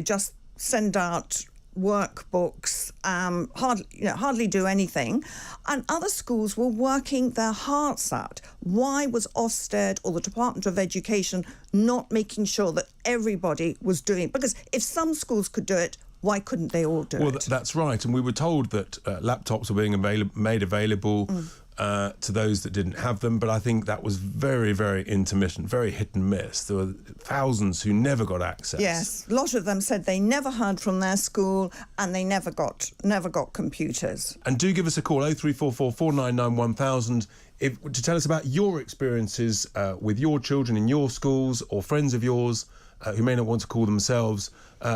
just send out workbooks, hardly do anything, and other schools were working their hearts out? Why was Ofsted or the Department of Education not making sure that everybody was doing it? Because if some schools could do it, Why couldn't they all do it? Well, that's right. And we were told that laptops were being made available to those that didn't have them. But I think that was very, very intermittent, very hit and miss. There were thousands who never got access. Yes, a lot of them said they never heard from their school and they never got computers. And do give us a call, 0344 499 1000, to tell us about your experiences with your children in your schools or friends of yours who may not want to call themselves,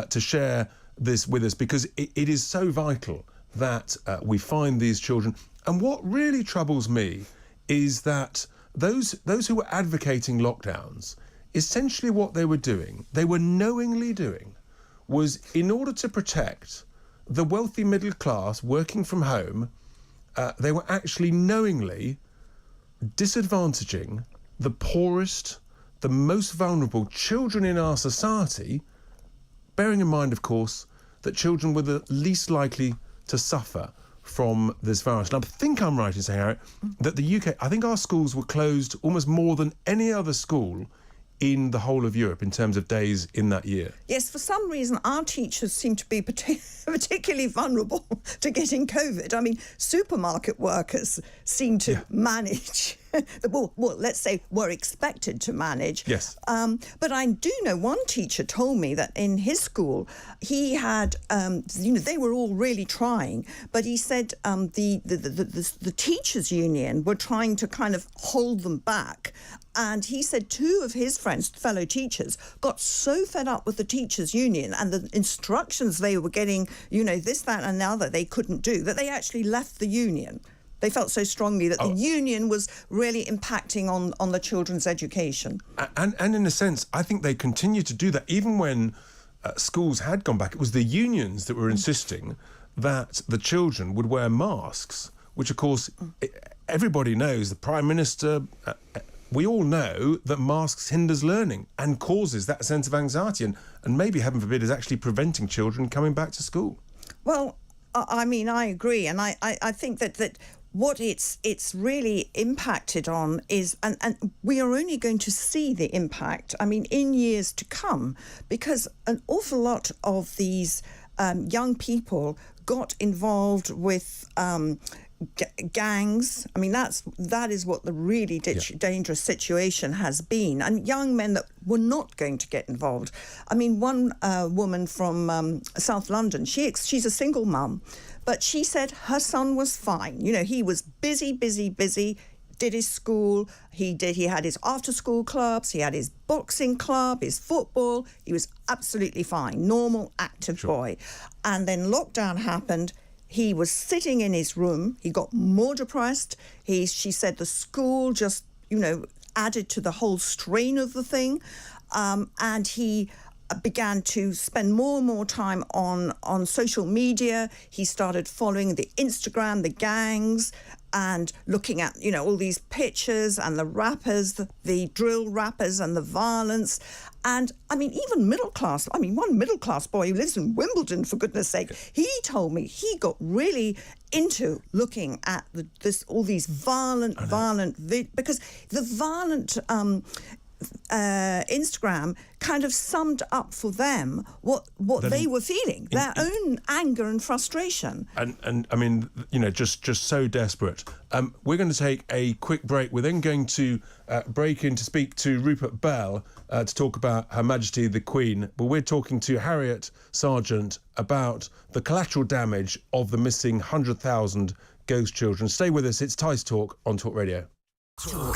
to share this with us, because it is so vital that we find these children. And what really troubles me is that those who were advocating lockdowns, essentially what they were doing, they were knowingly doing, was in order to protect the wealthy middle class working from home, they were actually knowingly disadvantaging the poorest, the most vulnerable children in our society, bearing in mind, of course, that children were the least likely to suffer from this virus. And I think I'm right in saying, Harriet, that the UK, I think our schools were closed almost more than any other school in the whole of Europe in terms of days in that year. Yes, for some reason, our teachers seem to be particularly vulnerable to getting COVID. I mean, supermarket workers seem to manage. Well, let's say were expected to manage. Yes. But I do know one teacher told me that in his school, he had, they were all really trying, but he said the teachers' union were trying to kind of hold them back. And he said two of his friends, fellow teachers, got so fed up with the teachers' union and the instructions they were getting, this, that and the other they couldn't do, that they actually left the union. They felt so strongly that the union was really impacting on the children's education. And in a sense, I think they continue to do that. Even when schools had gone back, it was the unions that were insisting that the children would wear masks, which, of course, everybody knows, the Prime Minister... we all know that masks hinders learning and causes that sense of anxiety and maybe, heaven forbid, is actually preventing children coming back to school. Well, I mean, I agree. And I think that what it's really impacted on is, and we are only going to see the impact, I mean, in years to come, because an awful lot of these young people got involved with gangs. I mean, that is what the really dangerous situation has been, and young men that were not going to get involved. I mean, one woman from South London, she's a single mum, but she said her son was fine. He was busy, did his school, he had his after-school clubs, he had his boxing club, his football. He was absolutely fine, normal, active boy. And then lockdown happened. He was sitting in his room. He got more depressed. She said the school just, added to the whole strain of the thing. And he began to spend more and more time on social media. He started following the Instagram, the gangs, and looking at, all these pictures and the rappers, the drill rappers and the violence. And, I mean, even one middle-class boy who lives in Wimbledon, for goodness sake, he told me he got really into looking at all these because the violent Instagram kind of summed up for them what they were feeling, their own anger and frustration. And I mean, just so desperate. We're going to take a quick break. We're then going to break in to speak to Rupert Bell to talk about Her Majesty the Queen. But we're talking to Harriet Sargent about the collateral damage of the missing 100,000 ghost children. Stay with us. It's Tice Talk on Talk Radio.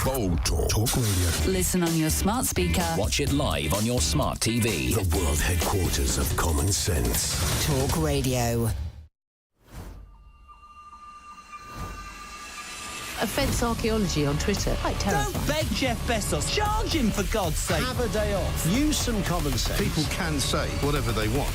Bold Talk. Talk Radio. Listen on your smart speaker. Watch it live on your smart TV. The world headquarters of common sense. Talk Radio. Offence archaeology on Twitter. Quite terrifying. Don't beg Jeff Bezos. Charge him, for God's sake. Have a day off. Use some common sense. People can say whatever they want.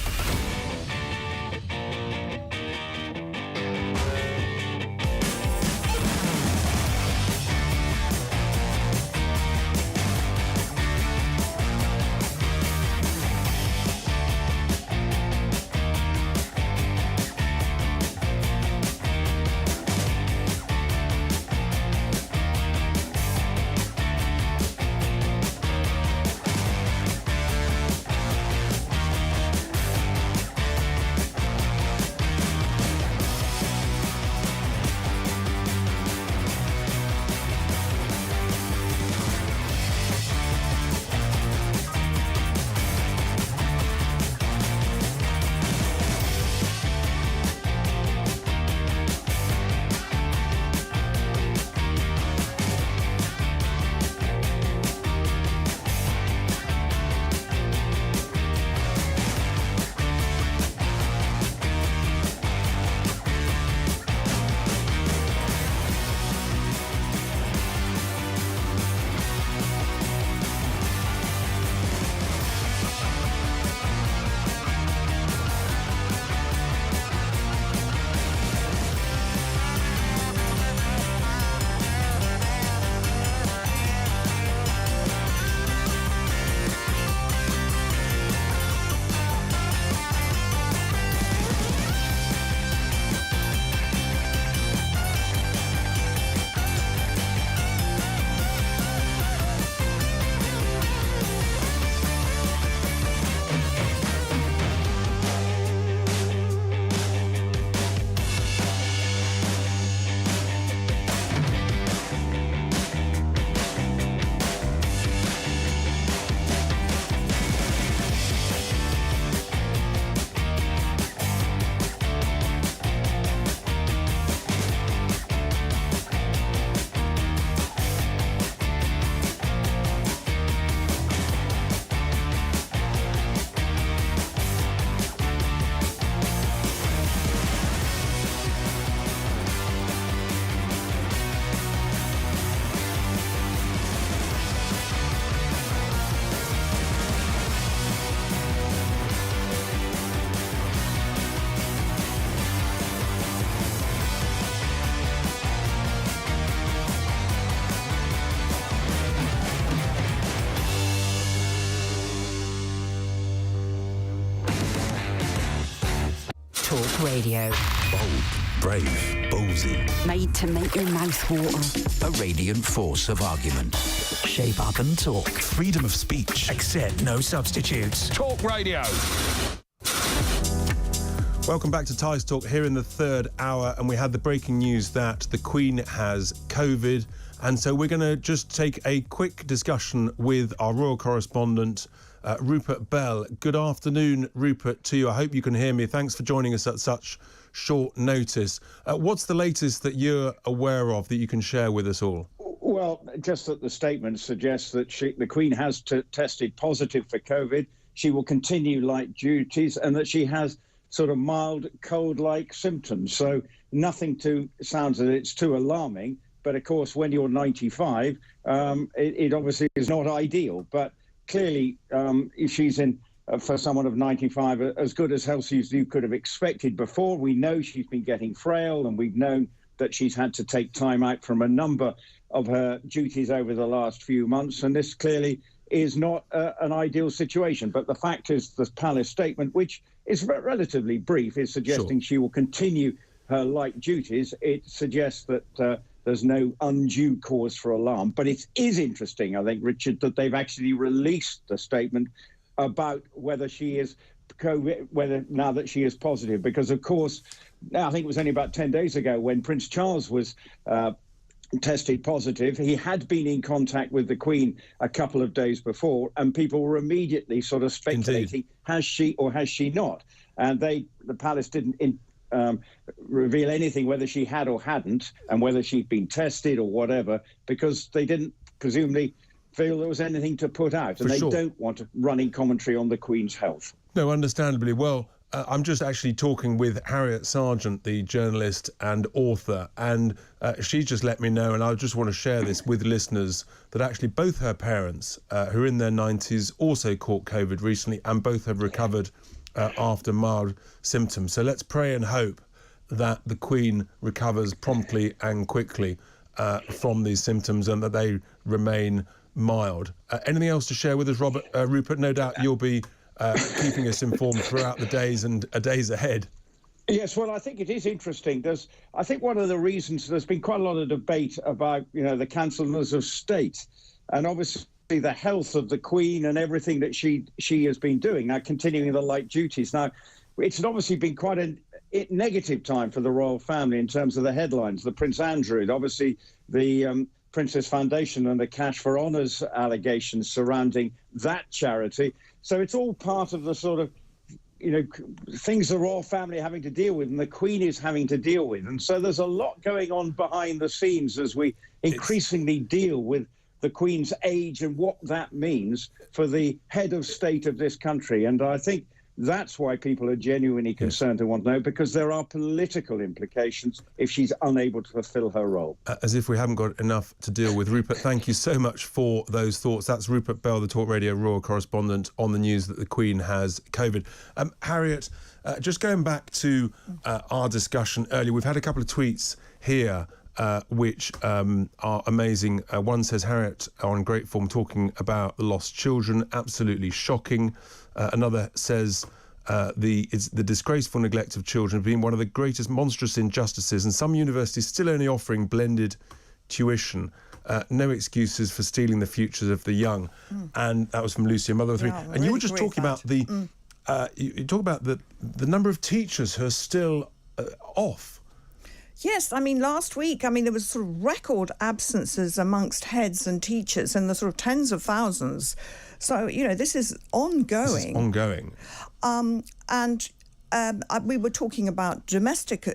Radio. Bold, brave, ballsy. Made to make your mouth water. A radiant force of argument. Shape up and talk. Freedom of speech. Accept no substitutes. Talk Radio. Welcome back to Tice Talk here in the third hour, and we had the breaking news that the Queen has COVID, and so we're going to just take a quick discussion with our royal correspondent, Rupert Bell. Good afternoon, Rupert, to you. I hope you can hear me. Thanks for joining us at such short notice. What's the latest that you're aware of that you can share with us all? Well, just that the statement suggests that the Queen has tested positive for COVID. She will continue light duties, and that she has sort of mild cold-like symptoms. So nothing sounds as it's too alarming. But of course, when you're 95, it obviously is not ideal. But clearly, she's in, for someone of 95, as good as healthy as you could have expected before. We know she's been getting frail, and we've known that she's had to take time out from a number of her duties over the last few months. And this clearly is not an ideal situation. But the fact is, the palace statement, which is relatively brief, is suggesting she will continue her light duties. It suggests that there's no undue cause for alarm. But it is interesting, I think, Richard, that they've actually released a statement about whether she is COVID, now that she is positive. Because, of course, I think it was only about 10 days ago when Prince Charles was tested positive. He had been in contact with the Queen a couple of days before, and people were immediately sort of speculating, has she or has she not? And the palace didn't reveal anything, whether she had or hadn't, and whether she'd been tested or whatever, because they didn't presumably feel there was anything to put out, and they don't want a running commentary on the Queen's health. No, understandably. Well, I'm just actually talking with Harriet Sargent, the journalist and author, and she just let me know, and I just want to share this with listeners, that actually both her parents, who are in their 90s, also caught COVID recently, and both have recovered after mild symptoms. So let's pray and hope that the Queen recovers promptly and quickly from these symptoms, and that they remain mild. Anything else to share with us, Rupert? No doubt you'll be keeping us informed throughout the days and days ahead. Yes, well, I think it is interesting. I think one of the reasons there's been quite a lot of debate about, the councillors of state, and obviously the health of the Queen and everything that she has been doing, now continuing the light duties. Now, it's obviously been quite a negative time for the royal family in terms of the headlines. The Prince Andrew, obviously the Princess Foundation and the Cash for Honours allegations surrounding that charity. So it's all part of the sort of, things the royal family are having to deal with and the Queen is having to deal with. And so there's a lot going on behind the scenes as we increasingly deal with the Queen's age and what that means for the head of state of this country. And I think that's why people are genuinely concerned and want to know, because there are political implications if she's unable to fulfil her role. As if we haven't got enough to deal with. Rupert, thank you so much for those thoughts. That's Rupert Bell, the Talk Radio royal correspondent, on the news that the Queen has COVID. Harriet, just going back to our discussion earlier, we've had a couple of tweets here which are amazing. One says, Harriet on great form talking about the lost children, absolutely shocking. Another says, the disgraceful neglect of children being one of the greatest monstrous injustices, and some universities still only offering blended tuition. No excuses for stealing the futures of the young. And that was from Lucia, mother of three. Yeah, and really you were just talking about you talk about the number of teachers who are still off. Yes, last week, there was sort of record absences amongst heads and teachers in the sort of tens of thousands. So, this is ongoing. We were talking about domestic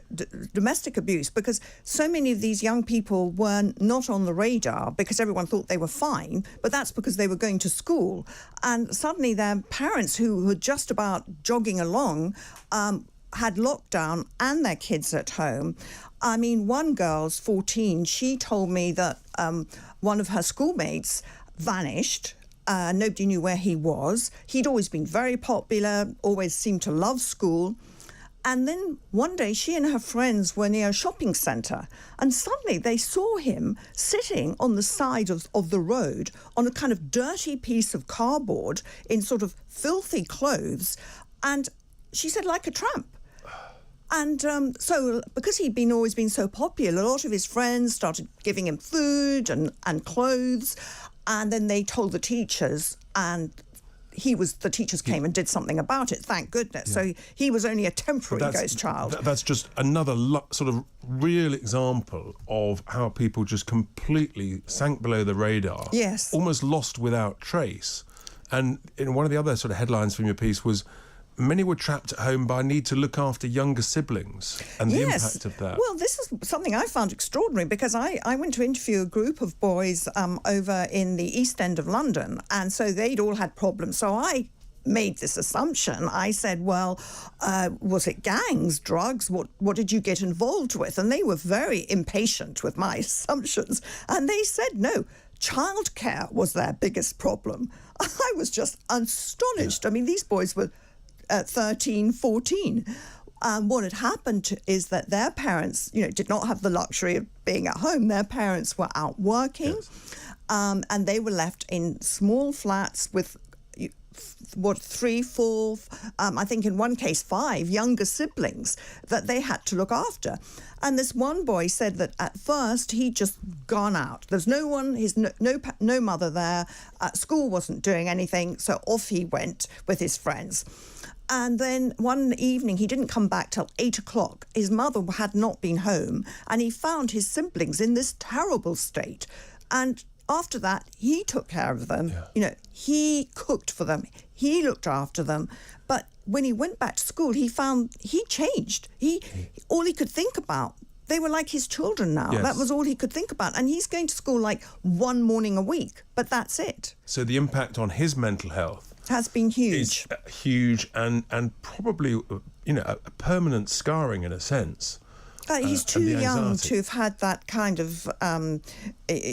abuse, because so many of these young people were not on the radar because everyone thought they were fine, but that's because they were going to school. And suddenly their parents, who were just about jogging along, had lockdown and their kids at home. One girl's 14. She told me that one of her schoolmates vanished. Nobody knew where he was. He'd always been very popular, always seemed to love school. And then one day she and her friends were near a shopping centre, and suddenly they saw him sitting on the side of the road on a kind of dirty piece of cardboard in sort of filthy clothes. And she said, like a tramp. And so, because he'd always been so popular, a lot of his friends started giving him food and clothes, and then they told the teachers, and the teachers came and did something about it, thank goodness. Yeah. So he was only a temporary ghost child. That's just another sort of real example of how people just completely sank below the radar. Yes. Almost lost without trace. And in one of the other sort of headlines from your piece was, many were trapped at home by a need to look after younger siblings and the impact of that. Well, this is something I found extraordinary because I went to interview a group of boys over in the East End of London, and so they'd all had problems. So I made this assumption. I said, well, was it gangs, drugs? What did you get involved with? And they were very impatient with my assumptions. And they said, no, childcare was their biggest problem. I was just astonished. Yeah. I mean, these boys were 13, 14. What had happened is that their parents, did not have the luxury of being at home. Their parents were out working, and they were left in small flats with 3, 4, I think in one case 5 younger siblings that they had to look after. And this one boy said that at first he'd just gone out. There's no one, no mother there. School wasn't doing anything, so off he went with his friends. And then one evening, he didn't come back till 8 o'clock. His mother had not been home, and he found his siblings in this terrible state. And after that, he took care of them. Yeah. He cooked for them. He looked after them. But when he went back to school, he found he changed. All he could think about, they were like his children now. Yes. That was all he could think about. And he's going to school like one morning a week, but that's it. So the impact on his mental health has been huge. It's huge and probably, a permanent scarring in a sense. He's too young to have had that kind of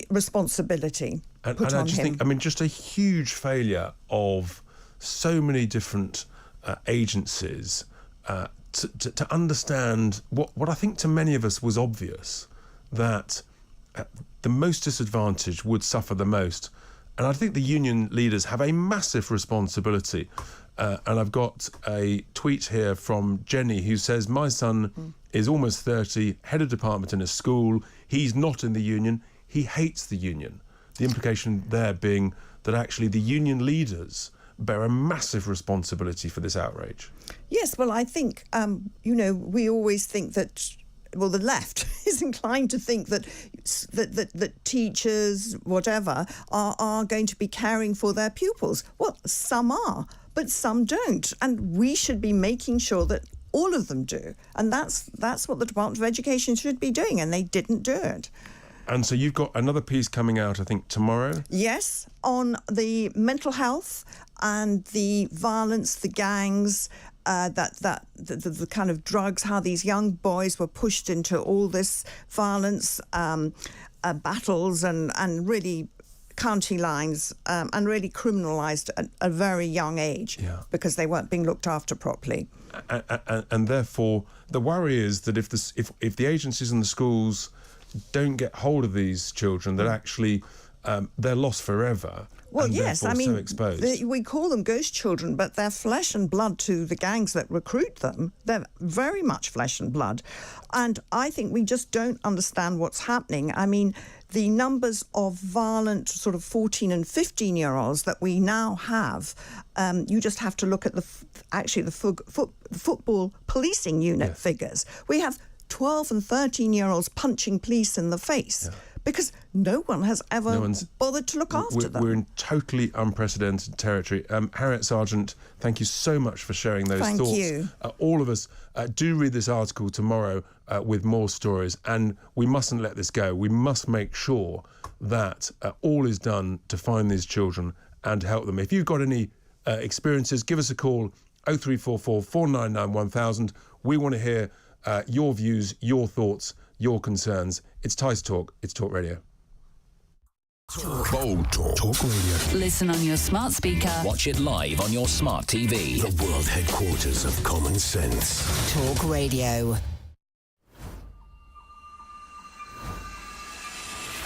responsibility put on him. Just a huge failure of so many different agencies to understand what I think to many of us was obvious, that the most disadvantaged would suffer the most. And I think the union leaders have a massive responsibility. And I've got a tweet here from Jenny who says, my son is almost 30, head of department in a school. He's not in the union. He hates the union. The implication there being that actually the union leaders bear a massive responsibility for this outrage. Yes, well, I think, we always think that, well, the left is inclined to think that teachers, whatever, are going to be caring for their pupils. Well, some are, but some don't. And we should be making sure that all of them do. And that's what the Department of Education should be doing, and they didn't do it. And so you've got another piece coming out, I think, tomorrow? Yes, on the mental health and the violence, the gangs, the kind of drugs, how these young boys were pushed into all this violence, battles and really county lines, and really criminalised at a very young age because they weren't being looked after properly. And therefore, the worry is that if the agencies and the schools don't get hold of these children, that actually they're lost forever. Well, and yes, so exposed. We call them ghost children, but they're flesh and blood to the gangs that recruit them. They're very much flesh and blood. And I think we just don't understand what's happening. I mean, the numbers of violent sort of 14 and 15-year-olds that we now have, you just have to look at the football policing unit figures. We have 12 and 13-year-olds punching police in the face. Yeah. Because no one has ever bothered to look after them. We're in totally unprecedented territory. Harriet Sargent, thank you so much for sharing those thoughts. Thank you. All of us do read this article tomorrow with more stories, and we mustn't let this go. We must make sure that all is done to find these children and help them. If you've got any experiences, give us a call, 0344 499 1000. We want to hear your views, your thoughts, your concerns. It's Tice Talk. It's Talk Radio. Bold Talk. Talk Radio. Listen on your smart speaker. Watch it live on your smart TV. The world headquarters of common sense. Talk Radio.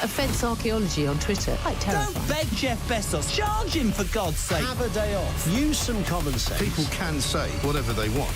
Offence archaeology on Twitter. Quite terrifying. Don't beg Jeff Bezos. Charge him, for God's sake. Have a day off. Use some common sense. People can say whatever they want.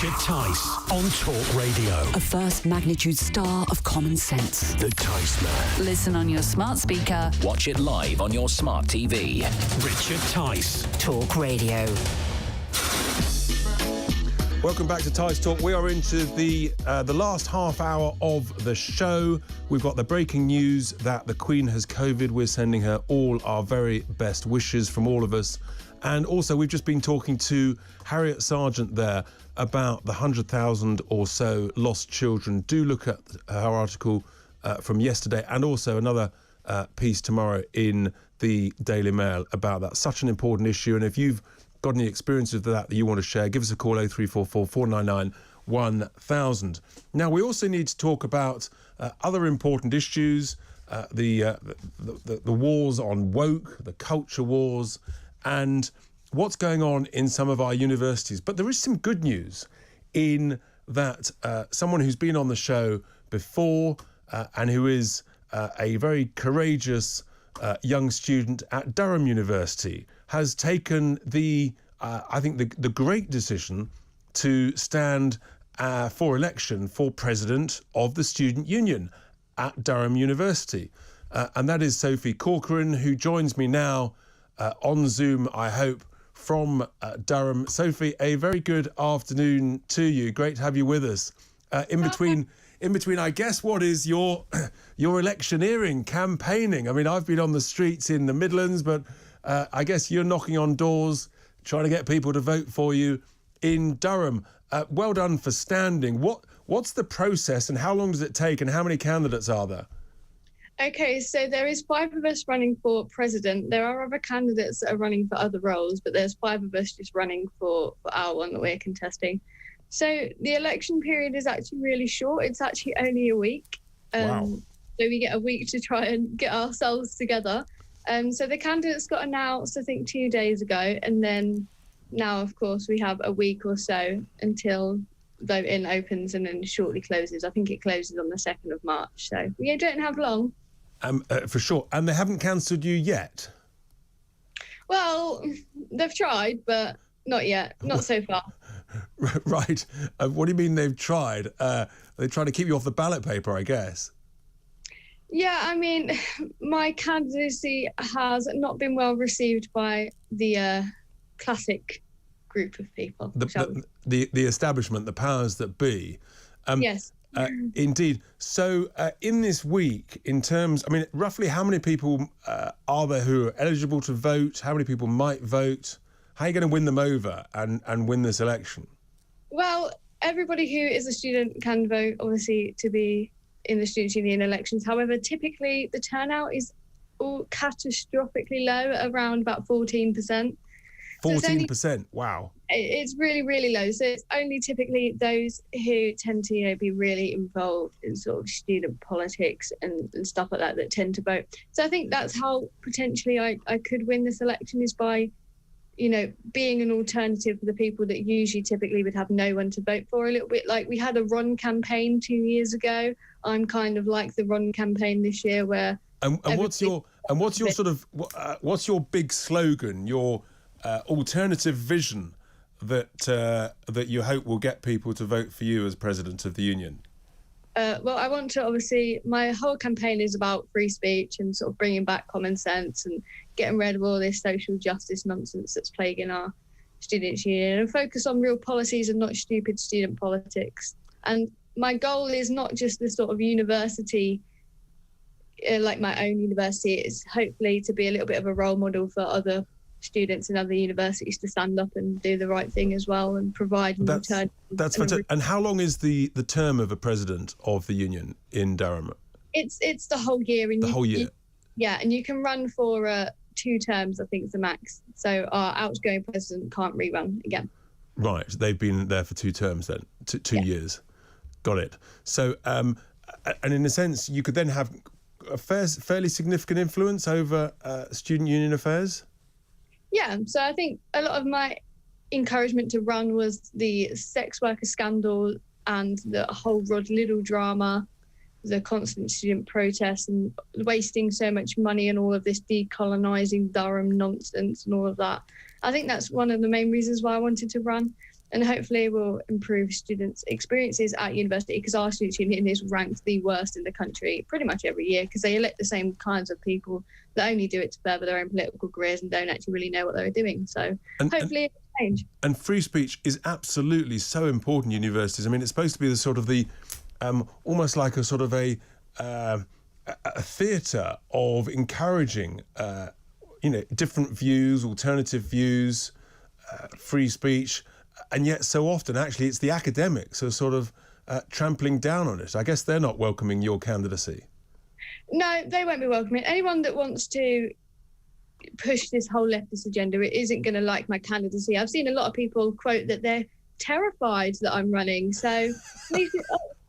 Richard Tice on Talk Radio. A first magnitude star of common sense. The Tice Man. Listen on your smart speaker. Watch it live on your smart TV. Richard Tice. Talk Radio. Welcome back to Tice Talk. We are into the last half hour of the show. We've got the breaking news that the Queen has COVID. We're sending her all our very best wishes from all of us. And also, we've just been talking to Harriet Sargent there about the 100,000 or so lost children. Do look at her article from yesterday, and also another piece tomorrow in the Daily Mail about that. Such an important issue. And if you've got any experience of that you want to share, give us a call, 0344 499 1000. Now, we also need to talk about other important issues, the wars on woke, the culture wars, and what's going on in some of our universities. But there is some good news in that someone who's been on the show before and who is a very courageous young student at Durham University has taken I think the great decision to stand for election for president of the Student Union at Durham University. And that is Sophie Corcoran, who joins me now on Zoom, I hope, from Durham. Sophie, a very good afternoon to you. Great to have you with us. In between, I guess, what is your electioneering, campaigning? I mean, I've been on the streets in the Midlands, but I guess you're knocking on doors, trying to get people to vote for you in Durham. Well done for standing. What's the process, and how long does it take, and how many candidates are there? Okay, so there is 5 of us running for president. There are other candidates that are running for other roles, but there's 5 of us just running for our one that we're contesting. So the election period is actually really short. It's actually only a week. Wow. So we get a week to try and get ourselves together. So the candidates got announced, I think, 2 days ago. And then now, of course, we have a week or so until voting opens and then shortly closes. I think it closes on the 2nd of March. So we don't have long. For sure. And they haven't cancelled you yet? Well, they've tried, but not yet. Not so far. Right. What do you mean they've tried? They tried to keep you off the ballot paper, I guess. Yeah, I mean, my candidacy has not been well received by the classic group of people. The establishment, the powers that be. Yes. Indeed. So in this week, in terms, I mean, roughly how many people are there who are eligible to vote? How many people might vote? How are you going to win them over and win this election? Well, everybody who is a student can vote, obviously, to be in the Student Union elections. However, typically the turnout is all catastrophically low, around about 14%. 14%, wow. It's really, really low. So it's only typically those who tend to, be really involved in sort of student politics and stuff like that tend to vote. So I think that's how potentially I could win this election, is by, being an alternative for the people that usually typically would have no one to vote for. A little bit like we had a Ron campaign 2 years ago. I'm kind of like the Ron campaign this year, where what's your big slogan, your alternative vision that you hope will get people to vote for you as president of the union? Well, I want to, obviously, my whole campaign is about free speech and sort of bringing back common sense and getting rid of all this social justice nonsense that's plaguing our students' union, and focus on real policies and not stupid student politics. And my goal is not just the sort of university, like my own university, it's hopefully to be a little bit of a role model for other students in other universities to stand up and do the right thing as well and provide an alternative. That's fantastic. And how long is the term of a president of the union in Durham? It's the whole year. And the whole year? Yeah, and you can run for 2 terms, I think is the max. So our outgoing president can't rerun again. Right, they've been there for 2 terms then, 2 years. Got it. So, and in a sense, you could then have a fairly significant influence over student union affairs? Yeah, so I think a lot of my encouragement to run was the sex worker scandal and the whole Rod Liddell drama, the constant student protests and wasting so much money and all of this decolonising Durham nonsense and all of that. I think that's one of the main reasons why I wanted to run. and hopefully will improve students' experiences at university, because our students' union is ranked the worst in the country pretty much every year, because they elect the same kinds of people that only do it to further their own political careers and don't actually really know what they're doing. So hopefully it will change. And free speech is absolutely so important in universities. I mean, it's supposed to be the sort of the almost like a sort of a theatre of encouraging different views, alternative views, free speech. And yet so often, actually, it's the academics who are sort of trampling down on it. I guess they're not welcoming your candidacy. No, they won't be welcoming. Anyone that wants to push this whole leftist agenda isn't going to like my candidacy. I've seen a lot of people quote that they're terrified that I'm running. So,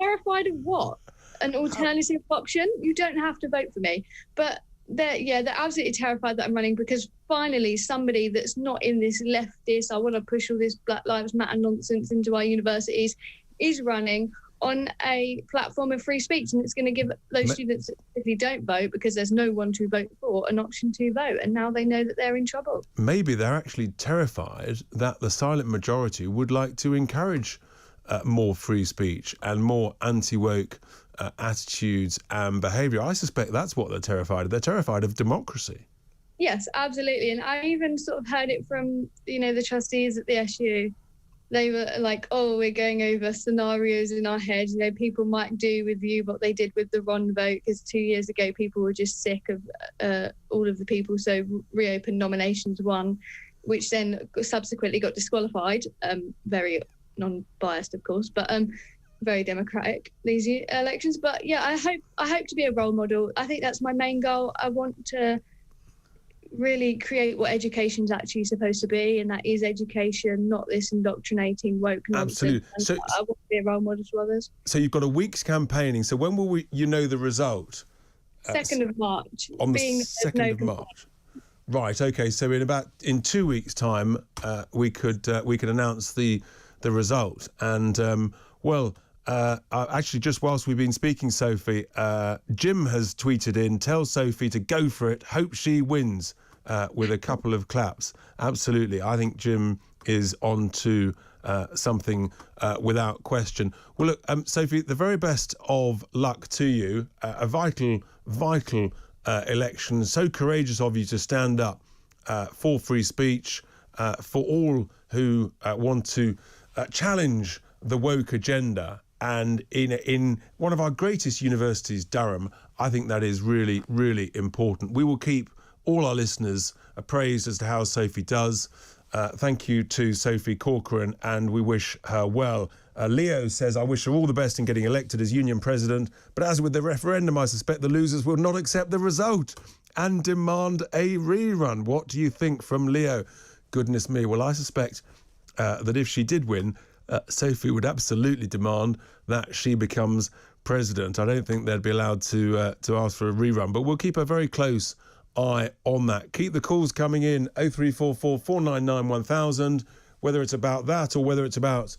terrified of what? An alternative option? You don't have to vote for me. But they're absolutely terrified that I'm running, because finally somebody that's not in this leftist, I want to push all this Black Lives Matter nonsense into our universities, is running on a platform of free speech, and it's going to give those students that simply don't vote, because there's no one to vote for, an option to vote, and now they know that they're in trouble. Maybe they're actually terrified that the silent majority would like to encourage more free speech and more anti-woke attitudes and behaviour. I suspect that's what they're terrified of. They're terrified of democracy. Yes, absolutely. And I even sort of heard it from, the trustees at the SU. They were like, oh, we're going over scenarios in our head. People might do with you what they did with the Ron vote, because 2 years ago people were just sick of all of the people. So reopened nominations won, which then subsequently got disqualified. Very non-biased, of course, but very democratic, these elections. But yeah, I hope to be a role model. I think that's my main goal. I want to really create what education's actually supposed to be, and that is education, not this indoctrinating woke nonsense. Absolutely. So I want to be a role model to others. So you've got a week's campaigning. So when will you know the result? 2nd of March. On the 2nd of March. Right. Okay. So in 2 weeks' time, we could announce the result. And actually, just whilst we've been speaking, Sophie, Jim has tweeted in, tell Sophie to go for it, hope she wins, with a couple of claps. Absolutely. I think Jim is on to something without question. Well, look, Sophie, the very best of luck to you. A vital election. So courageous of you to stand up for free speech, for all who want to challenge the woke agenda. And in one of our greatest universities, Durham, I think that is really, really important. We will keep all our listeners appraised as to how Sophie does. Thank you to Sophie Corcoran, and we wish her well. Leo says, I wish her all the best in getting elected as union president, but as with the referendum, I suspect the losers will not accept the result and demand a rerun. What do you think from Leo? Goodness me. Well, I suspect that if she did win, Sophie would absolutely demand that she becomes president. I don't think they'd be allowed to ask for a rerun, but we'll keep a very close eye on that. Keep the calls coming in, 0344 499 1000, whether it's about that or whether it's about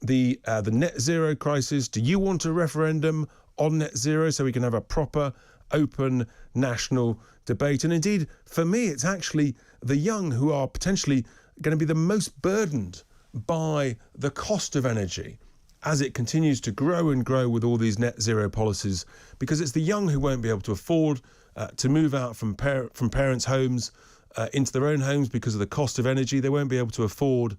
the net zero crisis. Do you want a referendum on net zero so we can have a proper, open national debate? And indeed, for me, it's actually the young who are potentially going to be the most burdened by the cost of energy as it continues to grow and grow with all these net zero policies, because it's the young who won't be able to afford to move out from parents' homes into their own homes because of the cost of energy. They won't be able to afford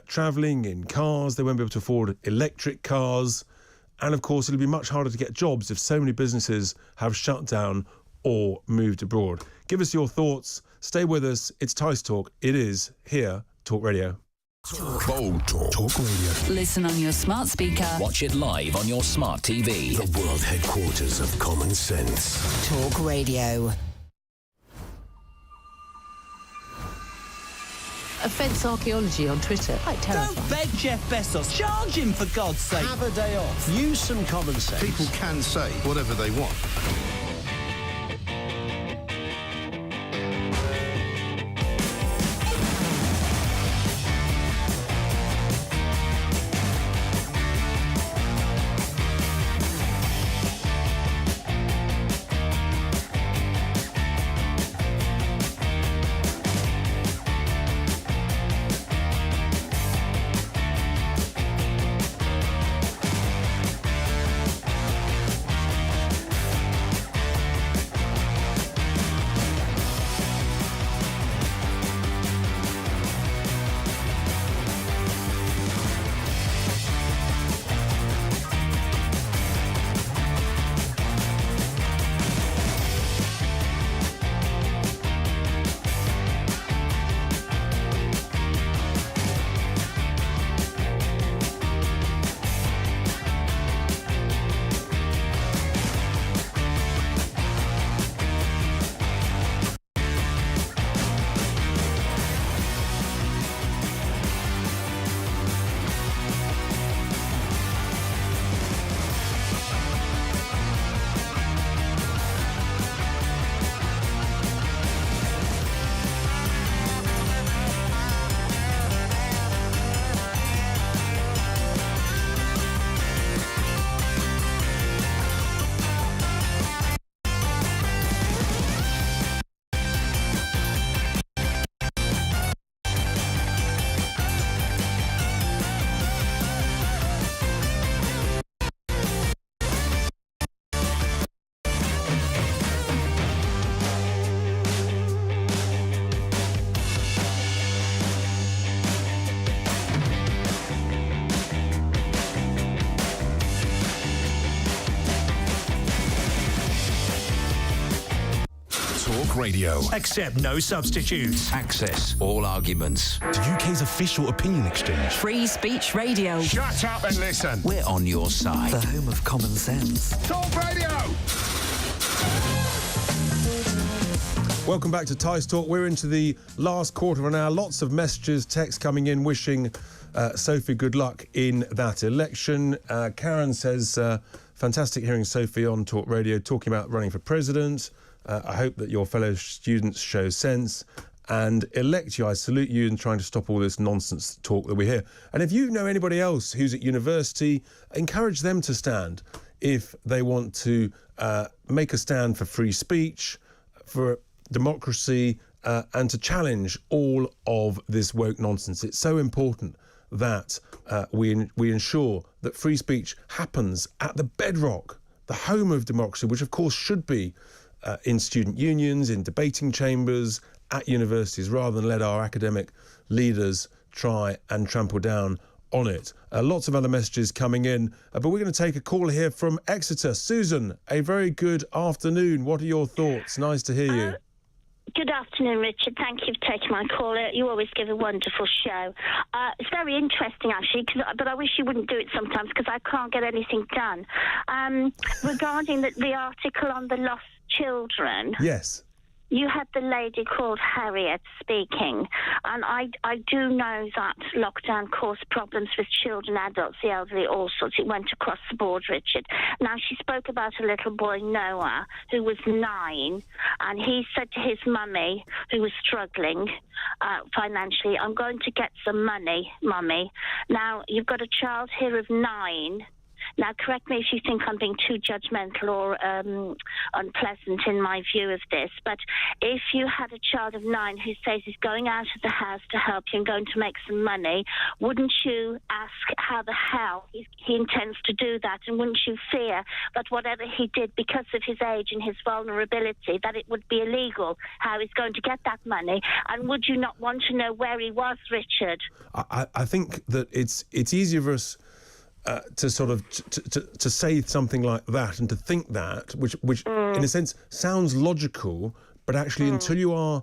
travelling in cars. They won't be able to afford electric cars. And of course, it'll be much harder to get jobs if so many businesses have shut down or moved abroad. Give us your thoughts. Stay with us. It's Tice Talk. It is here, Talk Radio. Bold Talk. Talk Radio. Listen on your smart speaker. Watch it live on your smart TV. The world headquarters of common sense. Talk Radio. Offence archaeology on Twitter. Quite terrifying. Don't beg Jeff Bezos. Charge him, for God's sake. Have a day off. Use some common sense. People can say whatever they want. Talk Radio. Accept no substitutes. Access all arguments. The UK's official opinion exchange. Free Speech Radio. Shut up and listen. We're on your side. The home of common sense. Talk Radio. Welcome back to Tice Talk. We're into the last quarter of an hour. Lots of messages, texts coming in wishing Sophie good luck in that election. Karen says, fantastic hearing Sophie on Talk Radio talking about running for president. I hope that your fellow students show sense and elect you. I salute you in trying to stop all this nonsense talk that we hear. And if you know anybody else who's at university, encourage them to stand if they want to make a stand for free speech, for democracy, and to challenge all of this woke nonsense. It's so important that we ensure that free speech happens at the bedrock, the home of democracy, which of course should be in student unions, in debating chambers, at universities, rather than let our academic leaders try and trample down on it. Lots of other messages coming in, but we're going to take a call here from Exeter. Susan, a very good afternoon. What are your thoughts? Nice to hear you. Good afternoon, Richard. Thank you for taking my call. You always give a wonderful show. It's very interesting, actually, but I wish you wouldn't do it sometimes because I can't get anything done. Regarding the article on the lost children. Yes. You had the lady called Harriet speaking, and I do know that lockdown caused problems with children, adults, the elderly, all sorts. It went across the board, Richard. Now, she spoke about a little boy, Noah, who was 9, and he said to his mummy, who was struggling financially, I'm going to get some money, Mummy. Now, you've got a child here of 9. Now, correct me if you think I'm being too judgmental or unpleasant in my view of this, but if you had a child of 9 who says he's going out of the house to help you and going to make some money, wouldn't you ask how the hell he intends to do that? And wouldn't you fear that whatever he did because of his age and his vulnerability, that it would be illegal, how he's going to get that money? And would you not want to know where he was, Richard? I think that it's easier for us to sort of to say something like that and to think that, which in a sense sounds logical, but actually until you are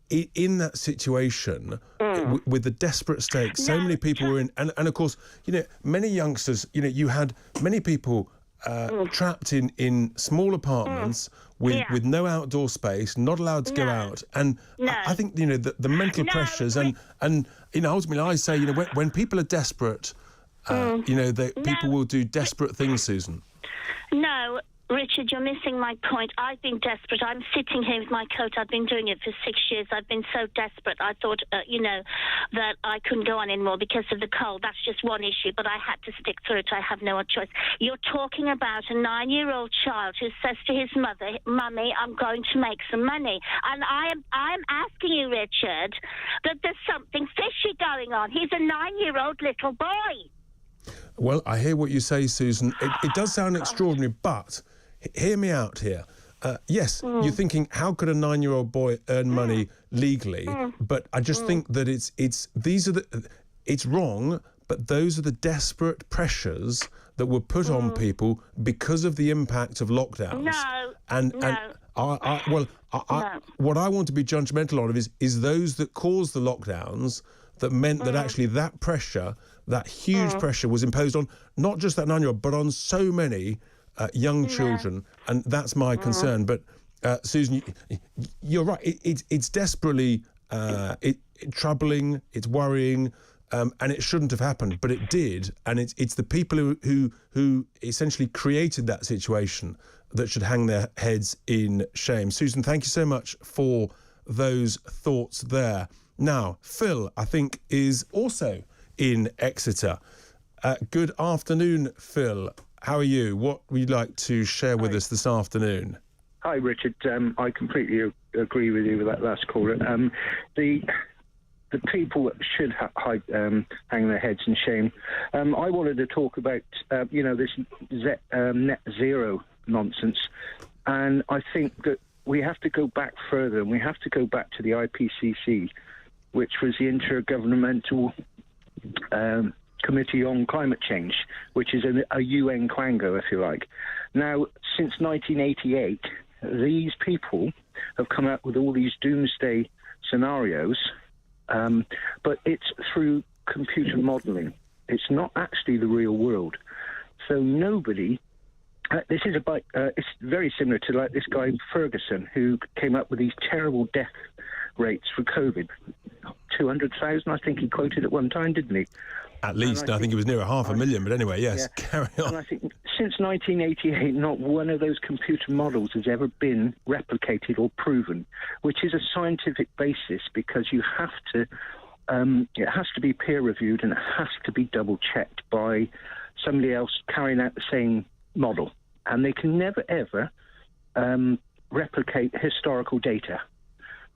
in that situation with the desperate stakes, so many people were in, and of course, many youngsters, you had many people trapped in small apartments with no outdoor space, not allowed to go out, and I think the mental pressures and ultimately I say when people are desperate. People will do desperate things, Susan. No, Richard, you're missing my point. I've been desperate. I'm sitting here with my coat. I've been doing it for 6 years. I've been so desperate. I thought, that I couldn't go on anymore because of the cold. That's just one issue, but I had to stick through it. I have no other choice. You're talking about a 9-year-old child who says to his mother, Mummy, I'm going to make some money. And I am asking you, Richard, that there's something fishy going on. He's a 9-year-old little boy. Well, I hear what you say, Susan. It does sound extraordinary, but hear me out here. Yes, you're thinking, how could a 9-year-old boy earn money legally? But I just think that it's wrong, but those are the desperate pressures that were put on people because of the impact of lockdowns. What I want to be judgmental of is those that caused the lockdowns that meant that actually that pressure, that huge pressure was imposed on not just that 9-year-old, but on so many young children, and that's my concern. But Susan, you're right. It's desperately troubling. It's worrying, and it shouldn't have happened, but it did. And it's the people who essentially created that situation that should hang their heads in shame. Susan, thank you so much for those thoughts there. Now, Phil, I think, is also in Exeter. Good afternoon, Phil. How are you? What would you like to share with us this afternoon? Hi, Richard. I completely agree with you with that last caller. The people that should hang their heads in shame. I wanted to talk about this net zero nonsense, and I think that we have to go back further, and we have to go back to the IPCC, which was the Intergovernmental Committee on Climate Change, which is a UN quango, if you like. Now, since 1988, these people have come up with all these doomsday scenarios, but it's through computer modelling. It's not actually the real world. So nobody... this is about... it's very similar to like this guy Ferguson, who came up with these terrible death rates for COVID. 200,000, I think he quoted at one time, didn't he? At least, I think it was near 500,000, but anyway, yes, yeah. Carry on. And I think since 1988, not one of those computer models has ever been replicated or proven, which is a scientific basis, because you have to, it has to be peer-reviewed and it has to be double-checked by somebody else carrying out the same model. And they can never, ever replicate historical data.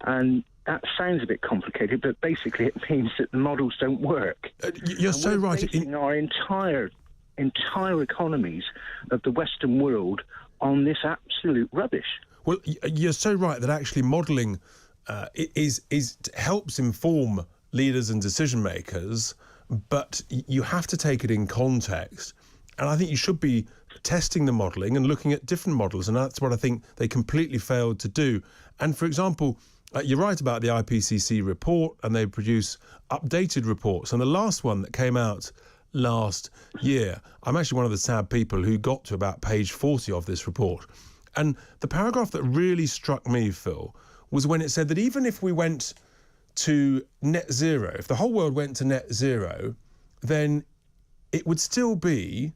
And that sounds a bit complicated, but basically it means that the models don't work. You're so right. Basing our entire economies of the Western world on this absolute rubbish. Well, you're so right that actually modelling helps inform leaders and decision makers, but you have to take it in context. And I think you should be testing the modelling and looking at different models, and that's what I think they completely failed to do. And for example, you're right about the IPCC report, and they produce updated reports. And the last one that came out last year, I'm actually one of the sad people who got to about page 40 of this report. And the paragraph that really struck me, Phil, was when it said that even if we went to net zero, if the whole world went to net zero, then it would still be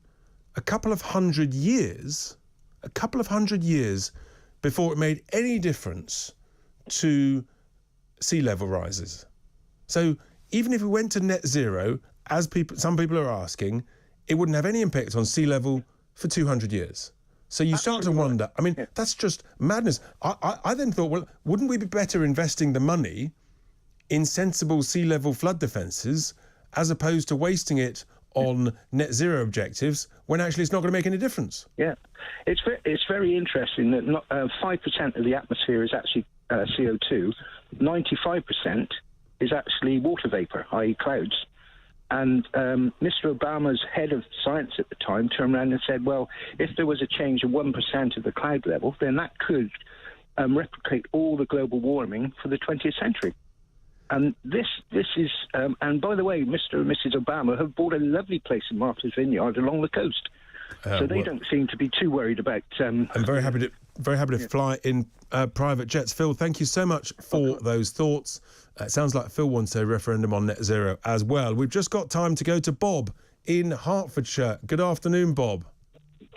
a couple of hundred years before it made any difference to sea level rises. So even if we went to net zero, as some people are asking, it wouldn't have any impact on sea level for 200 years. So you start to wonder, I mean, that's just madness. I then thought, well, wouldn't we be better investing the money in sensible sea level flood defences as opposed to wasting it on net zero objectives when actually it's not going to make any difference? Yeah, it's very interesting that 5% of the atmosphere is actually CO2, 95% is actually water vapour, i.e. clouds. And Mr. Obama's head of science at the time turned around and said, well, if there was a change of 1% of the cloud level, then that could replicate all the global warming for the 20th century. And this is, and by the way, Mr. and Mrs. Obama have bought a lovely place in Martha's Vineyard along the coast. So they don't seem to be too worried about... I'm very happy to fly in private jets. Phil, thank you so much for those thoughts. It sounds like Phil wants a referendum on net zero as well. We've just got time to go to Bob in Hertfordshire. Good afternoon, Bob.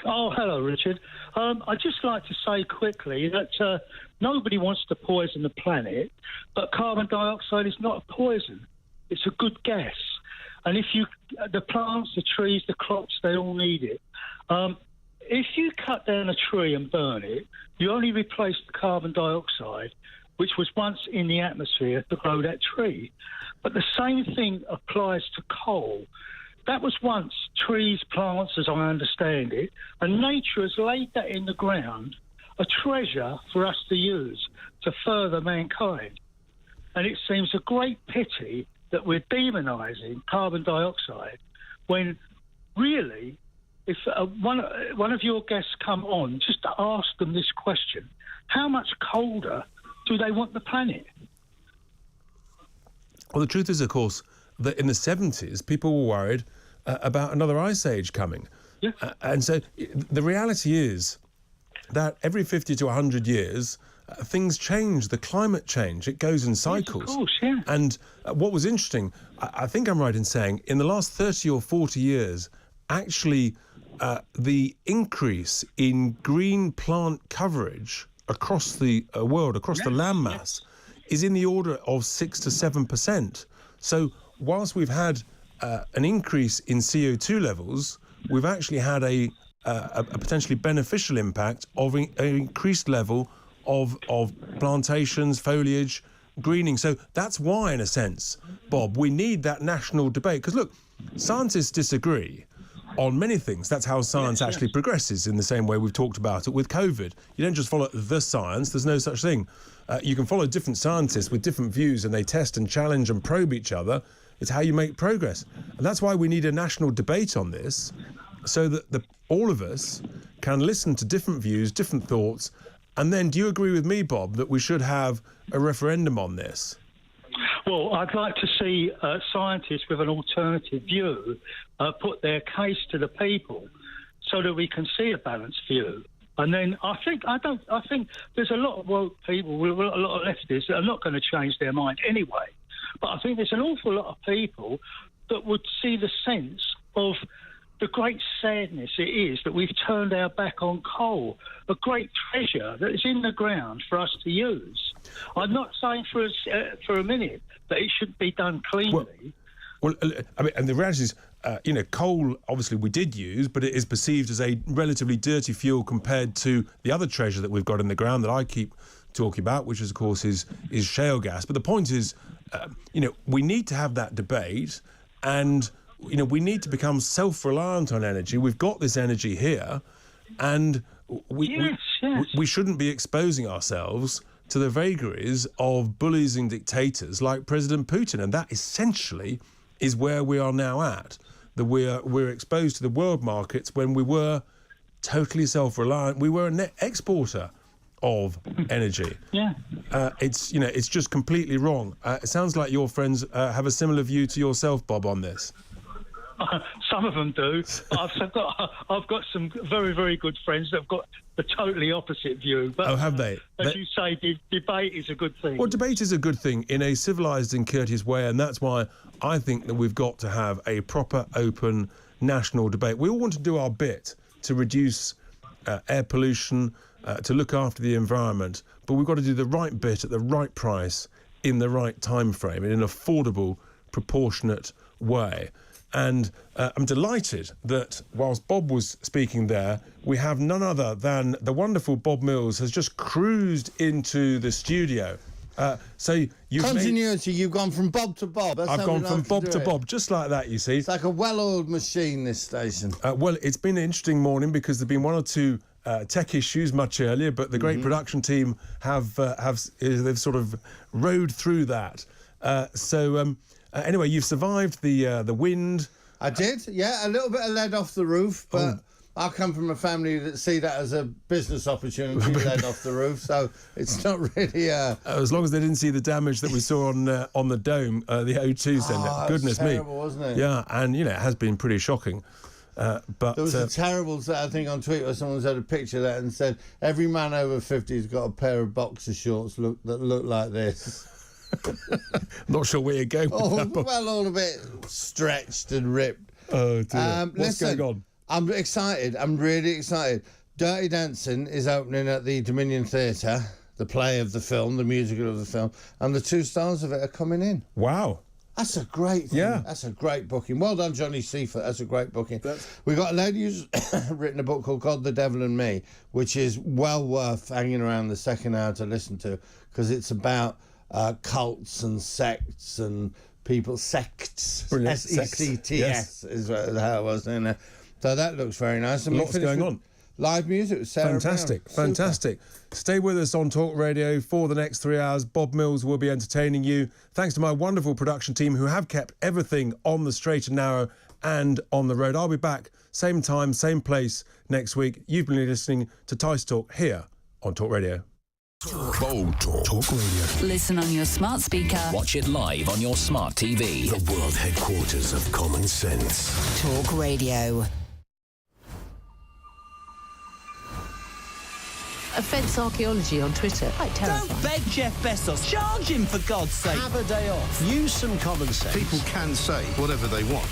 Oh, hello, Richard. I'd just like to say quickly that nobody wants to poison the planet, but carbon dioxide is not a poison. It's a good gas. And if the plants, the trees, the crops, they all need it. If you cut down a tree and burn it, you only replace the carbon dioxide, which was once in the atmosphere to grow that tree. But the same thing applies to coal. That was once trees, plants, as I understand it, and nature has laid that in the ground, a treasure for us to use to further mankind. And it seems a great pity that we're demonising carbon dioxide when really, if one of your guests come on, just to ask them this question, how much colder do they want the planet? Well, the truth is, of course, that in the 70s, people were worried about another ice age coming. Yeah. And so the reality is that every 50 to 100 years, things change, the climate change, it goes in cycles. Yes, of course, yeah. And what was interesting, I think I'm right in saying, in the last 30 or 40 years, actually the increase in green plant coverage across the world, across the landmass, is in the order of 6 to 7%. So whilst we've had an increase in CO2 levels, we've actually had a potentially beneficial impact of an increased level of plantations, foliage, greening. So that's why, in a sense, Bob, we need that national debate. Because look, scientists disagree on many things. That's how science actually progresses, in the same way we've talked about it with COVID. You don't just follow the science. There's no such thing. You can follow different scientists with different views, and they test and challenge and probe each other. It's how you make progress. And that's why we need a national debate on this, so that all of us can listen to different views, different thoughts, And then, do you agree with me, Bob, that we should have a referendum on this? Well, I'd like to see scientists with an alternative view put their case to the people so that we can see a balanced view. And then I think there's a lot of woke people, a lot of leftists that are not going to change their mind anyway. But I think there's an awful lot of people that would see the sense of the great sadness it is that we've turned our back on coal, a great treasure that is in the ground for us to use. I'm not saying for a minute that it should be done cleanly. Well, I mean, and the reality is, coal, obviously, we did use, but it is perceived as a relatively dirty fuel compared to the other treasure that we've got in the ground that I keep talking about, which, is, of course, is shale gas. But the point is, we need to have that debate, and we need to become self-reliant on energy. We've got this energy here, and we shouldn't be exposing ourselves to the vagaries of bullies and dictators like President Putin, and that essentially is where we are now at. That we're exposed to the world markets when we were totally self-reliant. We were a net exporter of energy. Yeah. It's just completely wrong. It sounds like your friends have a similar view to yourself, Bob, on this. Some of them do. I've got some very, very good friends that have got the totally opposite view. But, oh, have they? As you say, debate is a good thing. Well, debate is a good thing in a civilised and courteous way, and that's why I think that we've got to have a proper, open, national debate. We all want to do our bit to reduce air pollution, to look after the environment, but we've got to do the right bit at the right price in the right time frame, in an affordable, proportionate way. And I'm delighted that whilst Bob was speaking there, we have none other than the wonderful Bob Mills has just cruised into the studio. So you've continuity. You've gone from Bob to Bob. That's I've gone from Bob to Bob, just like that. You see, it's like a well-oiled machine. This station. Well, it's been an interesting morning because there've been one or two tech issues much earlier, but the great production team they've sort of rode through that. Anyway, you've survived the wind. I did, yeah. A little bit of lead off the roof, but I come from a family that see that as a business opportunity, lead off the roof, so it's not really... as long as they didn't see the damage that we saw on the dome, the O2 centre. Goodness me. Terrible, wasn't it? Yeah, and, it has been pretty shocking. But there was a terrible thing on Twitter where someone's had a picture of that and said, every man over 50 has got a pair of boxer shorts that look like this. Not sure where you're going with that. Well, all a bit stretched and ripped. Oh, dear. What's going on? I'm excited. I'm really excited. Dirty Dancing is opening at the Dominion Theatre, the play of the film, the musical of the film, and the 2 stars of it are coming in. Wow. That's a great thing. Yeah. That's a great booking. Well done, Johnny Seifert. That's a great booking. We've got a lady who's written a book called God, the Devil and Me, which is well worth hanging around the second hour to listen to, because it's about cults and sects and people. Sects. S-E-C-T-S yes. is how it was. So that looks very nice. And lots going on. Live music with Sarah Fantastic, Brown. fantastic. Stay with us on Talk Radio for the next 3 hours. Bob Mills will be entertaining you. Thanks to my wonderful production team who have kept everything on the straight and narrow and on the road. I'll be back same time, same place next week. You've been listening to Tice Talk here on Talk Radio. Bold Talk. Talk Radio. Listen on your smart speaker. Watch it live on your smart TV. The world headquarters of common sense. Talk Radio. Offence archaeology on Twitter. Quite terrifying. Don't beg Jeff Bezos. Charge him, for God's sake. Have a day off. Use some common sense. People can say whatever they want.